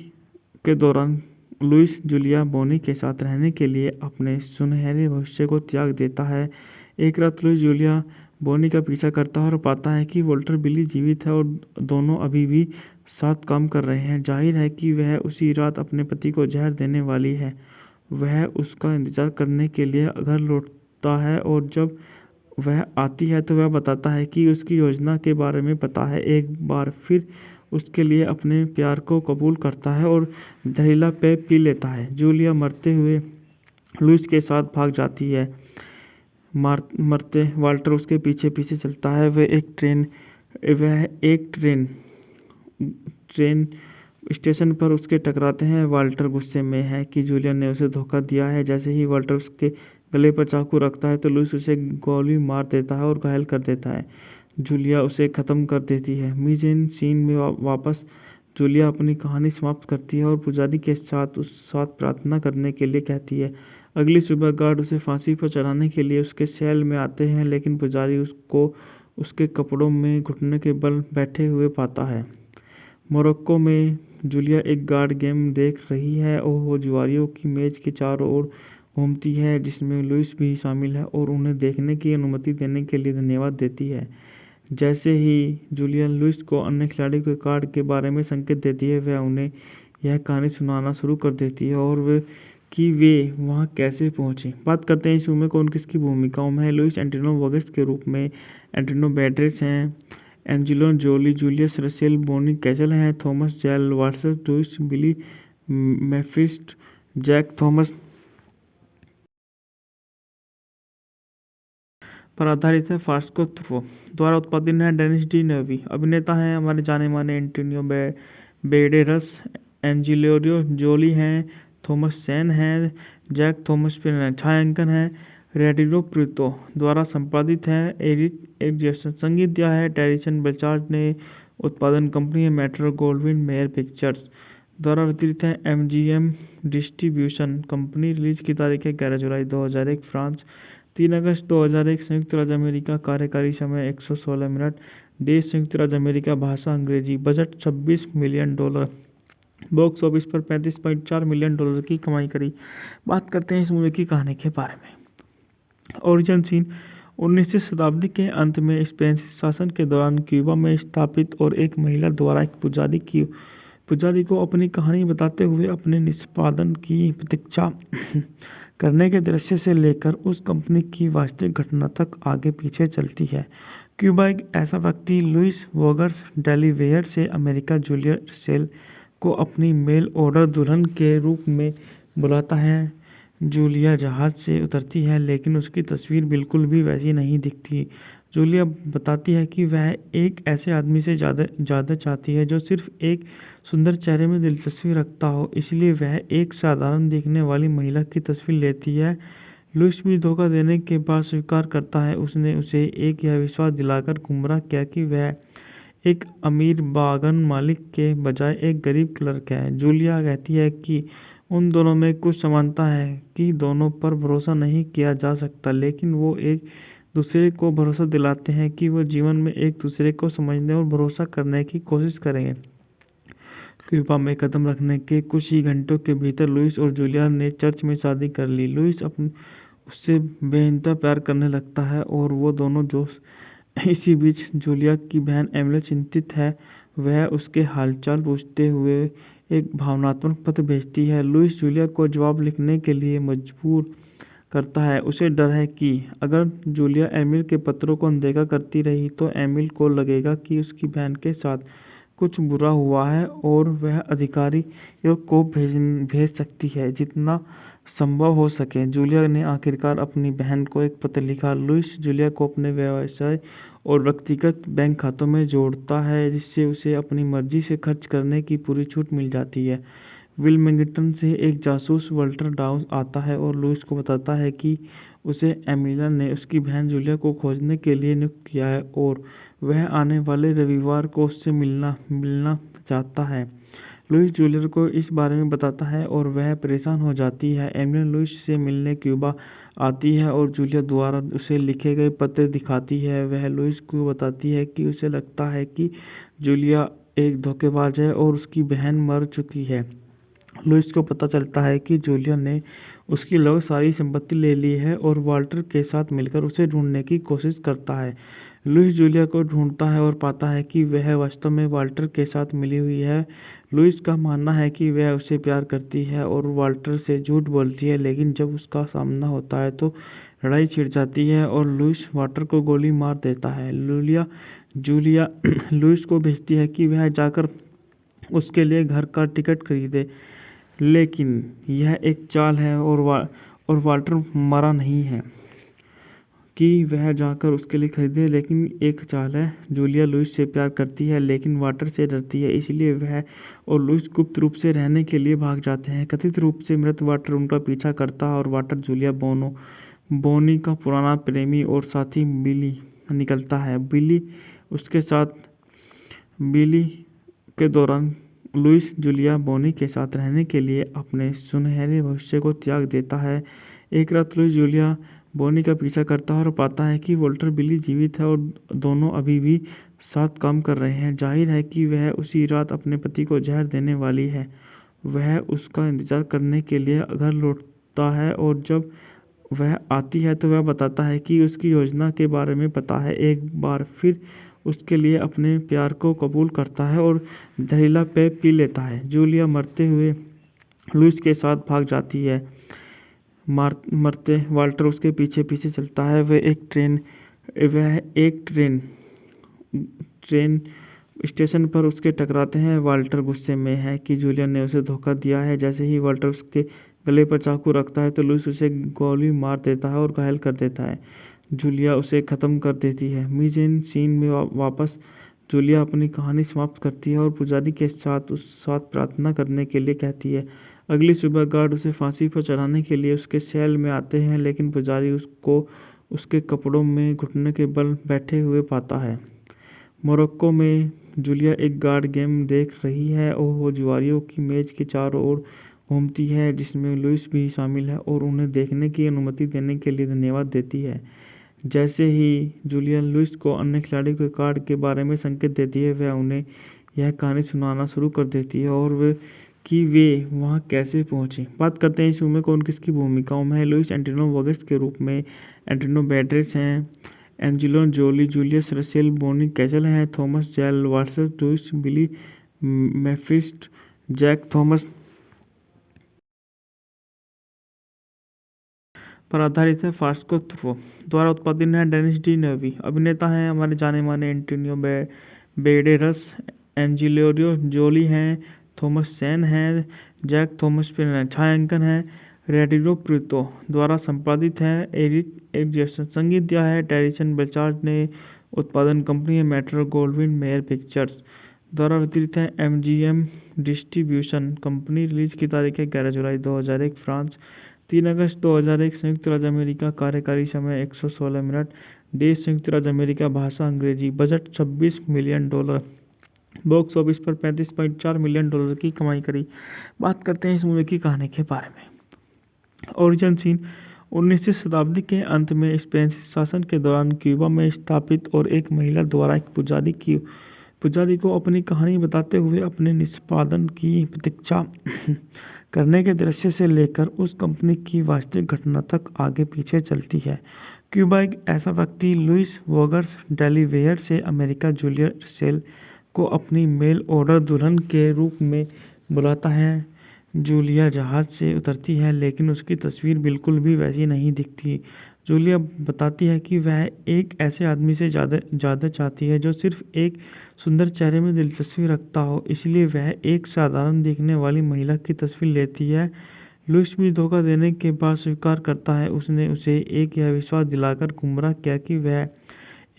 के दौरान लुइस जूलिया बोनी के साथ रहने के लिए अपने सुनहरे भविष्य को त्याग देता है। एक रात लुइस जूलिया बोनी का पीछा करता है और पाता है कि वॉल्टर बिली जीवित है और दोनों अभी भी साथ काम कर रहे हैं। जाहिर है कि वह उसी रात अपने पति को जहर देने वाली है। वह उसका इंतजार करने के लिए घर लौटता है और जब वह आती है तो वह बताता है कि उसकी योजना के बारे में पता है। एक बार फिर उसके लिए अपने प्यार को कबूल करता है और जहरीला पेय पी लेता है। जूलिया मरते हुए लुइस के साथ भाग जाती है। मरते वाल्टर उसके पीछे पीछे चलता है। वह एक ट्रेन स्टेशन पर उसके टकराते हैं। वाल्टर गुस्से में है कि जूलिया ने उसे धोखा दिया है। जैसे ही वाल्टर उसके गले पर चाकू रखता है तो लुइस उसे गोली मार देता है और घायल कर देता है। जूलिया उसे ख़त्म कर देती है। मिजेन सीन में वापस जूलिया अपनी कहानी समाप्त करती है और पुजारी के साथ प्रार्थना करने के लिए कहती है। अगली सुबह गार्ड उसे फांसी पर चढ़ाने के लिए उसके सेल में आते हैं, लेकिन पुजारी उसको उसके कपड़ों में घुटने के बल बैठे हुए पाता है। मोरक्को में जूलिया एक गार्ड गेम देख रही है और वो जुआरियों की मेज के चारों ओर घूमती है, जिसमें लुइस भी शामिल है और उन्हें देखने की अनुमति देने के लिए धन्यवाद देती है। जैसे ही जूलिया लुइस को अन्य खिलाड़ियों के कार्ड के बारे में संकेत देती है, वह उन्हें यह कहानी सुनाना शुरू कर देती है और वे वहाँ कैसे पहुँचे। बात करते हैं इस शो में कौन किसकी भूमिकाओं में है। लुइस एंटोनियो वोगेस के रूप में एंटोनियो बैंडेरास हैं। एंजेलिना जोली जूलियस रसेल बोनी कैसल हैं। थॉमस जेल वाटसन लुइस बिली मेफिस्ट जैक थॉमस पर आधारित है। फास्को थ्रो द्वारा उत्पादित है। डेनिस डी नेवी अभिनेता हैं। हमारे जाने माने एंटोनियो बैंडेरास, एंजेलिना जोली हैं, थॉमस चैन है, जैक थॉमस छायांकन है, रेडियो प्रीतो द्वारा संपादित है, एरिक एडजस्ट संगीत दिया है, टेरिसन बेचार्ड ने उत्पादन कंपनी है मेट्रो गोल्डविन मेयर पिक्चर्स द्वारा वितरित है, एमजीएम डिस्ट्रीब्यूशन कंपनी। रिलीज की तारीख है 11 जुलाई 2001 फ्रांस, 3 अगस्त 2001 संयुक्त राज्य अमेरिका। कार्यकारी समय 116 मिनट। देश संयुक्त राज्य अमेरिका, भाषा अंग्रेजी। Budget $26 million. बॉक्स ऑफिस पर $35.4 मिलियन की कमाई करी। बात करते हैं इस मूवी की कहानी के बारे में। ओरिजिन सीन 19वीं शताब्दी के अंत में स्पेन शासन के दौरान क्यूबा में स्थापित और एक महिला द्वारा एक पुजारी को अपनी कहानी बताते हुए अपने निष्पादन की प्रतीक्षा करने के दृश्य से लेकर उस कंपनी की वास्तविक घटना तक आगे पीछे चलती है। क्यूबा एक ऐसा व्यक्ति लुइस वोगर्स डेलीवेयर से अमेरिका जूलिया सेल को अपनी मेल ऑर्डर दुल्हन के रूप में बुलाता है। जूलिया जहाज से उतरती है लेकिन उसकी तस्वीर बिल्कुल भी वैसी नहीं दिखती। जूलिया बताती है कि वह एक ऐसे आदमी से ज़्यादा चाहती है जो सिर्फ एक सुंदर चेहरे में दिलचस्पी रखता हो, इसलिए वह एक साधारण दिखने वाली महिला की तस्वीर लेती है। लुइस भी धोखा देने के बाद स्वीकार करता है उसने उसे एक यह विश्वास दिलाकर गुमराह किया कि वह एक अमीर बागान मालिक के बजाय एक गरीब क्लर्क है। जूलिया कहती है कि उन दोनों में कुछ समानता है कि दोनों पर भरोसा नहीं किया जा सकता, लेकिन वो एक दूसरे को भरोसा दिलाते हैं कि वो जीवन में एक दूसरे को समझने और भरोसा करने की कोशिश करेंगे। क्यूबा में कदम रखने के कुछ ही घंटों के भीतर लुइस और जूलिया ने चर्च में शादी कर ली। लुइस उससे बेइंतहा प्यार करने लगता है और वो दोनों जो इसी बीच जूलिया की बहन एमिली चिंतित है। वह उसके हालचाल पूछते हुए एक भावनात्मक पत्र भेजती है। लुइस जूलिया को जवाब लिखने के लिए मजबूर करता है। उसे डर है कि अगर जूलिया एमिल के पत्रों को अनदेखा करती रही तो एमिल को लगेगा कि उसकी बहन के साथ कुछ बुरा हुआ है और वह अधिकारियों को भेज सकती है जितना संभव हो सके। जूलिया ने आखिरकार अपनी बहन को एक पत्र लिखा। लुइस जूलिया को अपने व्यवसाय और व्यक्तिगत बैंक खातों में जोड़ता है जिससे उसे अपनी मर्जी से खर्च करने की पूरी छूट मिल जाती है। विल्मिंगटन से एक जासूस वॉल्टर डाउस आता है और लुइस को बताता है कि उसे एमिलिया ने उसकी बहन जूलिया को खोजने के लिए नियुक्त किया है और वह आने वाले रविवार को उससे मिलना चाहता है। लुइस जूलिया को इस बारे में बताता है और वह परेशान हो जाती है। एमिलिया लुइस से मिलने क्यूबा आती है और जूलिया द्वारा उसे लिखे गए पत्र दिखाती है। वह लुइस को बताती है कि उसे लगता है कि जूलिया एक धोखेबाज है और उसकी बहन मर चुकी है। लुइस को पता चलता है कि जूलिया ने उसकी लगभग सारी संपत्ति ले ली है और वाल्टर के साथ मिलकर उसे ढूंढने की कोशिश करता है। लुइस जूलिया को ढूंढता है और पाता है कि वह वास्तव में वाल्टर के साथ मिली हुई है। लुइस का मानना है कि वह उसे प्यार करती है और वाल्टर से झूठ बोलती है, लेकिन जब उसका सामना होता है तो लड़ाई छिड़ जाती है और लुइस वाल्टर को गोली मार देता है। जूलिया लुइस को भेजती है कि वह जाकर उसके लिए घर का टिकट खरीदे, लेकिन यह एक चाल है और वाल्टर मरा नहीं है कि वह जाकर उसके लिए खरीदे, लेकिन एक चाल है। जूलिया लुइस से प्यार करती है लेकिन वाल्टर से डरती है, इसलिए वह और लुइस गुप्त रूप से रहने के लिए भाग जाते हैं। कथित रूप से मृत वाल्टर उनका पीछा करता है और वाल्टर जूलिया बोनी का पुराना प्रेमी और साथी बिली निकलता है। बिली के दौरान लुइस जूलिया बोनी के साथ रहने के लिए अपने सुनहरे भविष्य को त्याग देता है। एक रात लुइस जूलिया बोनी का पीछा करता है और पाता है कि वॉल्टर बिली जीवित है और दोनों अभी भी साथ काम कर रहे हैं। जाहिर है कि वह उसी रात अपने पति को जहर देने वाली है। वह उसका इंतजार करने के लिए घर लौटता है और जब वह आती है तो वह बताता है कि उसकी योजना के बारे में पता है। एक बार फिर उसके लिए अपने प्यार को कबूल करता है और जहरीला पेय पी लेता है। जूलिया मरते हुए लुइस के साथ भाग जाती है। मरते वाल्टर उसके पीछे पीछे चलता है। वह एक ट्रेन स्टेशन पर उसके टकराते हैं। वाल्टर गुस्से में है कि जूलिया ने उसे धोखा दिया है। जैसे ही वाल्टर उसके गले पर चाकू रखता है तो लुइस उसे गोली मार देता है और घायल कर देता है। जूलिया उसे ख़त्म कर देती है। मीजेन सीन में वापस जूलिया अपनी कहानी समाप्त करती है और पुजारी के साथ प्रार्थना करने के लिए कहती है। अगली सुबह गार्ड उसे फांसी पर चढ़ाने के लिए उसके सेल में आते हैं, लेकिन पुजारी उसको उसके कपड़ों में घुटने के बल बैठे हुए पाता है। मोरक्को में जूलिया एक गार्ड गेम देख रही है और वो जुआरियों की मेज के चारों ओर घूमती है, जिसमें लुइस भी शामिल है, और उन्हें देखने की अनुमति देने के लिए धन्यवाद देती है। जैसे ही जूलिया लुइस को अन्य खिलाड़ियों के कार्ड के बारे में संकेत देती है, वह उन्हें यह कहानी सुनाना शुरू कर देती है और वे वहाँ कैसे पहुँचे। बात करते हैं इस फिल्म में कौन किसकी भूमिकाओं में है। लुइस एंटोनियो वर्गस के रूप में एंटोनियो बैंडेरास हैं। एंजेलिना जोली, जूलियस रसेल, बोनी कैसल हैं। थॉमस जैल वाटसन, लुइस बिली मेफिस्ट, जैक थॉमस पर आधारित है। फास्को थ्रो द्वारा उत्पादित है। डेनिस डी नेवी अभिनेता हैं। हमारे जाने माने एंटोनियो बैंडेरास, एंजेलिना जोली हैं, थॉमस चैन हैं, जैक थॉमस पर छायांकन है। रेडियो प्रीतो द्वारा संपादित है। एरिक संगीत दिया है टेरिसन बेचार्ड ने। उत्पादन कंपनी है मेट्रो गोल्डविन मेयर पिक्चर्स द्वारा वितरित है। MGM distribution company. रिलीज की तारीख है 11 जुलाई 2001 फ्रांस, 3 अगस्त 2001 संयुक्त राज्य अमेरिका। कार्यकारी समय 116 मिनट। देश संयुक्त राज्य अमेरिका। भाषा अंग्रेजी। Budget $26 million. बॉक्स ऑफिस पर $35.4 मिलियन की कमाई करी। बात करते हैं इस मूवी की कहानी के बारे में। ओरिजिन सीन 19वीं शताब्दी के अंत में स्पेन शासन के दौरान क्यूबा में स्थापित और एक महिला द्वारा एक पुजारी को अपनी कहानी बताते हुए अपने निष्पादन की प्रतीक्षा करने के दृश्य से लेकर उस कंपनी की वास्तविक घटना तक आगे पीछे चलती है। क्यूबा एक ऐसा व्यक्ति लुइस वोगर्स डेलीवेयर से अमेरिका जूलिया रसेल को अपनी मेल ऑर्डर दुल्हन के रूप में बुलाता है। जूलिया जहाज से उतरती है, लेकिन उसकी तस्वीर बिल्कुल भी वैसी नहीं दिखती। जूलिया बताती है कि वह एक ऐसे आदमी से ज़्यादा चाहती है जो सिर्फ एक सुंदर चेहरे में दिलचस्पी रखता हो, इसलिए वह एक साधारण दिखने वाली महिला की तस्वीर लेती है। लुइस भी धोखा देने के बाद स्वीकार करता है। उसने उसे यह विश्वास दिलाकर गुमराह किया कि वह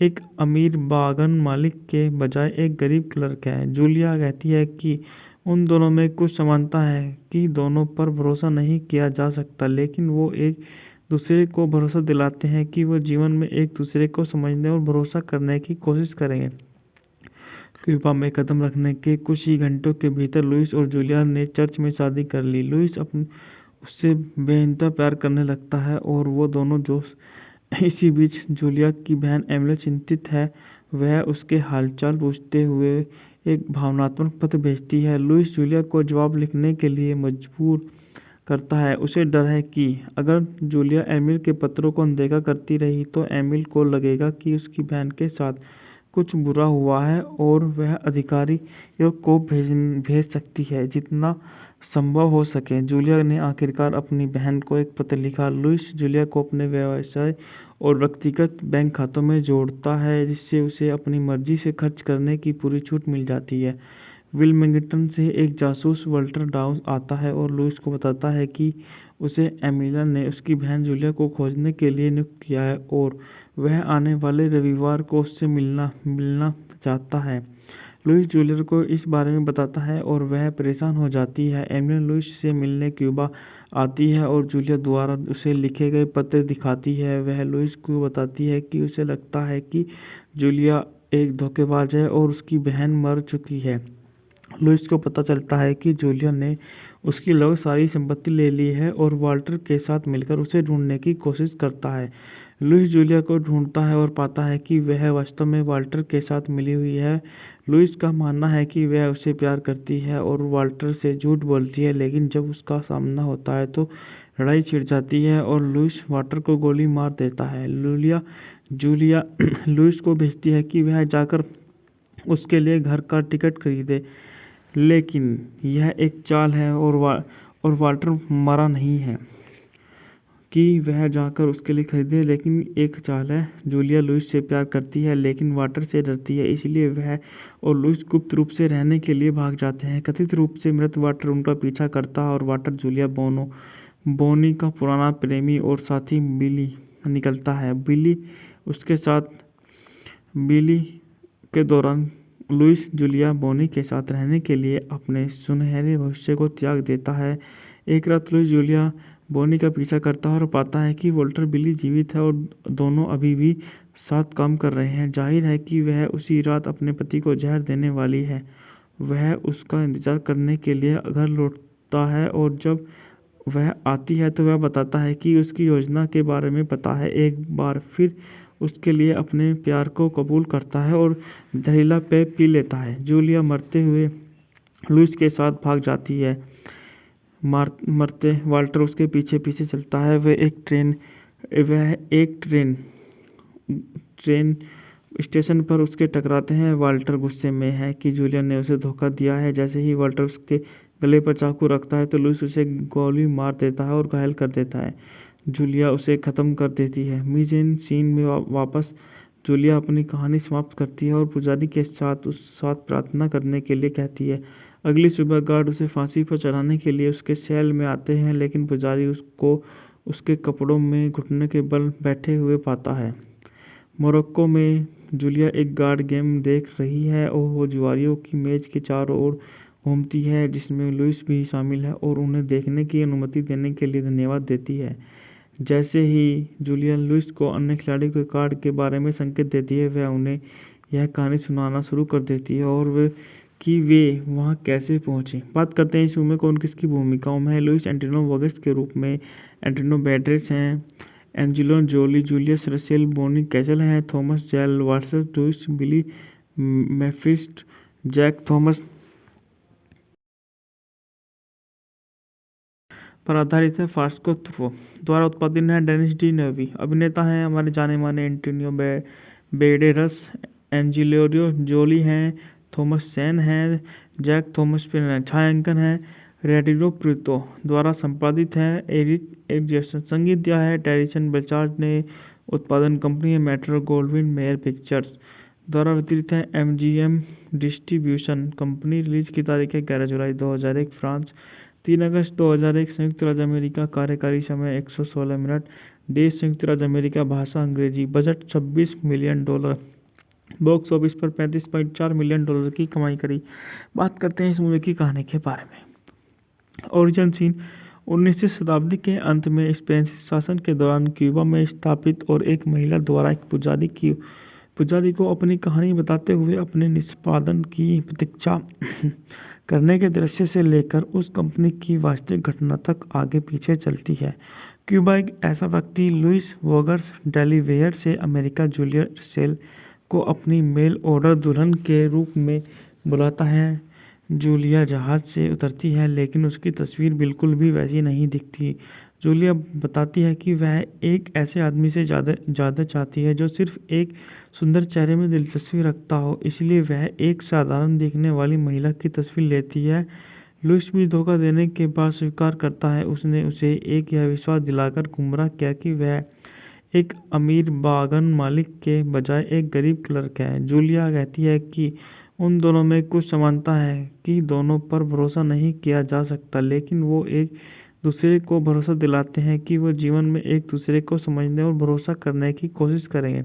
एक अमीर बागान मालिक के बजाय एक गरीब क्लर्क है। जूलिया कहती है कि उन दोनों में कुछ समानता है कि दोनों पर भरोसा नहीं किया जा सकता, लेकिन वो एक दूसरे को भरोसा दिलाते हैं कि वो जीवन में एक दूसरे को समझने और भरोसा करने की कोशिश करेंगे। क्यूबा में कदम रखने के कुछ ही घंटों के भीतर लुइस और जूलिया ने चर्च में शादी कर ली। लुइस उससे बेइंतहा प्यार करने लगता है और वो दोनों जो इसी बीच जूलिया की बहन एमिली चिंतित है। वह उसके हालचाल पूछते हुए एक भावनात्मक पत्र भेजती है। लुइस जूलिया को जवाब लिखने के लिए मजबूर करता है। उसे डर है कि अगर जूलिया एमिल के पत्रों को अनदेखा करती रही तो एमिल को लगेगा कि उसकी बहन के साथ कुछ बुरा हुआ है और वह अधिकारियों को भेज सकती है जितना संभव हो सके। जूलिया ने आखिरकार अपनी बहन को एक पत्र लिखा। लुइस जूलिया को अपने व्यवसाय और व्यक्तिगत बैंक खातों में जोड़ता है, जिससे उसे अपनी मर्जी से खर्च करने की पूरी छूट मिल जाती है। विल्मिंगटन से एक जासूस वल्टर डाउस आता है और लुइस को बताता है कि उसे एमिला ने उसकी बहन जूलिया को खोजने के लिए नियुक्त किया है और वह आने वाले रविवार को उससे मिलना चाहता है। लुइस जूलिया को इस बारे में बताता है और वह परेशान हो जाती है। एमिला लुइस से मिलने क्यूबा आती है और जूलिया द्वारा उसे लिखे गए पत्र दिखाती है। वह लुइस को बताती है कि उसे लगता है कि जूलिया एक धोखेबाज है और उसकी बहन मर चुकी है। लुइस को पता चलता है कि जूलिया ने उसकी लगभग सारी संपत्ति ले ली है और वाल्टर के साथ मिलकर उसे ढूंढने की कोशिश करता है। लुइस जूलिया को ढूंढता है और पाता है कि वह वास्तव में वाल्टर के साथ मिली हुई है। लुइस का मानना है कि वह उसे प्यार करती है और वाल्टर से झूठ बोलती है, लेकिन जब उसका सामना होता है तो लड़ाई छिड़ जाती है और लुइस वाल्टर को गोली मार देता है। जूलिया लुइस को भेजती है कि वह जाकर उसके लिए घर का टिकट खरीदे, लेकिन यह एक चाल है और वाल्टर मरा नहीं है कि वह जाकर उसके लिए खरीदे, लेकिन एक चाल है। जूलिया लुइस से प्यार करती है लेकिन वाल्टर से डरती है, इसलिए वह और लुइस गुप्त रूप से रहने के लिए भाग जाते हैं। कथित रूप से मृत वाल्टर उनका पीछा करता है और वाल्टर जूलिया बोनी का पुराना प्रेमी और साथी बिली निकलता है। बिली के दौरान लुइस जूलिया बोनी के साथ रहने के लिए अपने सुनहरे भविष्य को त्याग देता है। एक रात लुइस जूलिया बोनी का पीछा करता है और पाता है कि वॉल्टर बिली जीवित है और दोनों अभी भी साथ काम कर रहे हैं। जाहिर है कि वह उसी रात अपने पति को जहर देने वाली है। वह उसका इंतजार करने के लिए घर लौटता है और जब वह आती है तो वह बताता है कि उसकी योजना के बारे में पता है। एक बार फिर उसके लिए अपने प्यार को कबूल करता है और जहरीला पेय पी लेता है। जूलिया मरते हुए लुइस के साथ भाग जाती है। मरते वाल्टर उसके पीछे पीछे चलता है। वह एक ट्रेन स्टेशन पर उसके टकराते हैं। वाल्टर गुस्से में है कि जूलिया ने उसे धोखा दिया है। जैसे ही वाल्टर उसके गले पर चाकू रखता है तो लुइस उसे गोली मार देता है और घायल कर देता है। जूलिया उसे ख़त्म कर देती है। मीजेन सीन में वापस जूलिया अपनी कहानी समाप्त करती है और पुजारी के साथ प्रार्थना करने के लिए कहती है। अगली सुबह गार्ड उसे फांसी पर चढ़ाने के लिए उसके सेल में आते हैं, लेकिन पुजारी उसको उसके कपड़ों में घुटने के बल बैठे हुए पाता है। मोरक्को में जूलिया एक गार्ड गेम देख रही है और वो जुआरियों की मेज के चारों ओर घूमती है, जिसमें लुइस भी शामिल है और उन्हें देखने की अनुमति देने के लिए धन्यवाद देती है। जैसे ही जूलिया लुइस को अन्य खिलाड़ियों के कार्ड के बारे में संकेत देती है, वह उन्हें यह कहानी सुनाना शुरू कर देती है और वे वहाँ कैसे पहुँचे। बात करते हैं इस फिल्म में कौन किसकी भूमिकाओं में है। लुइस एंटोनियो वर्गस के रूप में एंटोनियो बैंडेरास हैं। एंजेलिना जोली जूलियस रसेल बोनी कैसल हैं। थॉमस जैल वाटसन लुइस बिली मेफिस्ट जैक थॉमस पर आधारित है। फास्को थ्रो द्वारा उत्पादित है। डेनिस डी नेवी अभिनेता हैं। हमारे जाने माने एंटोनियो बैंडेरास, एंजेलिना जोली हैं, थॉमस चैन हैं, जैक थॉमस पर छायांकन है। रेडियो प्रीतो द्वारा संपादित है। एरिक जैसन संगीत दिया है। टेरिसन बेचार्ड ने उत्पादन कंपनी है मेट्रो गोल्डविन मेयर पिक्चर्स द्वारा वितरित है। MGM distribution company. रिलीज की तारीख है 11 जुलाई 2001 फ्रांस, 3 अगस्त 2001 संयुक्त राज्य अमेरिका। कार्यकारी समय 116 मिनट। देश संयुक्त राज्य अमेरिका। भाषा अंग्रेजी। Budget $26 million. बॉक्स ऑफिस पर $35.4 मिलियन की कमाई करी। बात करते हैं इस मूवी की कहानी के बारे में। ओरिजिन सीन 19वीं शताब्दी के अंत में स्पेन शासन के दौरान क्यूबा में स्थापित और एक महिला द्वारा एक पुजारी को अपनी कहानी बताते हुए अपने निष्पादन की प्रतीक्षा करने के दृश्य से लेकर उस कंपनी की वास्तविक घटना तक आगे पीछे चलती है। क्यूबा एक ऐसा व्यक्ति लुइस वोगर्स डेलीवेयर से अमेरिका जूलिया रसेल को अपनी मेल ऑर्डर दुल्हन के रूप में बुलाता है। जूलिया जहाज से उतरती है, लेकिन उसकी तस्वीर बिल्कुल भी वैसी नहीं दिखती। जूलिया बताती है कि वह एक ऐसे आदमी से ज़्यादा चाहती है जो सिर्फ एक सुंदर चेहरे में दिलचस्पी रखता हो, इसलिए वह एक साधारण दिखने वाली महिला की तस्वीर लेती है। लुइस भी धोखा देने के बाद स्वीकार करता है। उसने उसे यह विश्वास दिलाकर गुमराह किया कि वह एक अमीर बागान मालिक के बजाय एक गरीब क्लर्क है। जूलिया कहती है कि उन दोनों में कुछ समानता है कि दोनों पर भरोसा नहीं किया जा सकता, लेकिन वो एक दूसरे को भरोसा दिलाते हैं कि वो जीवन में एक दूसरे को समझने और भरोसा करने की कोशिश करेंगे।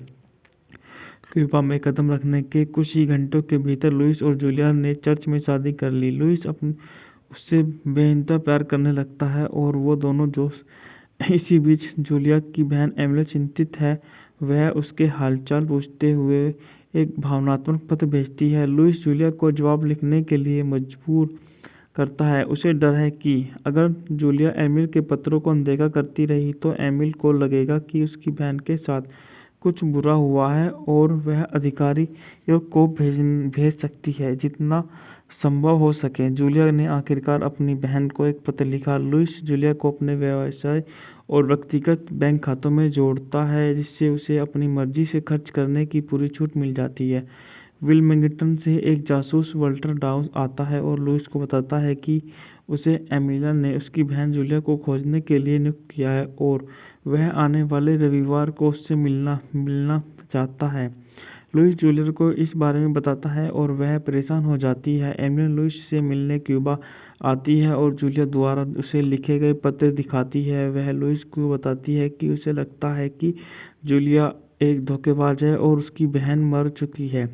क्यूबा में कदम रखने के कुछ ही घंटों के भीतर लुइस और जूलिया ने चर्च में शादी कर ली। लुइस उससे बेइंतहा प्यार करने लगता है और वो दोनों जो इसी बीच जूलिया की बहन एमिली चिंतित है। वह उसके हालचाल पूछते हुए एक भावनात्मक पत्र भेजती है। लुइस जूलिया को जवाब लिखने के लिए मजबूर करता है। उसे डर है कि अगर जूलिया एमिल के पत्रों को अनदेखा करती रही तो एमिल को लगेगा कि उसकी बहन के साथ कुछ बुरा हुआ है और वह अधिकारियों को भेज सकती है जितना संभव हो सके। जूलिया ने आखिरकार अपनी बहन को एक पत्र लिखा। लुइस जूलिया को अपने व्यवसाय और व्यक्तिगत बैंक खातों में जोड़ता है, जिससे उसे अपनी मर्जी से खर्च करने की पूरी छूट मिल जाती है। विल्मिंगटन से एक जासूस वाल्टर डाउस आता है और लुइस को बताता है कि उसे एमिलिया ने उसकी बहन जूलिया को खोजने के लिए नियुक्त किया है और वह आने वाले रविवार को उससे मिलना चाहता है। लुइस जूलिया को इस बारे में बताता है और वह परेशान हो जाती है। एमिलिया लुइस से मिलने क्यूबा आती है और जूलिया द्वारा उसे लिखे गए पत्र दिखाती है। वह लुइस को बताती है कि उसे लगता है कि जूलिया एक धोखेबाज है और उसकी बहन मर चुकी है।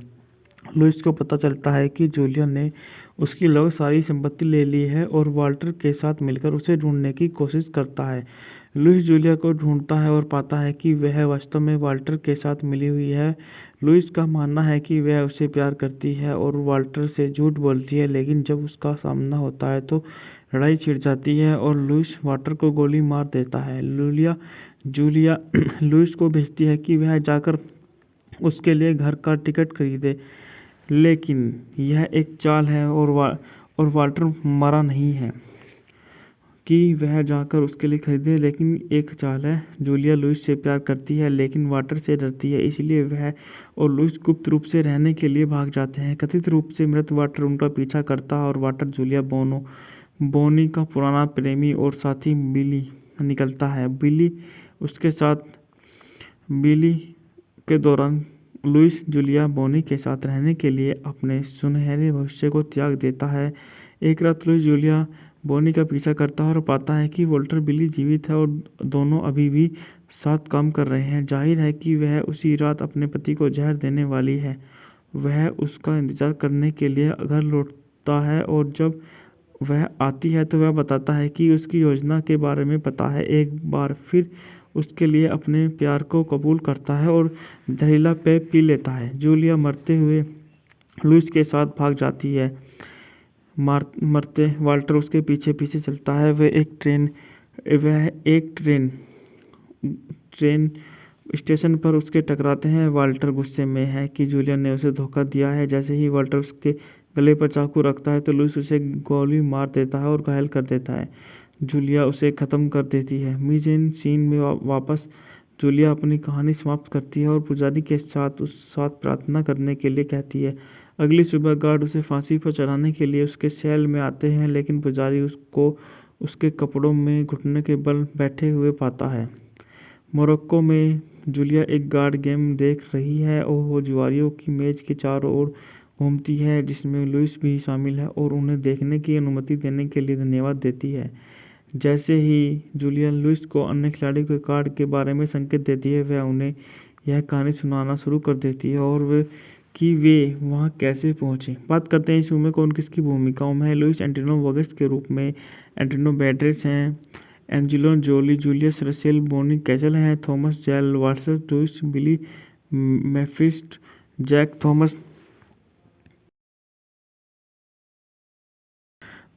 लुइस को पता चलता है कि जूलिया ने उसकी लगभग सारी संपत्ति ले ली है और वाल्टर के साथ मिलकर उसे ढूंढने की कोशिश करता है। लुइस जूलिया को ढूंढता है और पाता है कि वह वास्तव में वाल्टर के साथ मिली हुई है। लुइस का मानना है कि वह उसे प्यार करती है और वाल्टर से झूठ बोलती है, लेकिन जब उसका सामना होता है तो लड़ाई छिड़ जाती है और लुइस वाल्टर को गोली मार देता है। जूलिया लुइस को भेजती है कि वह जाकर उसके लिए घर का टिकट खरीदे, लेकिन यह एक चाल है और वाल्टर मरा नहीं है कि वह जाकर उसके लिए खरीदे, लेकिन एक चाल है। जूलिया लुइस से प्यार करती है लेकिन वाल्टर से डरती है, इसलिए वह और लुइस गुप्त रूप से रहने के लिए भाग जाते हैं। कथित रूप से मृत वाल्टर उनका पीछा करता है और वाल्टर जूलिया बोनी का पुराना प्रेमी और साथी बिली निकलता है। बिली के दौरान लुइस जूलिया बोनी के साथ रहने के लिए अपने सुनहरे भविष्य को त्याग देता है। एक रात लुइस जूलिया बोनी का पीछा करता है और पाता है कि वॉल्टर बिली जीवित है और दोनों अभी भी साथ काम कर रहे हैं। जाहिर है कि वह उसी रात अपने पति को जहर देने वाली है। वह उसका इंतजार करने के लिए घर लौटता है और जब वह आती है तो वह बताता है कि उसकी योजना के बारे में पता है। एक बार फिर उसके लिए अपने प्यार को कबूल करता है और जहरीला पेय पी लेता है। जूलिया मरते हुए लुइस के साथ भाग जाती है। मरते वाल्टर उसके पीछे पीछे चलता है। वह एक ट्रेन स्टेशन पर उसके टकराते हैं। वाल्टर गुस्से में है कि जूलिया ने उसे धोखा दिया है। जैसे ही वाल्टर उसके गले पर चाकू रखता है तो लुइस उसे गोली मार देता है और घायल कर देता है। जूलिया उसे ख़त्म कर देती है। मीज़ेन सीन में वापस जूलिया अपनी कहानी समाप्त करती है और पुजारी के साथ प्रार्थना करने के लिए कहती है। अगली सुबह गार्ड उसे फांसी पर चढ़ाने के लिए उसके सेल में आते हैं, लेकिन पुजारी उसको उसके कपड़ों में घुटने के बल बैठे हुए पाता है। मोरक्को में जूलिया एक गार्ड गेम देख रही है और वो जुआरियों की मेज के चारों ओर घूमती है, जिसमें लुइस भी शामिल है और उन्हें देखने की अनुमति देने के लिए धन्यवाद देती है। जैसे ही जूलिया लुइस को अन्य खिलाड़ियों के कार्ड के बारे में संकेत देती है, वह उन्हें यह कहानी सुनाना शुरू कर देती है और वे वहाँ कैसे पहुँचे। बात करते हैं इस फिल्म में कौन किसकी भूमिकाओं में है। लुइस एंटोनियो वोगेस के रूप में एंटोनियो बैंडेरास हैं। एंजेलिना जोली जूलियस रसेल बोनी कैसल हैं। थॉमस जेल वाटसन लुइस बिली मेफिस्ट जैक थॉमस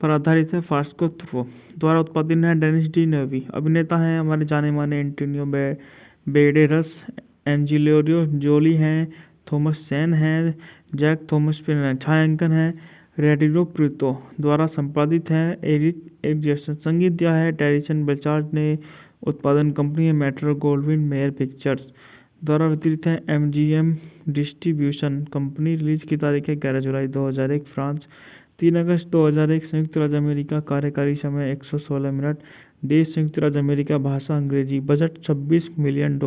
पर आधारित है। फास्को थ्रो द्वारा उत्पादित है। डेनिस डी नेवी अभिनेता हैं। हमारे जाने माने एंटोनियो बैंडेरास, एंजेलिना जोली हैं, थॉमस सेन हैं, जैक थॉमस पर छायांकन है। रेडियो प्रीतो द्वारा संपादित है। एरिक जैसन संगीत दिया है। टेरिसन बेचार्ड ने उत्पादन कंपनी है। मेट्रो गोल्डविन मेयर पिक्चर्स द्वारा वितरित है। MGM distribution company. रिलीज की तारीख है 11 जुलाई 2001 फ्रांस, 3 अगस्त 2001 संयुक्त राज्य अमेरिका। कार्यकारी समय 116 मिनट। देश संयुक्त राज्य अमेरिका। भाषा अंग्रेजी। Budget $26 million.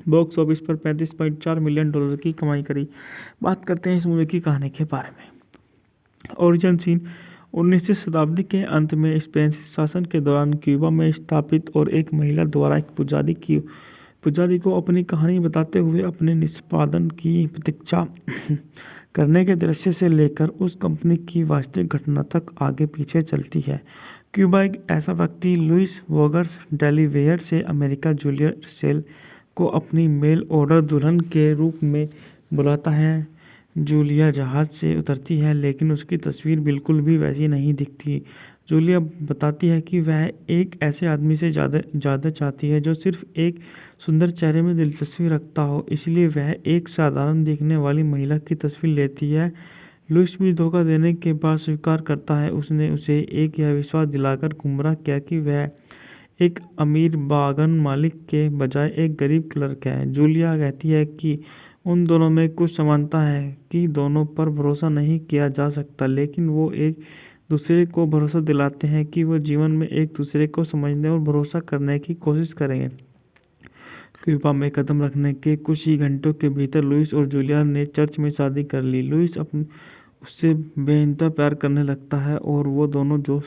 बॉक्स ऑफिस पर $35.4 मिलियन की कमाई करी। बात करते हैं इस मूवी की कहानी के बारे में। ओरिजिन सीन 19वीं शताब्दी के अंत में स्पेन शासन के दौरान क्यूबा में स्थापित और एक महिला द्वारा एक पुजारी को अपनी कहानी बताते हुए अपने निष्पादन की प्रतीक्षा करने के दृश्य से लेकर उस कंपनी की वास्तविक घटना तक आगे पीछे चलती है। क्यूबा एक ऐसा व्यक्ति लुइस वोगर्स डेलीवेयर से अमेरिका जूलिया रसेल को अपनी मेल ऑर्डर दुल्हन के रूप में बुलाता है। जूलिया जहाज से उतरती है, लेकिन उसकी तस्वीर बिल्कुल भी वैसी नहीं दिखती। जूलिया बताती है कि वह एक ऐसे आदमी से ज़्यादा चाहती है जो सिर्फ एक सुंदर चेहरे में दिलचस्पी रखता हो, इसलिए वह एक साधारण दिखने वाली महिला की तस्वीर लेती है। लुइस भी धोखा देने के बाद स्वीकार करता है। उसने उसे यह विश्वास दिलाकर गुमराह किया कि वह एक अमीर बागान मालिक के बजाय एक गरीब क्लर्क है। जूलिया कहती है कि उन दोनों में कुछ समानता है कि दोनों पर भरोसा नहीं किया जा सकता, लेकिन वो एक दूसरे को भरोसा दिलाते हैं कि वो जीवन में एक दूसरे को समझने और भरोसा करने की कोशिश करेंगे। क्यूबा में कदम रखने के कुछ ही घंटों के भीतर लुइस और जूलिया ने चर्च में शादी कर ली। लुइस उससे बेइंतहा प्यार करने लगता है और वो दोनों जो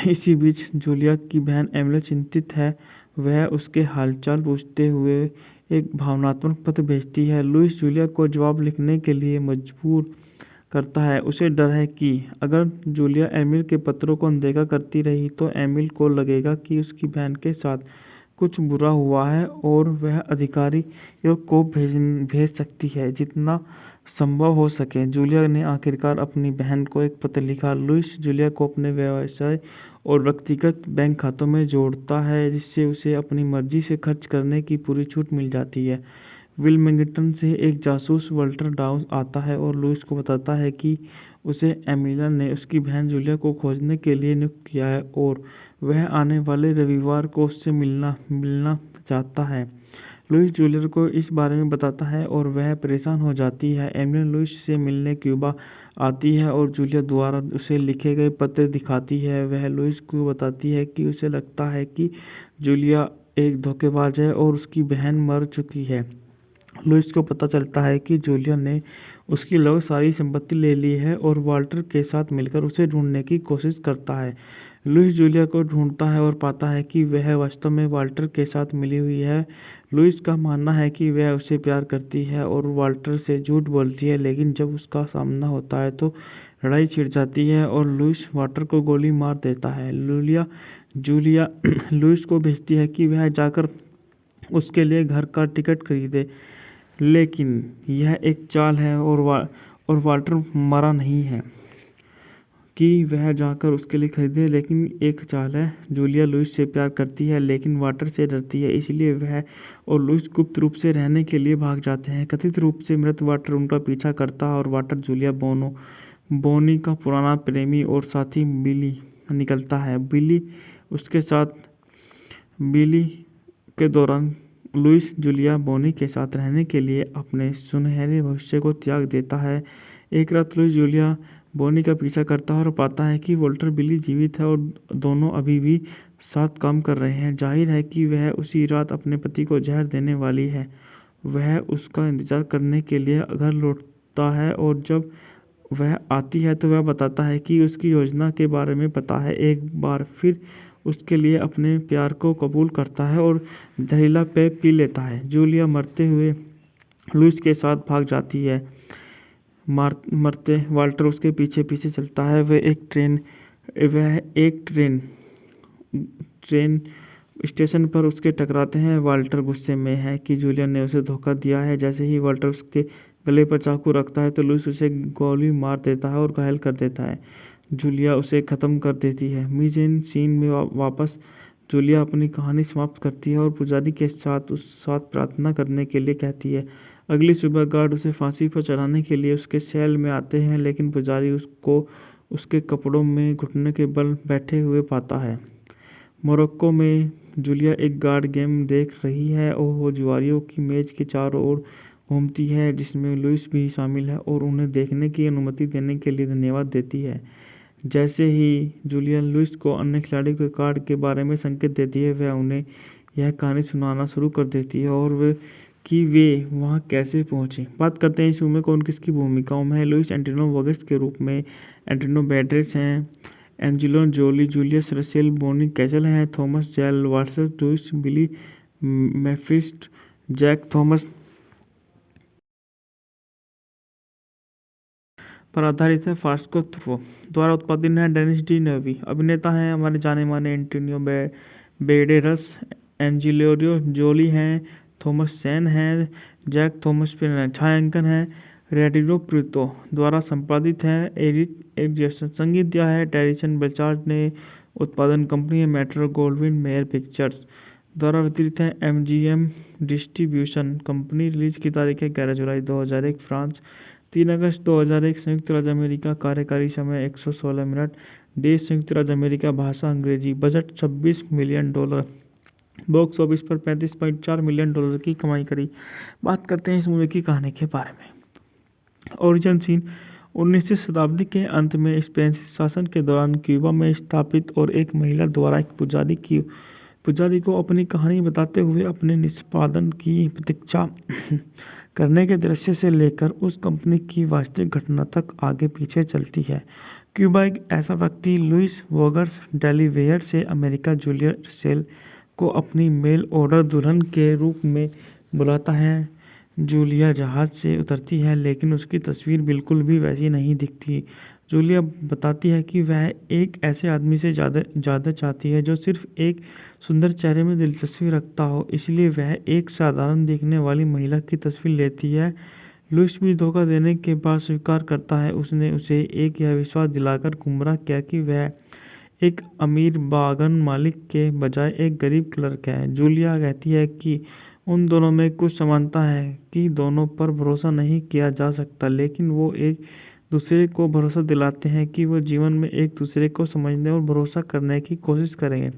इसी बीच जूलिया की बहन एमिली चिंतित है। वह उसके हालचाल पूछते हुए एक भावनात्मक पत्र भेजती है। लुइस जूलिया को जवाब लिखने के लिए मजबूर करता है। उसे डर है कि अगर जूलिया एमिल के पत्रों को अनदेखा करती रही तो एमिल को लगेगा कि उसकी बहन के साथ कुछ बुरा हुआ है और वह अधिकारियों को भेज सकती है जितना संभव हो सके। जूलिया ने आखिरकार अपनी बहन को एक पत्र लिखा। लुइस जूलिया को अपने व्यवसाय और व्यक्तिगत बैंक खातों में जोड़ता है, जिससे उसे अपनी मर्जी से खर्च करने की पूरी छूट मिल जाती है। विल्मिंगटन से एक जासूस वाल्टर डाउस आता है और लुइस को बताता है कि उसे एमिला ने उसकी बहन जूलिया को खोजने के लिए नियुक्त किया है और वह आने वाले रविवार को उससे मिलना चाहता है। लुइस जूलिया को इस बारे में बताता है और वह परेशान हो जाती है। एमिला लुइस से मिलने क्यूबा आती है और जूलिया द्वारा उसे लिखे गए पत्र दिखाती है। वह लुइस को बताती है कि उसे लगता है कि जूलिया एक धोखेबाज है और उसकी बहन मर चुकी है। लुइस को पता चलता है कि जूलिया ने उसकी लगभग सारी संपत्ति ले ली है और वाल्टर के साथ मिलकर उसे ढूंढने की कोशिश करता है। लुइस जूलिया को ढूंढता है और पाता है कि वह वास्तव में वाल्टर के साथ मिली हुई है। लुइस का मानना है कि वह उसे प्यार करती है और वाल्टर से झूठ बोलती है, लेकिन जब उसका सामना होता है तो लड़ाई छिड़ जाती है और लुइस वाल्टर को गोली मार देता है। जूलिया लुइस को भेजती है कि वह जाकर उसके लिए घर का टिकट खरीदे, लेकिन यह एक चाल है और वाल्टर मरा नहीं है कि वह जाकर उसके लिए खरीदे, लेकिन एक चाल है। जूलिया लुइस से प्यार करती है लेकिन वाल्टर से डरती है, इसलिए वह और लुइस गुप्त रूप से रहने के लिए भाग जाते हैं। कथित रूप से मृत वाल्टर उनका पीछा करता है और वाल्टर जूलिया बोनी का पुराना प्रेमी और साथी बिली निकलता है। बिली के दौरान लुइस जूलिया बोनी के साथ रहने के लिए अपने सुनहरे भविष्य को त्याग देता है। एक रात लुइस जूलिया बोनी का पीछा करता है और पाता है कि वॉल्टर बिली जीवित है और दोनों अभी भी साथ काम कर रहे हैं। जाहिर है कि वह उसी रात अपने पति को जहर देने वाली है। वह उसका इंतजार करने के लिए घर लौटता है और जब वह आती है तो वह बताता है कि उसकी योजना के बारे में पता है। एक बार फिर उसके लिए अपने प्यार को कबूल करता है और जहरीला पेय पी लेता है। जूलिया मरते हुए लुइस के साथ भाग जाती है। मरते वाल्टर उसके पीछे पीछे चलता है। वह एक ट्रेन स्टेशन पर उसके टकराते हैं। वाल्टर गुस्से में है कि जूलिया ने उसे धोखा दिया है। जैसे ही वाल्टर उसके गले पर चाकू रखता है तो लुइस उसे गोली मार देता है और घायल कर देता है। जूलिया उसे ख़त्म कर देती है। मिजेन सीन में वापस जूलिया अपनी कहानी समाप्त करती है और पुजारी के साथ प्रार्थना करने के लिए कहती है। अगली सुबह गार्ड उसे फांसी पर चढ़ाने के लिए उसके सेल में आते हैं, लेकिन पुजारी उसको उसके कपड़ों में घुटने के बल बैठे हुए पाता है। मोरक्को में जूलिया एक गार्ड गेम देख रही है और वो जुआरियों की मेज के चारों ओर घूमती है, जिसमें लुइस भी शामिल है और उन्हें देखने की अनुमति देने के लिए धन्यवाद देती है। जैसे ही जूलिया लुइस को अन्य खिलाड़ियों के कार्ड के बारे में संकेत देती है, वह उन्हें यह कहानी सुनाना शुरू कर देती है और वे वहाँ कैसे पहुँचे। बात करते हैं इस फिल्म में कौन किसकी भूमिकाओं में है। लुइस एंटोनियो वोगेस के रूप में एंटोनियो बैंडेरास हैं। एंजेलिना जोली जूलियस रसेल बोनी कैसल हैं। थॉमस जेल वाटसन लुइस बिली मेफिस्ट जैक थॉमस पर आधारित है। फास्को थ्रो द्वारा उत्पादित है। डेनिस डी नेवी अभिनेता हैं। हमारे जाने माने एंटोनियो बैंडेरास, एंजेलिना जोली हैं, थॉमस चेन हैं, जैक थॉमस पर छायांकन है। रेडियो प्रीतो द्वारा संपादित है। एरिक संगीत दिया है। टेरिसन बचार्ड ने उत्पादन कंपनी है मेट्रो गोल्डविन मेयर पिक्चर्स द्वारा वितरित है। MGM distribution company. रिलीज की तारीख है 11 जुलाई 2001 फ्रांस, 3 अगस्त 2001 संयुक्त राज्य अमेरिका। कार्यकारी समय 116 मिनट। देश संयुक्त राज्य अमेरिका। भाषा अंग्रेजी। Budget $26 million. बॉक्स ऑफिस पर $35.4 मिलियन की कमाई करी। बात करते हैं इस मूवी की कहानी के बारे में। ओरिजिन सीन 19वीं शताब्दी के अंत में स्पेनिश शासन के दौरान क्यूबा में स्थापित और एक महिला द्वारा एक पुजारी को अपनी कहानी बताते हुए अपने निष्पादन की प्रतीक्षा करने के दृश्य से लेकर उस कंपनी की वास्तविक घटना तक आगे पीछे चलती है। क्यूबा एक ऐसा व्यक्ति लुइस वोगर्स डेलीवेयर से अमेरिका जूलिया रसेल को अपनी मेल ऑर्डर दुल्हन के रूप में बुलाता है, जूलिया जहाज से उतरती है लेकिन उसकी तस्वीर बिल्कुल भी वैसी नहीं दिखती। जूलिया बताती है कि वह एक ऐसे आदमी से ज़्यादा चाहती है जो सिर्फ एक सुंदर चेहरे में दिलचस्पी रखता हो, इसलिए वह एक साधारण दिखने वाली महिला की तस्वीर लेती है। लुइस भी धोखा देने के बाद स्वीकार करता है उसने उसे एक यह विश्वास दिलाकर गुमराह किया कि वह एक अमीर बागान मालिक के बजाय एक गरीब क्लर्क है। जूलिया कहती है कि उन दोनों में कुछ समानता है कि दोनों पर भरोसा नहीं किया जा सकता, लेकिन वो एक दूसरे को भरोसा दिलाते हैं कि वो जीवन में एक दूसरे को समझने और भरोसा करने की कोशिश करेंगे।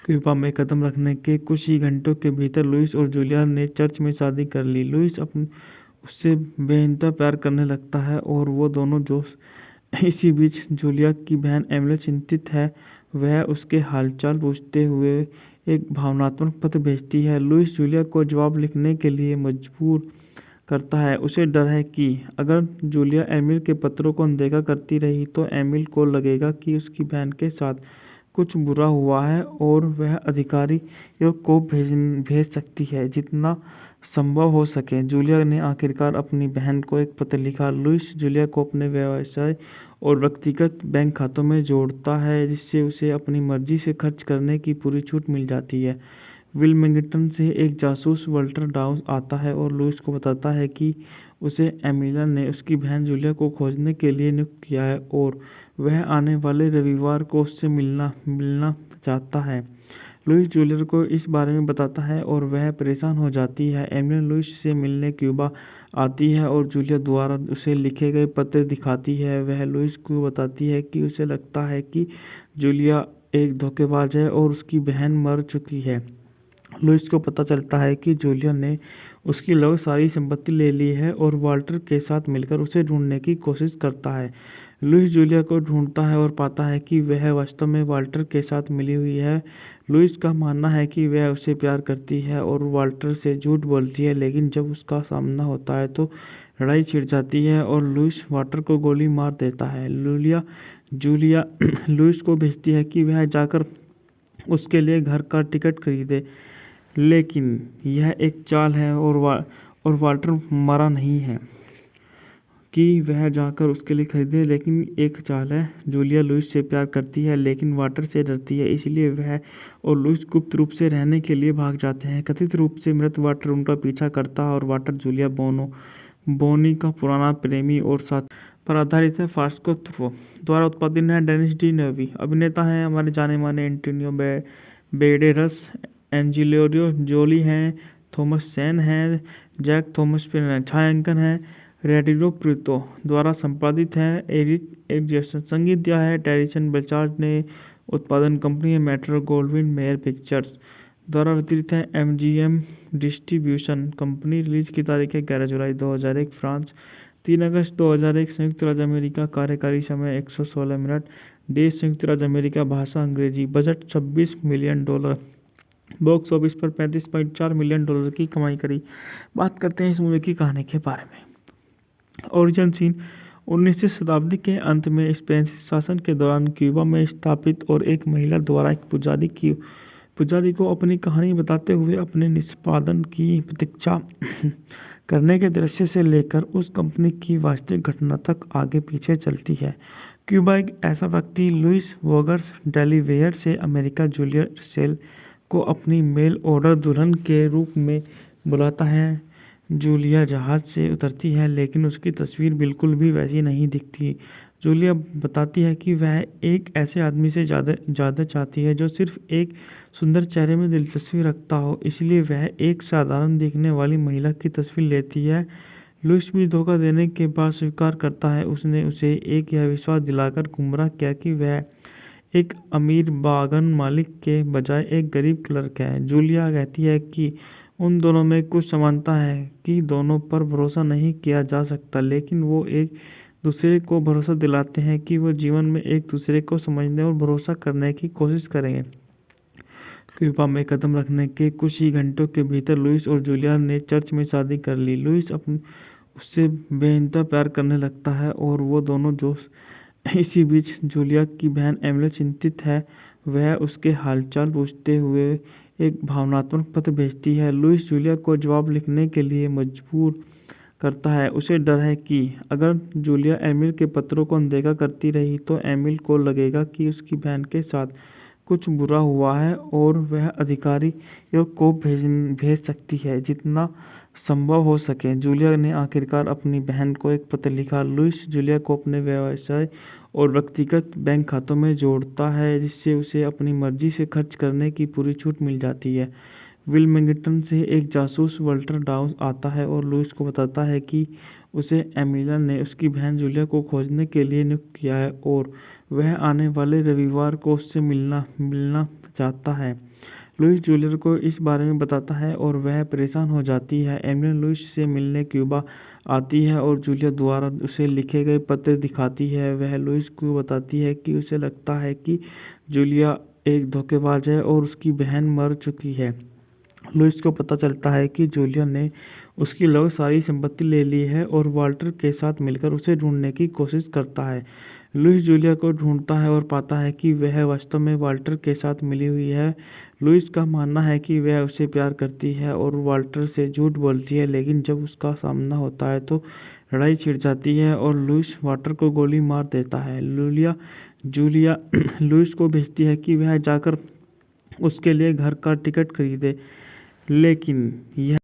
क्यूबा में कदम रखने के कुछ ही घंटों के भीतर लुइस और जूलिया ने चर्च में शादी कर ली। लुइस उससे बेइंतहा प्यार करने लगता है और वो दोनों जो इसी बीच जूलिया की बहन एमिली चिंतित है। वह उसके हालचाल पूछते हुए एक भावनात्मक पत्र भेजती है। लुइस जूलिया को जवाब लिखने के लिए मजबूर करता है। उसे डर है कि अगर जूलिया एमिल के पत्रों को अनदेखा करती रही तो एमिल को लगेगा कि उसकी बहन के साथ कुछ बुरा हुआ है और वह अधिकारियों को भेज सकती है जितना संभव हो सके। जूलिया ने आखिरकार अपनी बहन को एक पत्र लिखा। लुइस जूलिया को अपने व्यवसाय और व्यक्तिगत बैंक खातों में जोड़ता है जिससे उसे अपनी मर्जी से खर्च करने की पूरी छूट मिल जाती है। विल्मिंगटन से एक जासूस वल्टर डाउस आता है और लुइस को बताता है कि उसे एमिला ने उसकी बहन जूलिया को खोजने के लिए नियुक्त किया है और वह आने वाले रविवार को उससे मिलना चाहता है। लुइस जूलिया को इस बारे में बताता है और वह परेशान हो जाती है। एमिला लुइस से मिलने क्यूबा आती है और जूलिया द्वारा उसे लिखे गए पत्र दिखाती है। वह लुइस को बताती है कि उसे लगता है कि जूलिया एक धोखेबाज है और उसकी बहन मर चुकी है। लुइस को पता चलता है कि जूलिया ने उसकी लगभग सारी संपत्ति ले ली है और वाल्टर के साथ मिलकर उसे ढूंढने की कोशिश करता है। लुइस जूलिया को ढूंढता है और पाता है कि वह वास्तव में वाल्टर के साथ मिली हुई है। लुइस का मानना है कि वह उससे प्यार करती है और वाल्टर से झूठ बोलती है, लेकिन जब उसका सामना होता है तो लड़ाई छिड़ जाती है और लुइस वाल्टर को गोली मार देता है। जूलिया लुइस को भेजती है कि वह जाकर उसके लिए घर का टिकट खरीदे, लेकिन यह एक चाल है और वाल्टर मरा नहीं है कि वह जाकर उसके लिए खरीदे, लेकिन एक चाल है। जूलिया लुइस से प्यार करती है लेकिन वाल्टर से डरती है, इसलिए वह और लुइस गुप्त रूप से रहने के लिए भाग जाते हैं। कथित रूप से मृत वाल्टर उनका पीछा करता है और वाल्टर जूलिया बोनी का पुराना प्रेमी और साथ पर आधारित है। फास्को थ्रो द्वारा उत्पादित है। डेनिस डी नेवी अभिनेता हैं। हमारे जाने माने एंटोनियो बेडेरस, एंजिलियो जोली हैं, थॉमस सेन हैं, जैक थॉमस छायांकन है। रेडियो प्रीतो द्वारा संपादित है। एरिक जैसन संगीत दिया है। टेरिसन बेचार्ड ने उत्पादन कंपनी है मेट्रो गोल्डविन मेयर पिक्चर्स द्वारा वितरित है। MGM distribution company. रिलीज की तारीख है 11 जुलाई 2001 फ्रांस, 3 अगस्त 2001 संयुक्त राज्य अमेरिका। कार्यकारी समय 116 मिनट। देश संयुक्त राज्य अमेरिका। भाषा अंग्रेजी। Budget $26 million. बॉक्स ऑफिस पर $35.4 मिलियन की कमाई करी। बात करते हैं इस मूवी की कहानी के बारे में। ओरिजिन सीन 19वीं शताब्दी के अंत में स्पेन शासन के दौरान क्यूबा में स्थापित और एक महिला द्वारा एक पुजारी को अपनी कहानी बताते हुए अपने निष्पादन की प्रतीक्षा करने के दृश्य से लेकर उस कंपनी की वास्तविक घटना तक आगे पीछे चलती है। क्यूबा एक ऐसा व्यक्ति लुइस वोगर्स डेलीवेयर से अमेरिका जूलिया सेल को अपनी मेल ऑर्डर दुल्हन के रूप में बुलाता है। जूलिया जहाज से उतरती है लेकिन उसकी तस्वीर बिल्कुल भी वैसी नहीं दिखती। जूलिया बताती है कि वह एक ऐसे आदमी से ज़्यादा चाहती है जो सिर्फ एक सुंदर चेहरे में दिलचस्पी रखता हो, इसलिए वह एक साधारण दिखने वाली महिला की तस्वीर लेती है। लुइस भी धोखा देने के बाद स्वीकार करता है उसने उसे एक यह विश्वास दिलाकर गुमराह किया कि वह एक अमीर बागान मालिक के बजाय एक गरीब क्लर्क है। जूलिया कहती है कि उन दोनों में कुछ समानता है कि दोनों पर भरोसा नहीं किया जा सकता, लेकिन वो एक दूसरे को भरोसा दिलाते हैं कि वो जीवन में एक दूसरे को समझने और भरोसा करने की कोशिश करेंगे। क्यूबा में कदम रखने के कुछ ही घंटों के भीतर लुइस और जूलिया ने चर्च में शादी कर ली। लुइस उससे बेइंतहा प्यार करने लगता है और वो दोनों जो इसी बीच जूलिया की बहन एमिली चिंतित है। वह उसके हालचाल पूछते हुए एक भावनात्मक पत्र भेजती है। लुइस जूलिया को जवाब लिखने के लिए मजबूर करता है। उसे डर है कि अगर जूलिया एमिल के पत्रों को अनदेखा करती रही तो एमिल को लगेगा कि उसकी बहन के साथ कुछ बुरा हुआ है और वह अधिकारियों को भेज सकती है जितना संभव हो सके। जूलिया ने आखिरकार अपनी बहन को एक पत्र लिखा। लुइस जूलिया को अपने व्यवसाय और व्यक्तिगत बैंक खातों में जोड़ता है, जिससे उसे अपनी मर्जी से खर्च करने की पूरी छूट मिल जाती है। विल्मिंगटन से एक जासूस वल्टर डाउस आता है और लुइस को बताता है कि उसे एमिलिया ने उसकी बहन जूलिया को खोजने के लिए नियुक्त किया है और वह आने वाले रविवार को उससे मिलना चाहता है। लुइस जूलिया को इस बारे में बताता है और वह परेशान हो जाती है। एमिलिया लुइस से मिलने क्यूबा आती है और जूलिया द्वारा उसे लिखे गए पत्र दिखाती है। वह लुइस को बताती है कि उसे लगता है कि जूलिया एक धोखेबाज है और उसकी बहन मर चुकी है। लुइस को पता चलता है कि जूलिया ने उसकी लगभग सारी संपत्ति ले ली है और वाल्टर के साथ मिलकर उसे ढूंढने की कोशिश करता है। लुइस जूलिया को ढूंढता है और पाता है कि वह वास्तव में वाल्टर के साथ मिली हुई है। लुइस का मानना है कि वह उसे प्यार करती है और वाल्टर से झूठ बोलती है, लेकिन जब उसका सामना होता है तो लड़ाई छिड़ जाती है और लुइस वाल्टर को गोली मार देता है। जूलिया लुइस को भेजती है कि वह जाकर उसके लिए घर का टिकट खरीदे, लेकिन यह